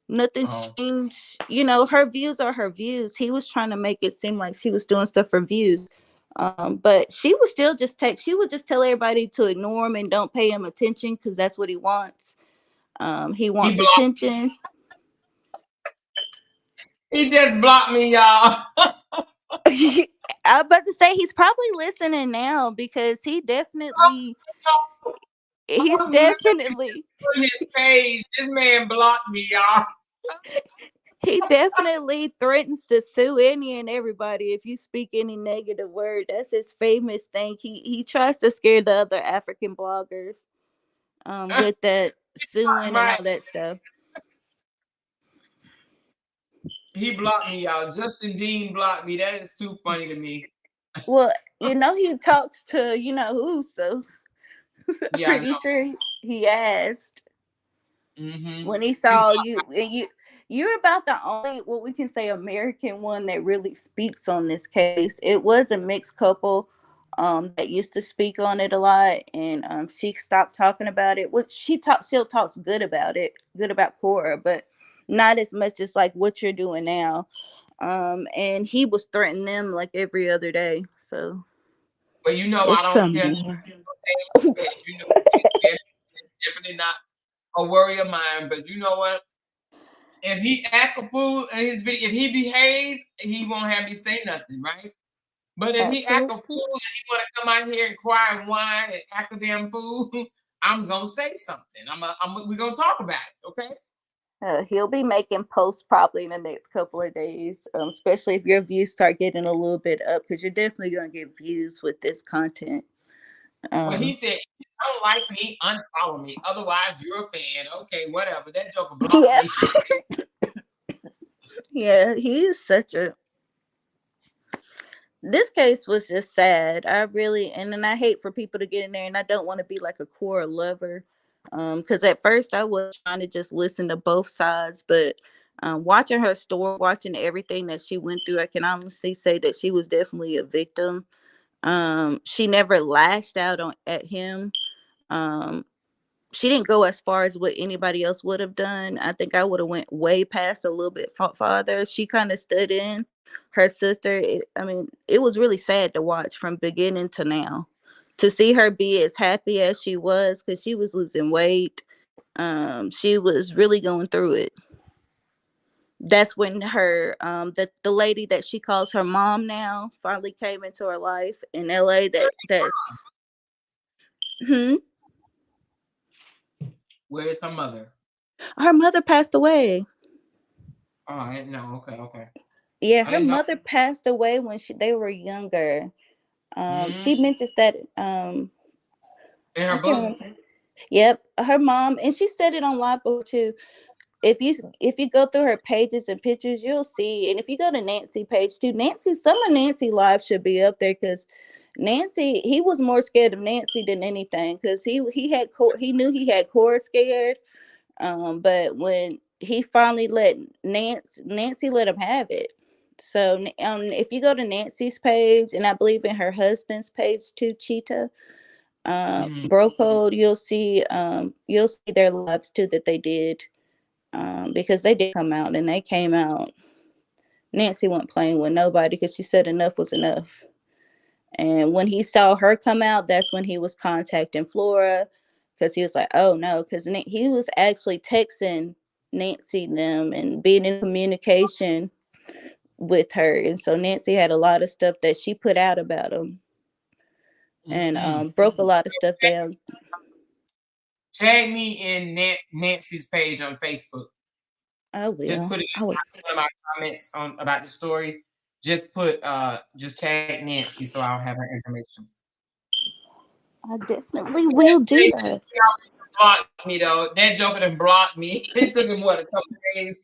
Nothing's
Oh.
changed. Her views are her views. He was trying to make it seem like she was doing stuff for views. But she would still just text. She would just tell everybody to ignore him and don't pay him attention because that's what he wants. He
He
wants
blocked.
attention.
He just blocked me, y'all.
I'm about to say he's probably listening now because
I
he's
was looking
definitely
at his page. This man blocked me, y'all.
he definitely threatens to sue any and everybody if you speak any negative word. That's his famous thing. He tries to scare the other African bloggers with that suing and
Right.
all that stuff.
He blocked me, y'all. Justin Dean blocked me. That is too funny to me.
Well, he talks to who, so I'm
Yeah, I
pretty
know.
sure he asked
Mm-hmm.
when he
He
saw
blocked.
you, and you're about the only what we can say American one that really speaks on this case. It was a mixed couple that used to speak on it a lot, and she stopped talking about it. Which still talks good about it, good about Korra, but not as much as like what you're doing now. And he was threatening them like every other day. So
But I
it's
don't care.
coming.
Because it's definitely not a worry of mine. But you know what? If he act a fool in his video, if he behave, he won't have me say nothing, right? But if he act a fool and
Absolutely.
he want to come out here and cry and whine and act a damn fool, I'm gonna say something. We're gonna talk about it, okay?
He'll be making posts probably in the next couple of days, especially if your views start getting a little bit up, because you're definitely going to get views with this content.
Well, he
Um,
said, if you don't like me, unfollow me. Otherwise, you're a fan. Okay, whatever. That joker blocked
yeah,
me.
yeah, he's such a. This case was just sad. I really, and then I hate for people to get in there, and I don't want to be like a core lover, because at first I was trying to just listen to both sides, but watching her story, watching everything that she went through, I can honestly say that she was definitely a victim. She never lashed out on at him. Um, she didn't go as far as what anybody else would have done. I think I would have went way past a little bit farther. She kind of stood in her sister. I mean, it was really sad to watch from beginning to now. To see her be as happy as she was because she was losing weight. She was really going through it. That's when her the lady that she calls her mom now finally came into her life in LA. Hmm,
Where is her mother?
her mother passed away.
Oh, I didn't know. Okay, okay.
Yeah,
I
her
didn't know.
mother passed away when they were younger.
Mm,
She mentions that
in
I
her
can't
books.
remember. Yep, her mom, and she said it on live before too. If you go through her pages and pictures, you'll see. And if you go to Nancy page too, some of Nancy live should be up there because Nancy, he was more scared of Nancy than anything because he knew he had Cora scared. But when he finally let Nancy let him have it. So if you go to Nancy's page and I believe in her husband's page too, Cheetah,
Mm,
Bro Code, you'll see their lives too that they did. Because they did come out and they came out. Nancy wasn't playing with nobody because she said enough was enough. And when he saw her come out, that's when he was contacting Flora because he was like, oh no, because he was actually texting Nancy them and being in communication with her. And so Nancy had a lot of stuff that she put out about him and
mm-mm.
broke a lot of stuff down.
Tag me in Nancy's page on Facebook.
I
Just
will.
put it
I will.
in one of my comments on about the story. Just tag Nancy so I'll have her information.
I definitely will do that.
Blocked me though. That joker done blocked me. It took him what, a couple days.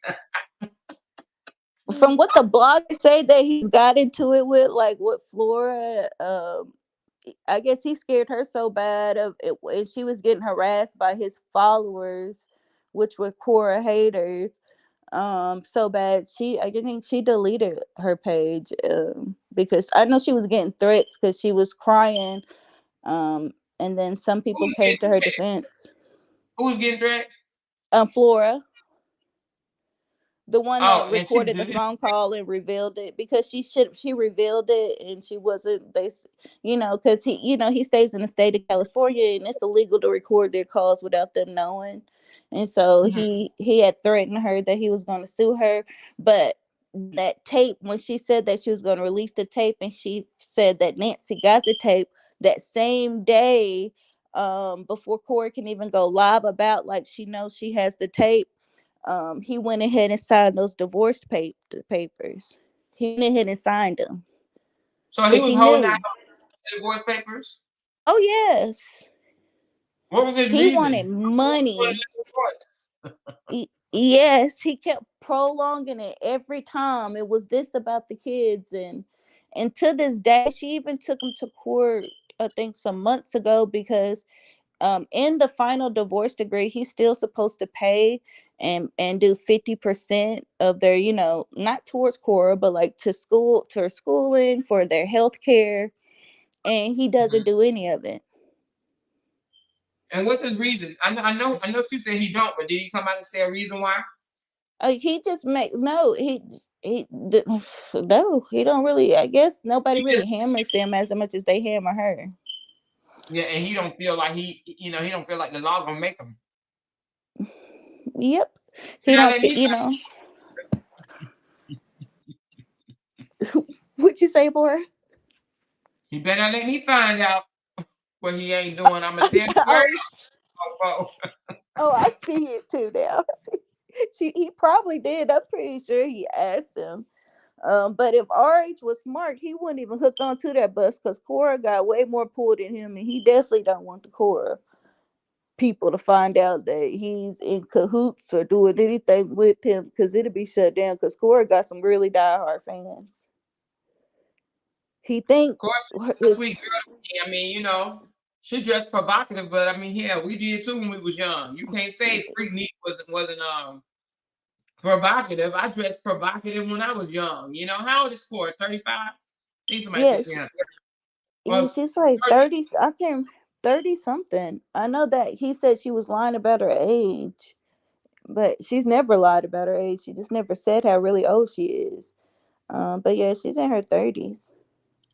From what the blog say that he's got into it with, like with Flora, I guess he scared her so bad of it, and she was getting harassed by his followers, which were Korra haters. So bad I think she deleted her page because I know she was getting threats because she was crying. And then some people came to her defense.
Who's getting threats?
Flora. The one
Oh,
that
and she
recorded the
did.
phone call and revealed it, because she revealed it, and she wasn't, because he stays in the state of California, and it's illegal to record their calls without them knowing. And so
Mhm.
he had threatened her that he was going to sue her. But that tape, when she said that she was going to release the tape, and she said that Nancy got the tape that same day, before Corey can even go live about, like, she knows she has the tape, he went ahead and signed those papers. He went ahead and signed them
So he
because
was
he
holding out
knew.
the divorce papers.
Oh yes,
What was his
he wanted
reason? For
money.
the divorce.
Yes, he kept prolonging it every time. It was this about the kids, and to this day, she even took him to court. I think some months ago, because in the final divorce decree, he's still supposed to pay and do 50% of their, not towards Cora, but like to her schooling, for their health care, and he doesn't
Mhm.
do any of it.
And what's his reason? I know. She said he don't, but did he come out and say a reason why?
He just make no no, he don't really. I guess nobody
He just
really hammers them as much as they hammer her.
yeah, and he don't feel like he don't feel like the law gonna make him.
Yep, he
And I
don't
let
fit.
me find
What you say, boy?
he better not let me find out what he ain't doing. I'm gonna tell the
Oh,
world.
oh, I see it too now. He probably did. I'm pretty sure he asked them. But if RH was smart, he wouldn't even hook onto that bus, because Cora got way more pull than him, and he definitely don't want the Cora people to find out that he's in cahoots or doing anything with him, because it'll be shut down. Because Cora got some really diehard fans. He
Of
thinks
course, a
his
sweet girl. I mean, she dressed provocative, but I mean, yeah, we did too when we was young. You can't say Freaknik wasn't provocative. I dressed provocative when I was young. How old is Cora? 35? Need somebody to
yeah,
take me out. Well,
she's like
30.
30. I can't 30 something. I know that he said she was lying about her age, but she's never lied about her age. She just never said how really old she is. But yeah, she's in her 30s.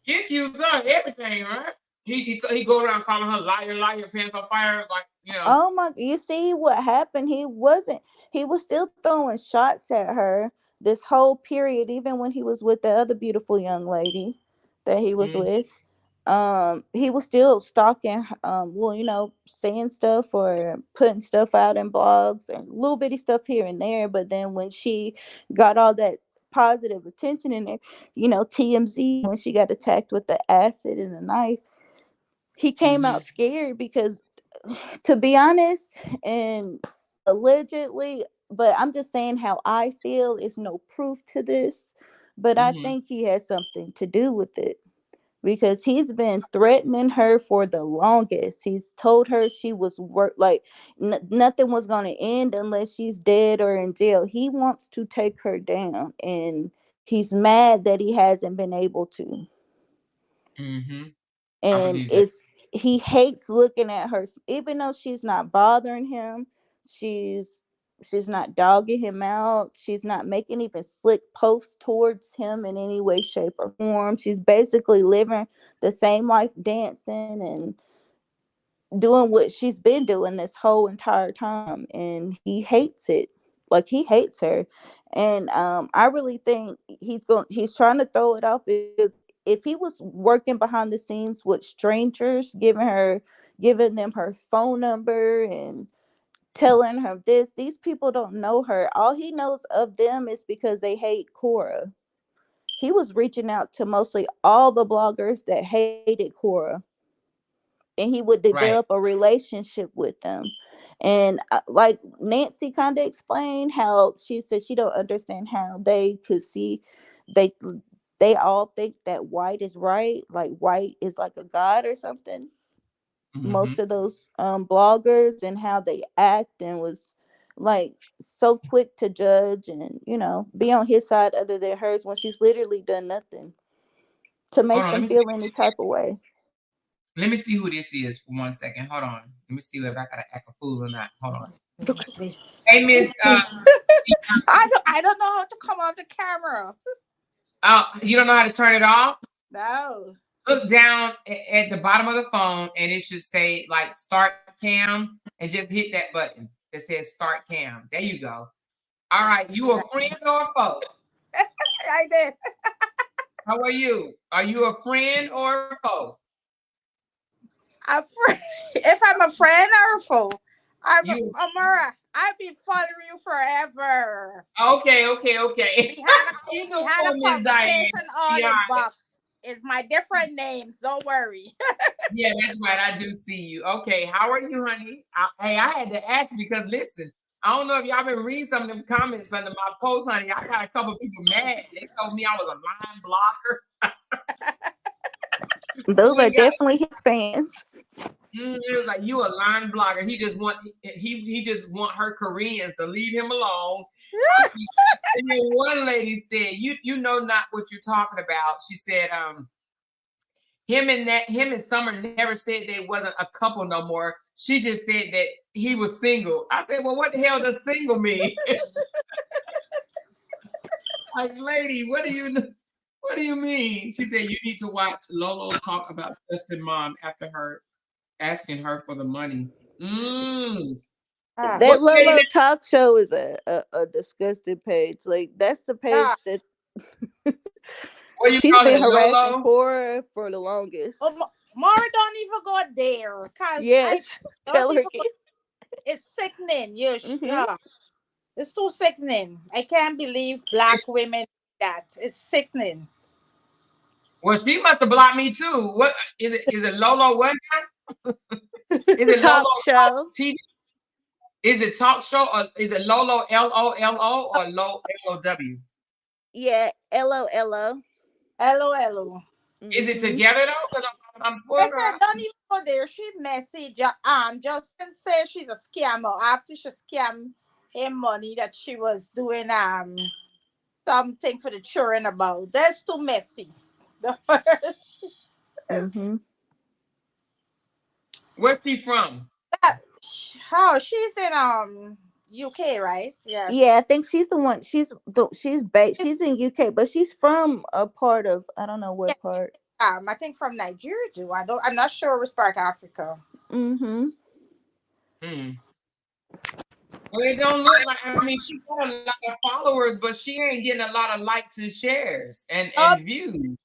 He accused her of everything, right? He go around calling her liar, liar, pants on fire, like
Oh my, you see what happened? He was still throwing shots at her this whole period, even when he was with the other beautiful young lady that he was
mm,
with. He was still stalking, well, saying stuff or putting stuff out in blogs and little bitty stuff here and there. But then when she got all that positive attention in there, TMZ, when she got attacked with the acid and the knife, he came
hmm
out scared because, to be honest, and allegedly, but I'm just saying how I feel, is no proof to this, but I
hmm
think he has something to do with it, because he's been threatening her for the longest. He's told her she was like nothing was going to end unless she's dead or in jail. He wants to take her down, and he's mad that he hasn't been able to.
hmm I
And
believe that.
it's he hates looking at her, even though she's not bothering him. She's not dogging him out. She's not making even slick posts towards him in any way, shape, or form. She's basically living the same life, dancing and doing what she's been doing this whole entire time, and he hates it. Like, he hates her. And I really think he's trying to throw it off, because if he was working behind the scenes with strangers, giving them her phone number and telling her these people don't know her. All he knows of them is because they hate Cora. He was reaching out to mostly all the bloggers that hated Cora, and he would
Right.
develop a relationship with them. And like Nancy kind of explained, how she said she don't understand how they could see, they they all think that white is right, like white is like a god or something.
hmm
Most of those bloggers, and how they act, and was like so quick to judge and be on his side other than hers, when she's literally done nothing to
Hold
make
on. Let
them
me see.
feel any type of way.
Let me see who this is for 1 second. Hold on. Let me see if I gotta act a fool or not. Hold on.
Look at me.
Hey, Miss.
I don't know how to come off the camera.
You don't know how to turn it off?
No.
Look down at the bottom of the phone, and it should say like start cam, and just hit that button that says start cam. There you go. All right, you a friend or a foe?
I did.
How are you? Are you a friend or a foe?
If I'm a friend or a foe, Amara. I've been following you forever.
Okay.
We had a conversation all in box. It's my different names. Don't worry.
Yeah, that's right. I do see you. Okay, how are you, honey? I had to ask because listen, I don't know if y'all been reading some of them comments under my post, honey. I got a couple people mad. They told me I was a line blocker.
Those are definitely his fans.
It was like, you a line blogger. He just want her Koreans to leave him alone. And then one lady said, you know not what you're talking about. She said, him and Summer never said they wasn't a couple no more. She just said that he was single. I said, well, what the hell does single mean? Like, lady, what do you mean? She said, you need to watch Lolo talk about Justin mom after her asking her for the money.
That Lolo talk show is a disgusting page. Like, that's the page that she's been harassing Korra for the longest.
Mara, don't even go there.
Yes, tell her again.
It's sickening. Yeah, it's too sickening. I can't believe black women that. It's sickening.
Well, she must have blocked me too. What is it? Is it Lolo what now? Is it
talk
Lolo
show?
TV? Is it talk show or is it Lolo LOLO or LOW?
Yeah, LOLO.
LOLO.
Is it together though? Because I'm
listen, don't even go there. She messaged Justin said she's a scammer after she scammed him money that she was doing something for the children about. That's too messy.
Where's she from?
She's in UK, right?
Yeah, I think she's the one. She's based. She's in UK, but she's from a part of, I don't know what part.
I think from Nigeria too. I'm not sure which part of Africa.
Well, it don't look like. I mean, she got a lot of followers, but she ain't getting a lot of likes and shares and views.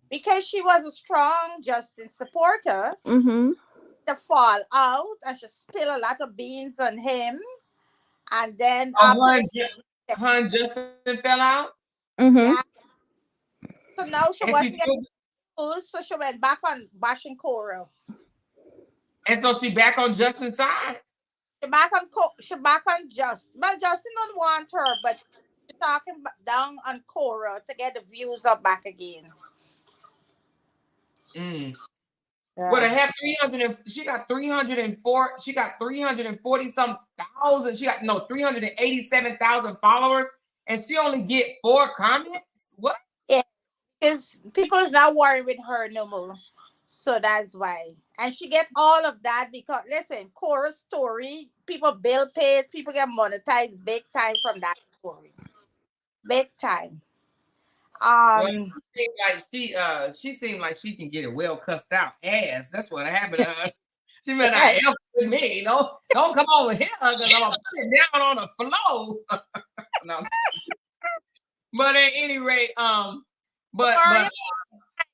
Because she was a strong Justin supporter. To fall out and she spilled a lot of beans on him, and then
Justin fell out.
Yeah. So now she wasn't getting news, so she went back on bashing Korra.
And so she back on Justin's side.
She back on Justin. But Justin don't want her, but she's talking down on Korra to get the views up back again.
Well, to have 300, she got 304. She got 340 some thousand. She got 387,000 followers, and she only get 4 comments. What?
Yeah, because people is not worried with her no more. So that's why. And she get all of that because listen, Korra's story, people bill paid, people get monetized big time from that story. Big time.
She seemed like she can get it well cussed out ass. That's what happened to her. She better not help with me. Don't come over here because I'm gonna put it down on the floor. No. But at any rate,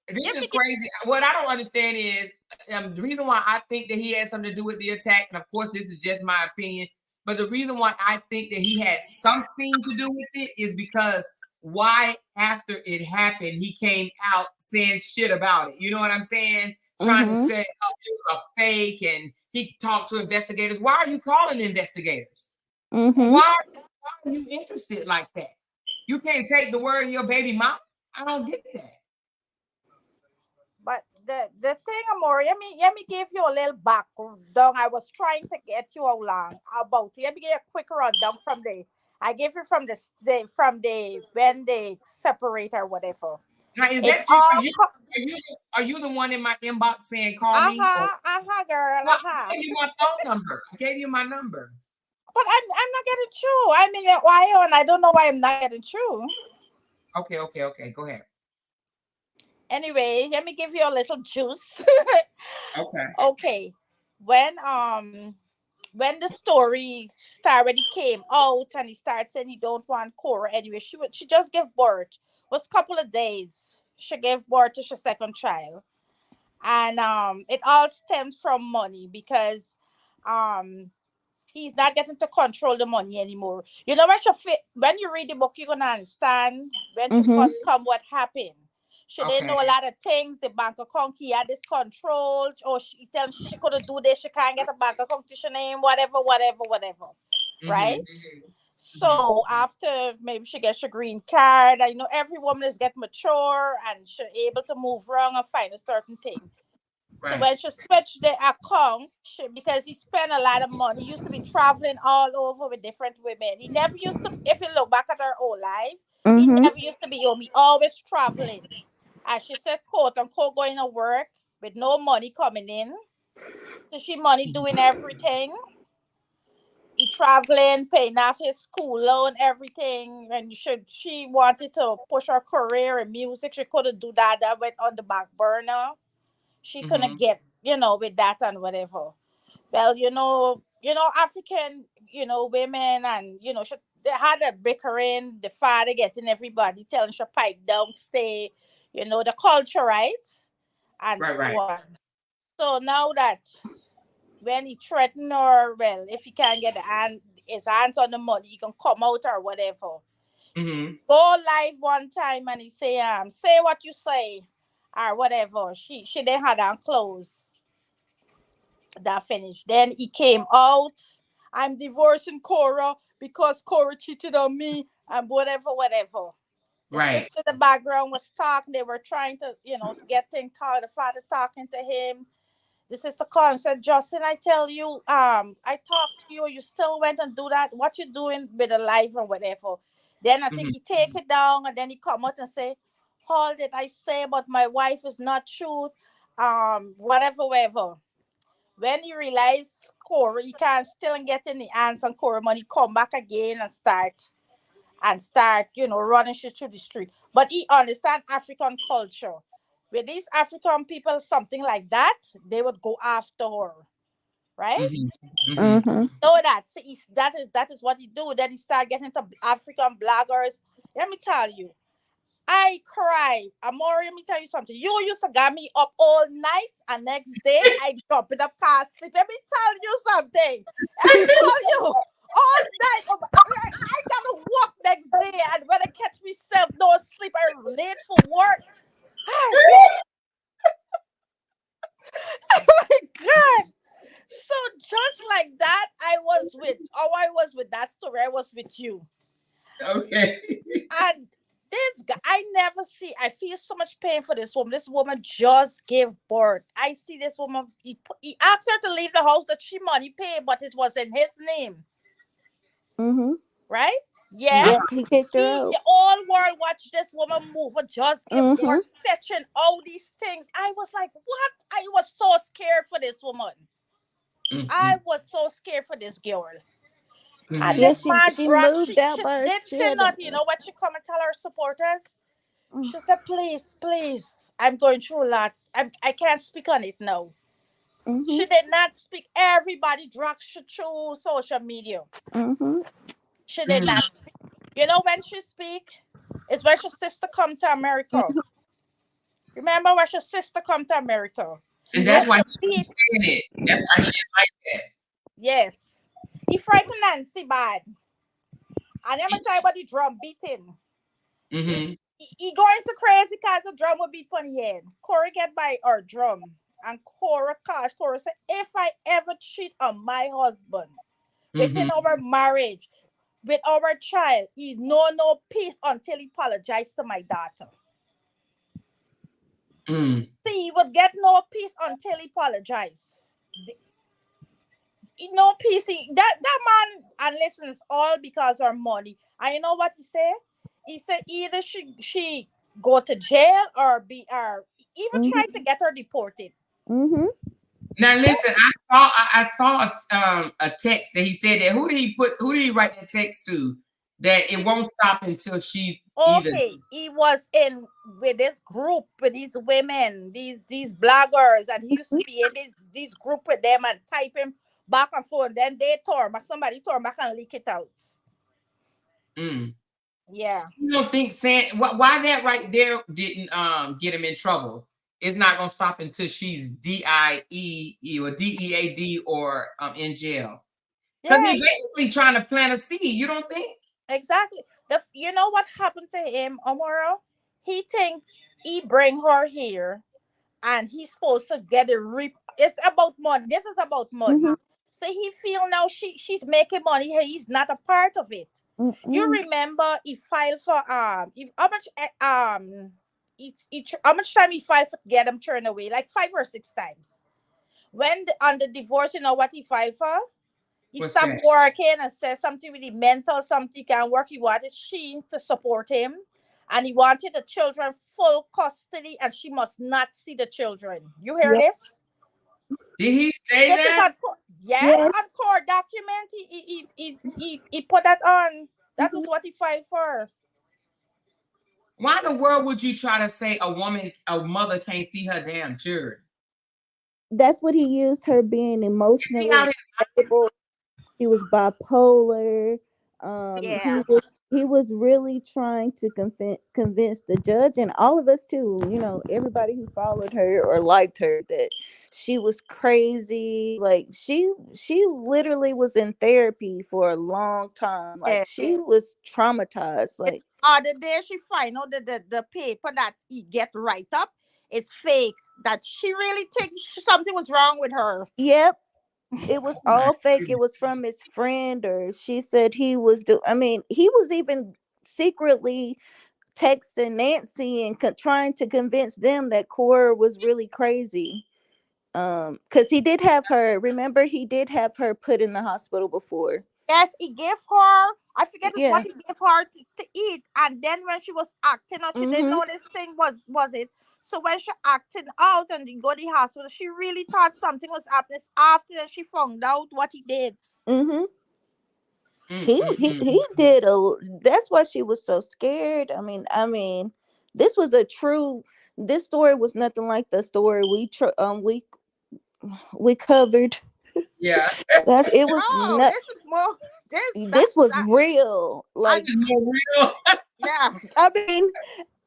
this is crazy. What I don't understand is the reason why I think that he had something to do with the attack, and of course, this is just my opinion. But the reason why I think that he had something to do with it is because why after it happened he came out saying shit about it, you know what I'm saying, trying to say it was a fake, and he talked to investigators. Why are you calling investigators? Why are you interested like that? You can't take the word of your baby mom. I don't get that.
But the thing, Amori, let me give you a little background. I was trying to get you along about it. Let me give you a quick rundown I gave you from the when they separate or whatever.
Now, is
It
that you?
all
Are you the one in my inbox saying call me? Or,
girl,
well, I gave you my phone number. I gave you my number.
But I'm not getting through. I mean, why? And I don't know why I'm not getting through.
Okay. Go ahead.
Anyway, let me give you a little juice.
Okay.
Okay, when the story already came out and he started saying he don't want Korra anyway, she just gave birth. Was a couple of days. She gave birth to her second child, and it all stems from money because um he's not getting to control the money anymore. You know when you read the book, you're gonna understand when she
Mhm.
first come what happened. She didn't
Okay.
know a lot of things. The bank account he had this control, or she tell she couldn't do this. She can't get a bank account to her name, whatever. Right? So after maybe she gets her green card, I know every woman is get mature and she able to move wrong and find a certain thing. So
Right.
when she switched the account, because he spent a lot of money, he used to be traveling all over with different women. He never used to, if you look back at her whole life, he
Mhm.
never used to be home. He always traveling. As she said, quote unquote, going to work with no money coming in. So she money doing everything. He traveling, paying off his school loan, everything. And she wanted to push her career in music. She couldn't do that. That went on the back burner. She couldn't get, with that and whatever. Well, African, women and, they had a bickering, the father getting everybody, telling she pipe down, stay, the culture, right? And so
Right.
on. So now that when he threatened her, well, if he can't get his hands on the money, he can come out or whatever. Go live one time and he say what you say or whatever. She then had on clothes. That finished. Then he came out. I'm divorcing Korra because Korra cheated on me and whatever. The
Right.
sister in the background was talking. They were trying to, to get things taught. The father talking to him. The sister called and said, Justin, I tell you, I talked to you. You still went and do that. What you doing with the life or whatever? Then I think he take it down and then he come out and say, all that I say about my wife is not true. Whatever. When he realized Corey, he can't still get any hands on Corey money, come back again and start, running shit through the street. But he understand African culture. With these African people, something like that, they would go after her, right?
Mhm.
So that is what he do. Then he start getting to African bloggers. Let me tell you, I cry. Amore, let me tell you something. You used to get me up all night, and next day I jump in the car, sleep. Let me tell you something. Let me tell you, all night. I gotta work next day, and when I catch myself no sleep, I'm late for work. Oh my God. So just like that, I was with that story. I was with you.
Okay.
And this guy, I never see. I feel so much pain for this woman. This woman just gave birth. I see this woman. He asked her to leave the house that she money paid, but it was in his name,
Mhm.
right? Yes.
Yep. He kicked her out.
The whole world watched this woman move. Or just give
Mhm.
birth, fetching all these things. I was like, what? I was so scared for this woman. I was so scared for this girl. And
Yeah.
this
Mm-hmm.
man
She
drunk.
moved
She
out, but
didn't
she
say
had
nothing. You
to.
know what she come and tell her supporters? She said, please, I'm going through a lot. I can't speak on it now. She
Mhm.
did not speak. Everybody dragged her through social media.
Mhm.
She did not speak. You know when she speak? It's when her sister come to America. Remember when her sister come to America?
And
Yep.
that's
When
why
she
he
beat,
said it. That's why he didn't like
yes. He frightened Nancy bad. And let me tell you about the drum beating.
that.
He going so crazy because the drum will beat on head. Corey get by our drum. And Cora said, if I ever cheat on my husband within our marriage, with our child, he know no peace until he apologize to my daughter. See, he would get no peace until he apologize. No peace. That man, and listen, it's all because of money. And you know what he said? He said either she go to jail or be or even
Mhm.
trying to get her deported.
Mhm.
Now listen, I saw a text that he said that who did he write that text to that it won't stop until she's either
Okay, he was in with this group with these women, these bloggers, and he used to be in this group with them and typing back and forth. Then they tore back, somebody tore back and leak it out.
mm.
Yeah.
You don't think why that right there didn't get him in trouble? It's not gonna stop until she's DIE or DEAD or in jail. Because
Yeah,
he's basically trying to plant a seed, you don't think?
exactly. You know what happened to him, Omoro? He think he bring her here and he's supposed to get a it's about money. This is about money.
Mhm.
So he feel now she's making money. He's not a part of it. You
Mhm.
remember he filed for if, how much how much time he filed for get him turned away? Like 5 or 6 times. When on the divorce, you know what he filed for? He
What's
stopped
that?
working and said something with the mental, something can work. He wanted she to support him. And he wanted the children full custody and she must not see the children. You hear
Yep.
this?
Did he say
This is
that?
on yes,
Yes.
on court document. He put that on. That is what he filed for.
Why in the world would you try to say a mother can't see her damn children?
That's what he used her being
You see how
emotionally
they
unstable. He was bipolar.
Yeah.
He was really trying to convince the judge and all of us too. Everybody who followed her or liked her that she was crazy. Like she literally was in therapy for a long time. Like
Yeah.
she was traumatized.
It's
Like
other day she find out that the paper that he get write up, it's fake. That she really thinks something was wrong with her.
yep, it was
oh my
all fake. It
goodness.
was from his friend, or she said he was I mean, he was even secretly texting Nancy and trying to convince them that Cora was really crazy. Because he did have her. Remember, he did have her put in the hospital before.
Yes, he gave her. I forget what
Yeah.
he gave her to eat, and then when she was acting out, she didn't
Mhm.
know this thing was it. So when she acted out and go to the hospital, she really thought something was happening. After that, she found out what he did.
Mhm.
Mm,
He
mm,
he
mm.
he did a. That's why she was so scared. I mean, this was a true. This story was nothing like the story we covered.
Yeah.
It was
Oh,
not.
this is more. This
This was real.
I
Like,
It's more real.
yeah.
I mean,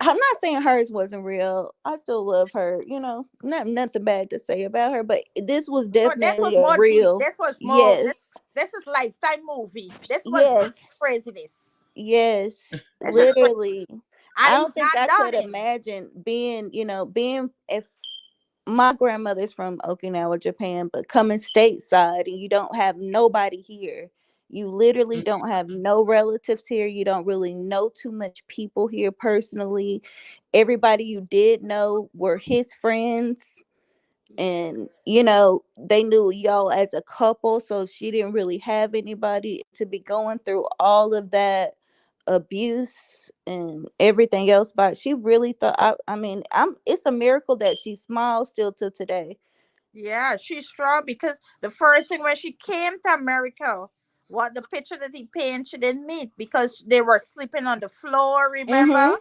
I'm not saying hers wasn't real. I still love her. Nothing bad to say about her, but this was
Oh, this was
definitely a
more deep.
real.
This was more.
Yes,
This is lifetime movie. This was
yes,
craziness.
yes.
This is crazy,
Literally,
and
I
he's
don't think
not
I
done
could
it.
imagine being if my grandmother's from Okinawa, Japan, but coming stateside and you don't have nobody here. You literally
Mm,
don't have no relatives here. You don't really know too much people here personally. Everybody you did know were his friends,
Yeah.
and they knew y'all as a couple, so she didn't really have anybody to be going through all of that abuse and everything else. But she really thought, I mean, it's a miracle that she smiles still to today.
Yeah, she's strong because the first thing when she came to America, what the picture that he painted, she didn't meet because they were sleeping on the floor. Remember,
Mm-hmm.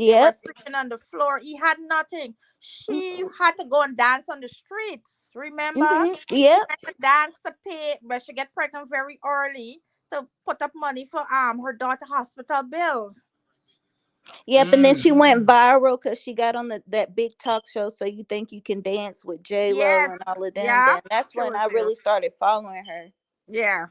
they were
Yep.
sleeping on the floor. He had nothing. She
Mm-hmm.
had to go and dance on the streets. Remember,
Mm-hmm.
she
Yep.
went to dance to pay, but she get pregnant very early to put up money for her daughter hospital bill.
Yep. And then
mm.
she went viral because she got on that big talk show. So you think you can dance with J Lo and
Yes,
all of them?
yeah,
Then that's
she
when
was
I
there.
really started following her.
Yeah,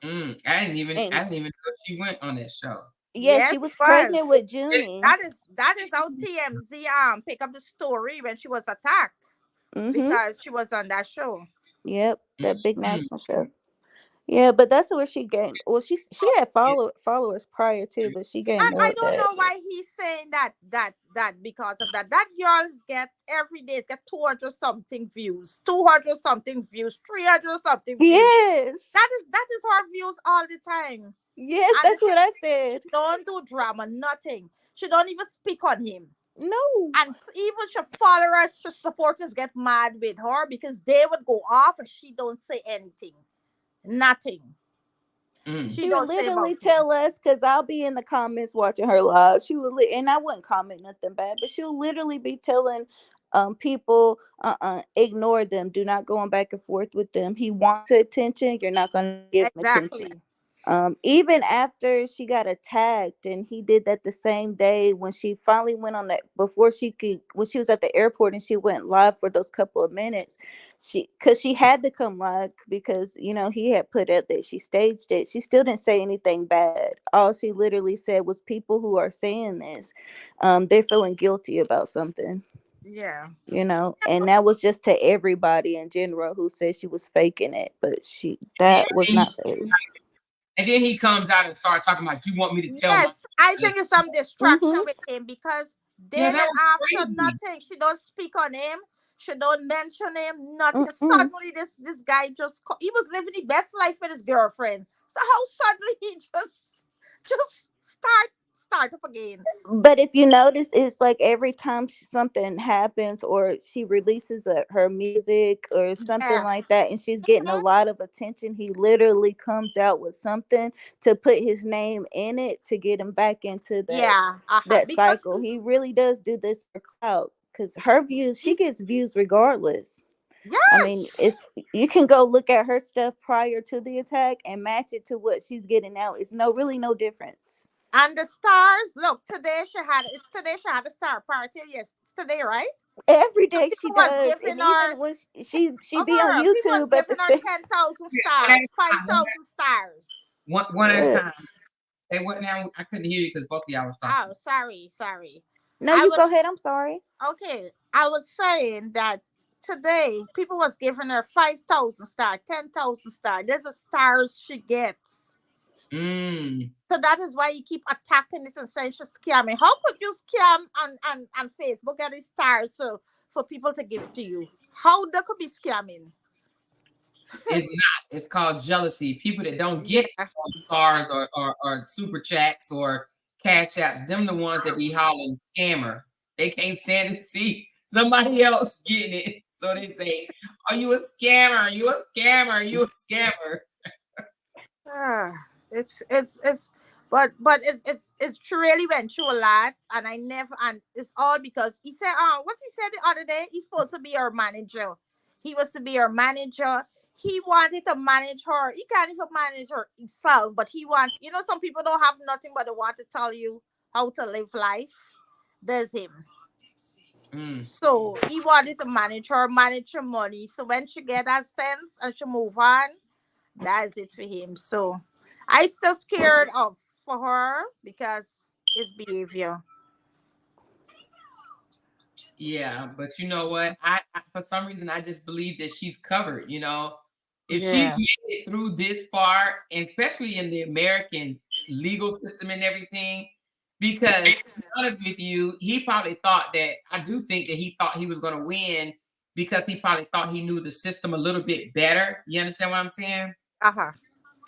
I
And
didn't even know she went on that show.
yeah,
yes,
she
it
was
was.
pregnant with
It's,
Junie.
That is
it's,
how TMZ pick up the story when she was attacked
Mm-hmm.
because she was on that show.
Yep,
mm,
that big
mm.
national show. Yeah, but that's where she gained. Well, she had followers prior too, but she gained
And
more
I
of
don't
that.
know why he's saying that because of that. That girls get every day get 200 something views, 200 something views, 300 something views.
Yes,
That is her views all the time.
yes,
And the
that's
thing
what I
is, she
said.
don't do drama, nothing. She don't even speak on him.
No.
And even her followers, her supporters get mad with her because they would go off and she don't say anything. Nothing.
Mm.
She
She would
don't say
literally
about him.
tell us, because I'll be in the comments watching her live. She would, and I wouldn't comment nothing bad, but she'll literally be telling people, ignore them. Do not go on back and forth with them. He wants attention. You're not going to give him attention.
Exactly.
Even after she got attacked, and he did that the same day when she finally went on that, before she could, when she was at the airport and she went live for those couple of minutes, because she had to come live because he had put out that she staged it. She still didn't say anything bad. All she literally said was, people who are saying this, they're feeling guilty about something.
Yeah.
And that was just to everybody in general who said she was faking it, but
Yeah,
that was not her.
and then he comes out and starts talking about, you want me to tell my
Yes, I think
this?
it's some distraction
Mm-hmm.
with him because
Yeah,
then
that
and
was
after
crazy.
nothing. She don't speak on him. She don't mention him. Nothing.
Mm-mm.
Suddenly, this guy just he was living the best life with his girlfriend. So how suddenly he just start up again?
But if you notice, it's like every time something happens or she releases her music or something
Yeah.
like that, and she's getting a
Mhm.
lot of attention, he literally comes out with something to put his name in it to get him back into
Yeah.
that
Because
cycle. He really does do this for clout, because her views, she
he's
gets views regardless. I mean,
yes.
it's you can go look at her stuff prior to the attack and match it to what she's getting now. It's no difference.
And the stars, look, today she had a star party. Yes, it's today, right?
Every
So
day she
people was
does,
giving
and
her
even when she
oh
be on
girl, people was
YouTube at the
giving her
same.
10,000
Yeah, one at
stars,
a
five
time.
thousand stars.
One at a
Yeah.
time. Hey, what now? I couldn't hear you because both of y'all was
Oh,
talking.
sorry.
No,
I
you
was
go ahead. I'm sorry.
okay. I was saying that today people was giving her 5,000 star, 10,000 star. There's a stars she gets.
Mm.
So that is why you keep attacking it and saying she's scamming. How could you scam on Facebook get these stars for people to give to you? How that could be scamming?
It's not. It's called jealousy. People that don't
Yeah.
get stars or super chats or cash apps, them the ones that be hollering scammer. They can't stand to see somebody else getting it. So they say, are you a scammer? Are you a scammer? Are you a scammer?
Ah, it's but it's really went through a lot, and I never, and it's all because he said, what he said the other day, he's supposed to be our manager. He was to be our manager. He wanted to manage her. He can't even manage her himself, but he want, some people don't have nothing but they want to tell you how to live life. There's him.
Mm.
So he wanted to manage her money. So when she get that sense and she move on, that's it for him. So I still scared of for her because his behavior.
Yeah, but you know what? I for some reason I just believe that she's covered. If she
Yeah.
made it through this far, and especially in the American legal system and everything, because to be honest with you, he probably thought that I do think that he thought he was going to win because he probably thought he knew the system a little bit better. You understand what I'm saying?
Uh-huh.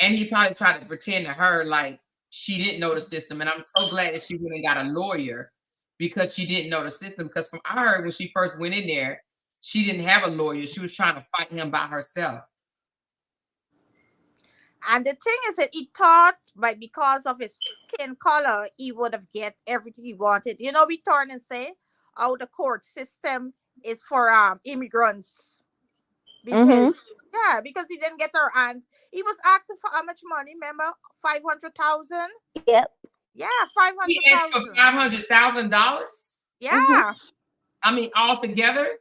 And he probably tried to pretend to her like she didn't know the system. And I'm so glad that she went and got a lawyer because she didn't know the system. Because from I heard when she first went in there, she didn't have a lawyer. She was trying to fight him by herself.
And the thing is that he thought by because of his skin color, he would have get everything he wanted. We turn and say, oh, the court system is for immigrants.
Mm-hmm.
Because because he didn't get her aunt. He was asking for how much money, remember? 500,000?
Yep.
Yeah,
He asked for
500,000.
$500,000.
Mm-hmm.
Yeah.
I mean, all together.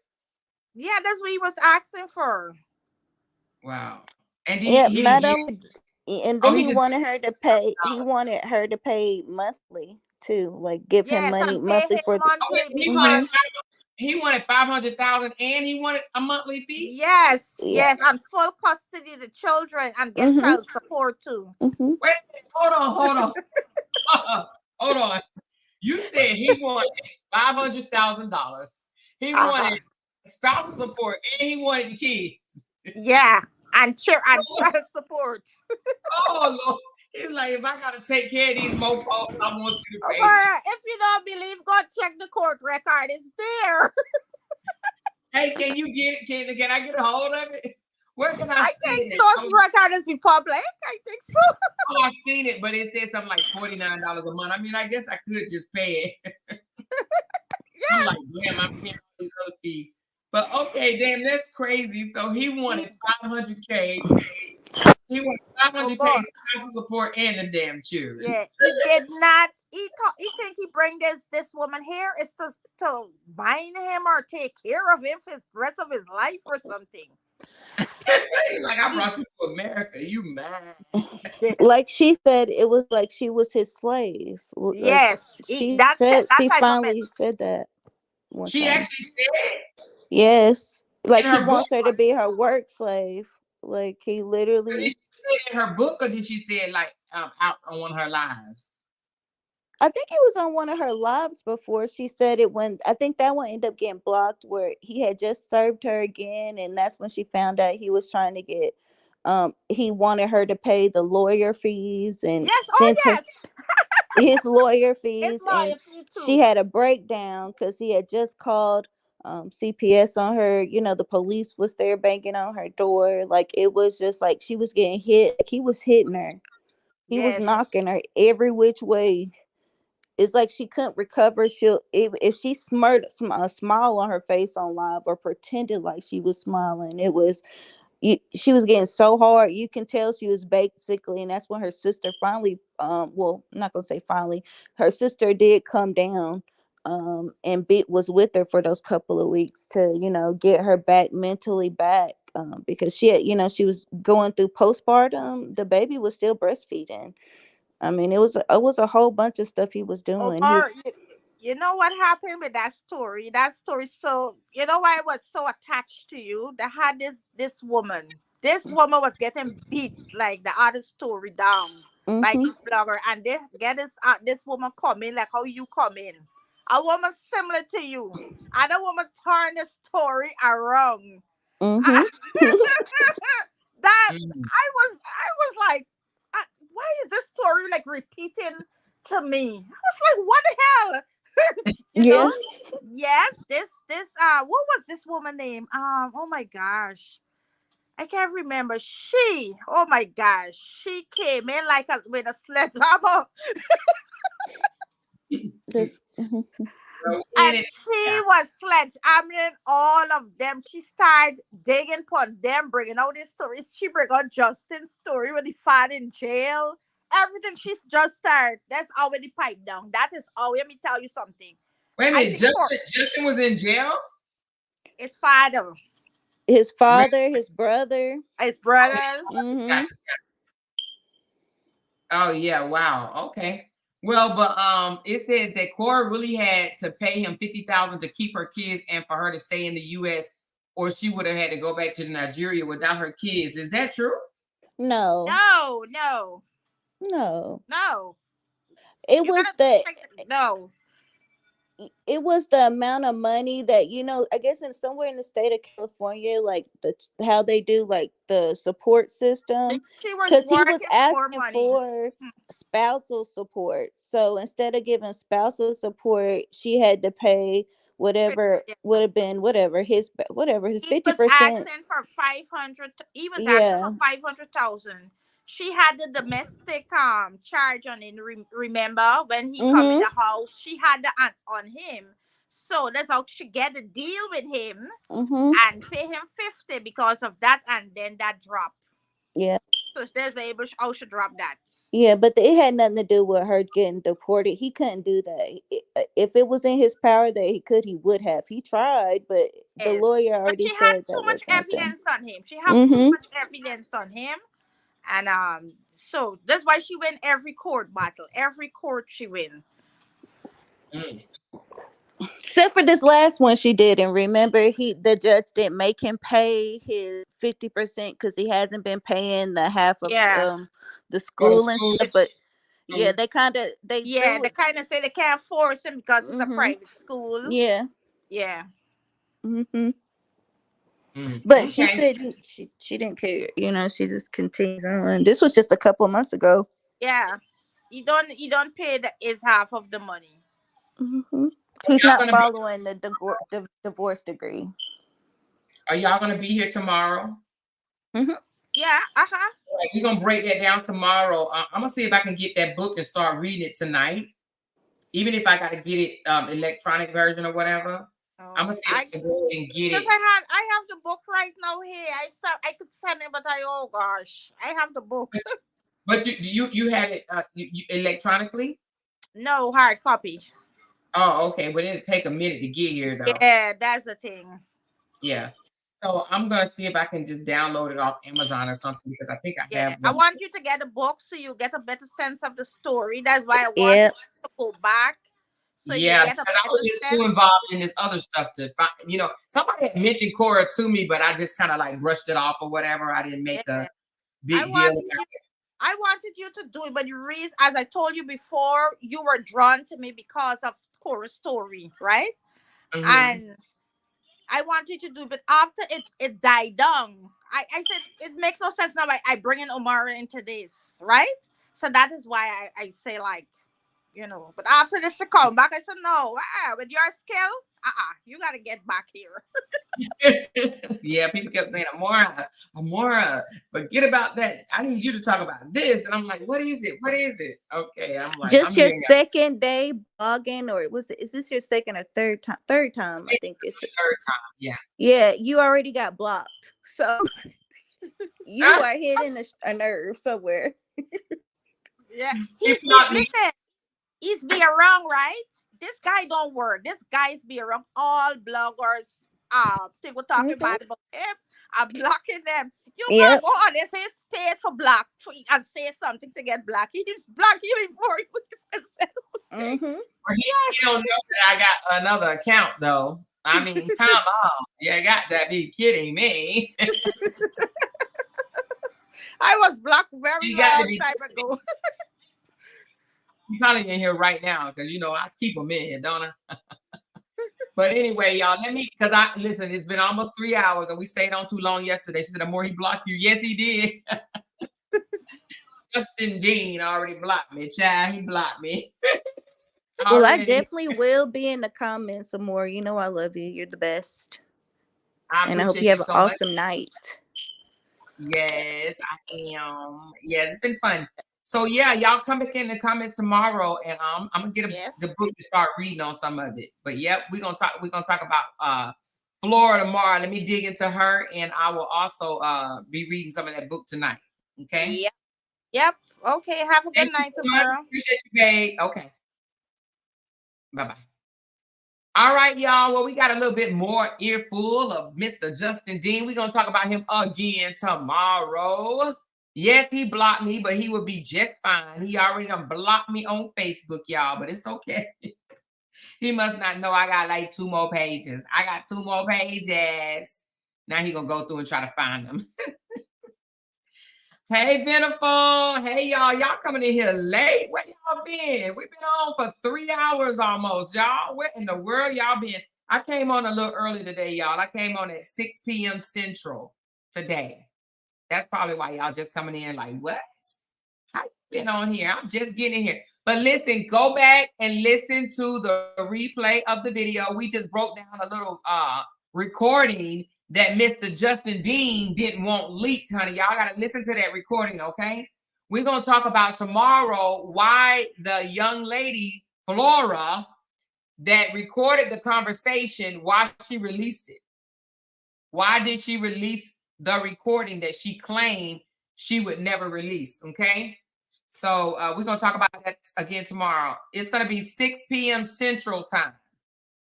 Yeah, that's what he was asking for.
Wow. And
Yep.
he didn't
Not
give.
only, and
Oh,
then
he
he
just
wanted her to pay. He wanted her to pay monthly too, like give him
Yes,
money
and pay
monthly
him
for the.
monthly
he wanted
Mm-hmm.
because
he wanted 500,000 and he wanted a monthly fee.
yes,
Yeah.
yes, and full custody of the children and get
Mm-hmm.
child support too.
Mm-hmm.
Wait, hold on. You said he wanted $500,000. He
Uh-huh.
wanted spousal support and he wanted the kid.
Yeah, and child support.
Oh Lord, It's like if I gotta take care of these mofos, I want you to pay me.
But if you don't believe, go check the court record. It's there.
Hey, can you get it? Can I get a hold of it? Where can I
I
see
think
it?
those records be public. I think so.
Oh, I've seen it, but it said something like $49 a month. I mean, I guess I could just pay it. I'm
Yes.
like, damn, I'm paying all these other fees. But okay, damn, that's crazy. So he wanted 500K. He wanted
Oh
500K
boy.
spousal support and the damn children.
Yeah, he did not. He think he bring this woman here is to bind him or take care of him for the rest of his life or something.
Like I brought you to America. You mad?
Like she said, it was like she was his slave. Like
Yes,
she
that
said, she
type of
finally said that one
She
time.
actually said
Yes,
in
like he
her book.
wants her to be her work slave. Like he
Did she
literally.
say it in her book, or did she say it like out on one of her lives?
I think it was on one of her lives before. She said it when I think that one ended up getting blocked where he had just served her again, and that's when she found out he was trying to get. He wanted her to pay the lawyer fees and
yes, oh
sent her
yes,
his lawyer
his
fees, and
lawyer fee
she
too.
had a breakdown because he had just called CPS on her. You know, the police was there banging on her door. Like it was just like she was getting hit. Like he was hitting her. He was
Yes,
knocking her every which way. It's like she couldn't recover. She'll if she smirked a smile on her face on live or pretended like she was smiling. It was she was getting so hard. You can tell she was basically, and that's when her sister finally, well, I'm not gonna say finally, her sister did come down, and Bit was with her for those couple of weeks to, get her back mentally back, because she had, she was going through postpartum. The baby was still breastfeeding. I mean, it was a whole bunch of stuff he was doing. He,
Omar, you know what happened with that story? That story, so you know why I was so attached to you? They had this woman. This woman was getting beat like the other story down by
mhm,
this blogger, and they get this woman come in like how you come in. A woman similar to you, and a woman turned the story around.
mhm.
That
Mm.
I was like, why is this story like repeating to me? I was like, what the hell? you know?
Yeah,
Yes, this what was this woman name? Oh my gosh. I can't remember. Oh my gosh, she came in like with a sledgehammer.
this, mhm.
So in
And
it,
she was sledgehammering all of them. She started digging upon them, bringing out these stories. She bring out Justin's story when he fought in jail. Everything she's just started. That's already piped down. That is all. Let me tell you something.
wait a
I
minute,
think for
Justin was in jail.
his father,
His
Really?
father, his brother.
his
Oh,
brothers.
Mhm.
gotcha. Oh yeah, wow. Okay. Well, but it says that Cora really had to pay him 50,000 to keep her kids and for her to stay in the U.S. or she would have had to go back to Nigeria without her kids. Is that true?
No,
No, no,
no.
no.
It
You
was
gotta
the
check. No.
it was the amount of money that, I guess in somewhere in the state of California, like how they do like the support system,
Because she was
because he was
working for more
asking
money.
for spousal support. So instead of giving spousal support, she had to pay whatever would have been whatever his
He was
50%.
asking for 500. He was asking for
Yeah.
500,000. She had the domestic charge on it. Remember when he come in
Mhm.
the house, she had the on him. So that's how she get a deal with him
Mhm.
and pay him 50 because of that, and then that drop.
Yeah.
So there's able how she drop that.
Yeah, but it had nothing to do with her getting deported. He couldn't do that. If it was in his power that he could, he would have. He tried, but the
Yes,
lawyer
but
already
she had
said
too
that
much
wasn't a thing.
evidence on him. She have too
Mhm.
much evidence on him. And so that's why she win every court battle. Every court she win.
Mm.
Except for this last one she did, and remember, the judge didn't make him pay his 50% because he hasn't been paying the half of
Yeah.
the
For the
school and
school.
stuff.
It's
But yeah, they
yeah,
threw
they
it.
kind of say they can't force him because it's a
Mhm.
private school.
Yeah.
Yeah.
Mhm.
Mm.
But she
Okay.
said she didn't care. She just continues on. This was just a couple of months ago.
Yeah, you don't pay his half of the money.
Mm-hmm. He's
Y'all
not
gonna be,
following the divorce degree.
are y'all gonna be here tomorrow?
Mm-hmm.
Yeah,
Like, we're gonna break that down tomorrow. I'm gonna see if I can get that book and start reading it tonight. Even if I gotta get it electronic version or whatever. I'm gonna see if I can go ahead and get
because
it.
I have the book right now here. I could send it, but oh gosh, I have the book.
But you have it you electronically?
No hard copy.
Oh, okay. But it'll take a minute to get here though.
Yeah, that's the thing.
Yeah. So I'm gonna see if I can just download it off Amazon or something because I think I
Yeah,
have
I
one.
want you to get a book so you get a better sense of the story. That's why I want
Yep.
you to go back so you
Yeah,
get a
because I was
better
just too
sense.
involved in this other stuff to find, somebody had mentioned Korra to me, but I just kind of like brushed it off or whatever. I didn't make a
Yeah.
big deal about it.
I wanted you to do it, but the reason, as I told you before, you were drawn to me because of Korra's story, right?
Mhm.
And I wanted to do it, but after it died down, I said it makes no sense now. I bring in Omara into this, right? So that is why I say like, but after this to come back, I said no, with your skill, you gotta get back here.
Yeah, people kept saying, Amora, forget about that. I need you to talk about this. And I'm like, what is it? What is it? Okay, I'm like,
Just
I'm
your
hearing
second day blogging, or is this your second or third time? Third time, I think it's.
the third time. Yeah.
Yeah, you already got blocked, so you are hitting a nerve somewhere.
Yeah,
He blocked me.
listen, he's being wrong, right? This guy don't work. This guy is being wrong. All bloggers, think we're talking
Mhm.
bad about him. I'm blocking them. You gotta
Yep.
go on. They say it's paid for block and say something to get blocked. He didn't block you before you even said something.
Mhm.
Well, he don't know that I got another account though. I mean, come on. You got to be kidding me.
I was blocked very
You got to
long
be
time ago.
You probably in here right now because I keep them in here, don't I? But anyway, y'all, because listen, it's been almost 3 hours and we stayed on too long yesterday. She said, the more he blocked you. Yes, he did. Justin Dean already blocked me. Child, he blocked me.
Well, I definitely will be in the comments some more. You know I love you. You're the best. And I hope you have an awesome night.
Yes, I am. Yes, it's been fun. So yeah, y'all come back in the comments tomorrow, and I'm gonna get the book to start reading on some of it. But yep, we're gonna talk about Flora tomorrow. Let me dig into her, and I will also be reading some of that book tonight. Okay.
Yep. Okay. Have a good night tomorrow.
Appreciate you, babe. Okay. Bye-bye. All right, y'all. Well, we got a little bit more earful of Mr. Justin Dean. We're going to talk about him again tomorrow. Yes, he blocked me, but he will be just fine. He already done blocked me on Facebook, y'all, but it's okay. He must not know I got like 2 more pages. I got 2 more pages. Now he going to go through and try to find them. Hey, Vindictive. Hey, y'all. Y'all coming in here late. Where y'all been? We've been on for 3 hours almost, y'all. Where in the world y'all been? I came on a little early today, y'all. I came on at 6 p.m. Central today. That's probably why y'all just coming in like, what? How you been on here? I'm just getting here. But listen, go back and listen to the replay of the video. We just broke down a little recording that Mr. Justin Dean didn't want leaked, honey. Y'all got to listen to that recording, okay? We're going to talk about tomorrow why the young lady, Flora, that recorded the conversation, why she released it. Why did she release the recording that she claimed she would never release, okay? So we're going to talk about that again tomorrow. It's going to be 6 p.m. Central time.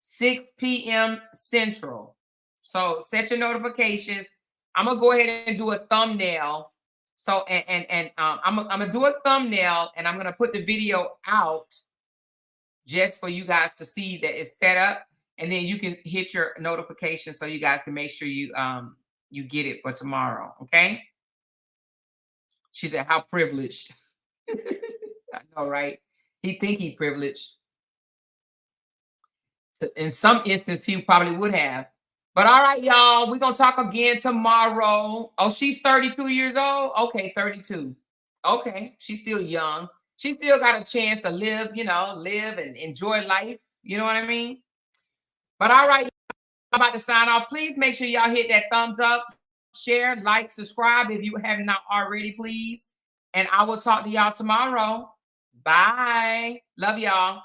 6 p.m. Central. So set your notifications. I'm gonna go ahead and do a thumbnail. So I'm gonna do a thumbnail and I'm gonna put the video out just for you guys to see that it's set up, and then you can hit your notification so you guys can make sure you get it for tomorrow. Okay. She said, "How privileged." I know, right? He think he privileged. In some instance, he probably would have. But all right, y'all, we're going to talk again tomorrow. Oh, she's 32 years old? Okay, 32. Okay, she's still young. She still got a chance to live, live and enjoy life. You know what I mean? But all right, I'm about to sign off. Please make sure y'all hit that thumbs up, share, like, subscribe if you have not already, please. And I will talk to y'all tomorrow. Bye. Love y'all.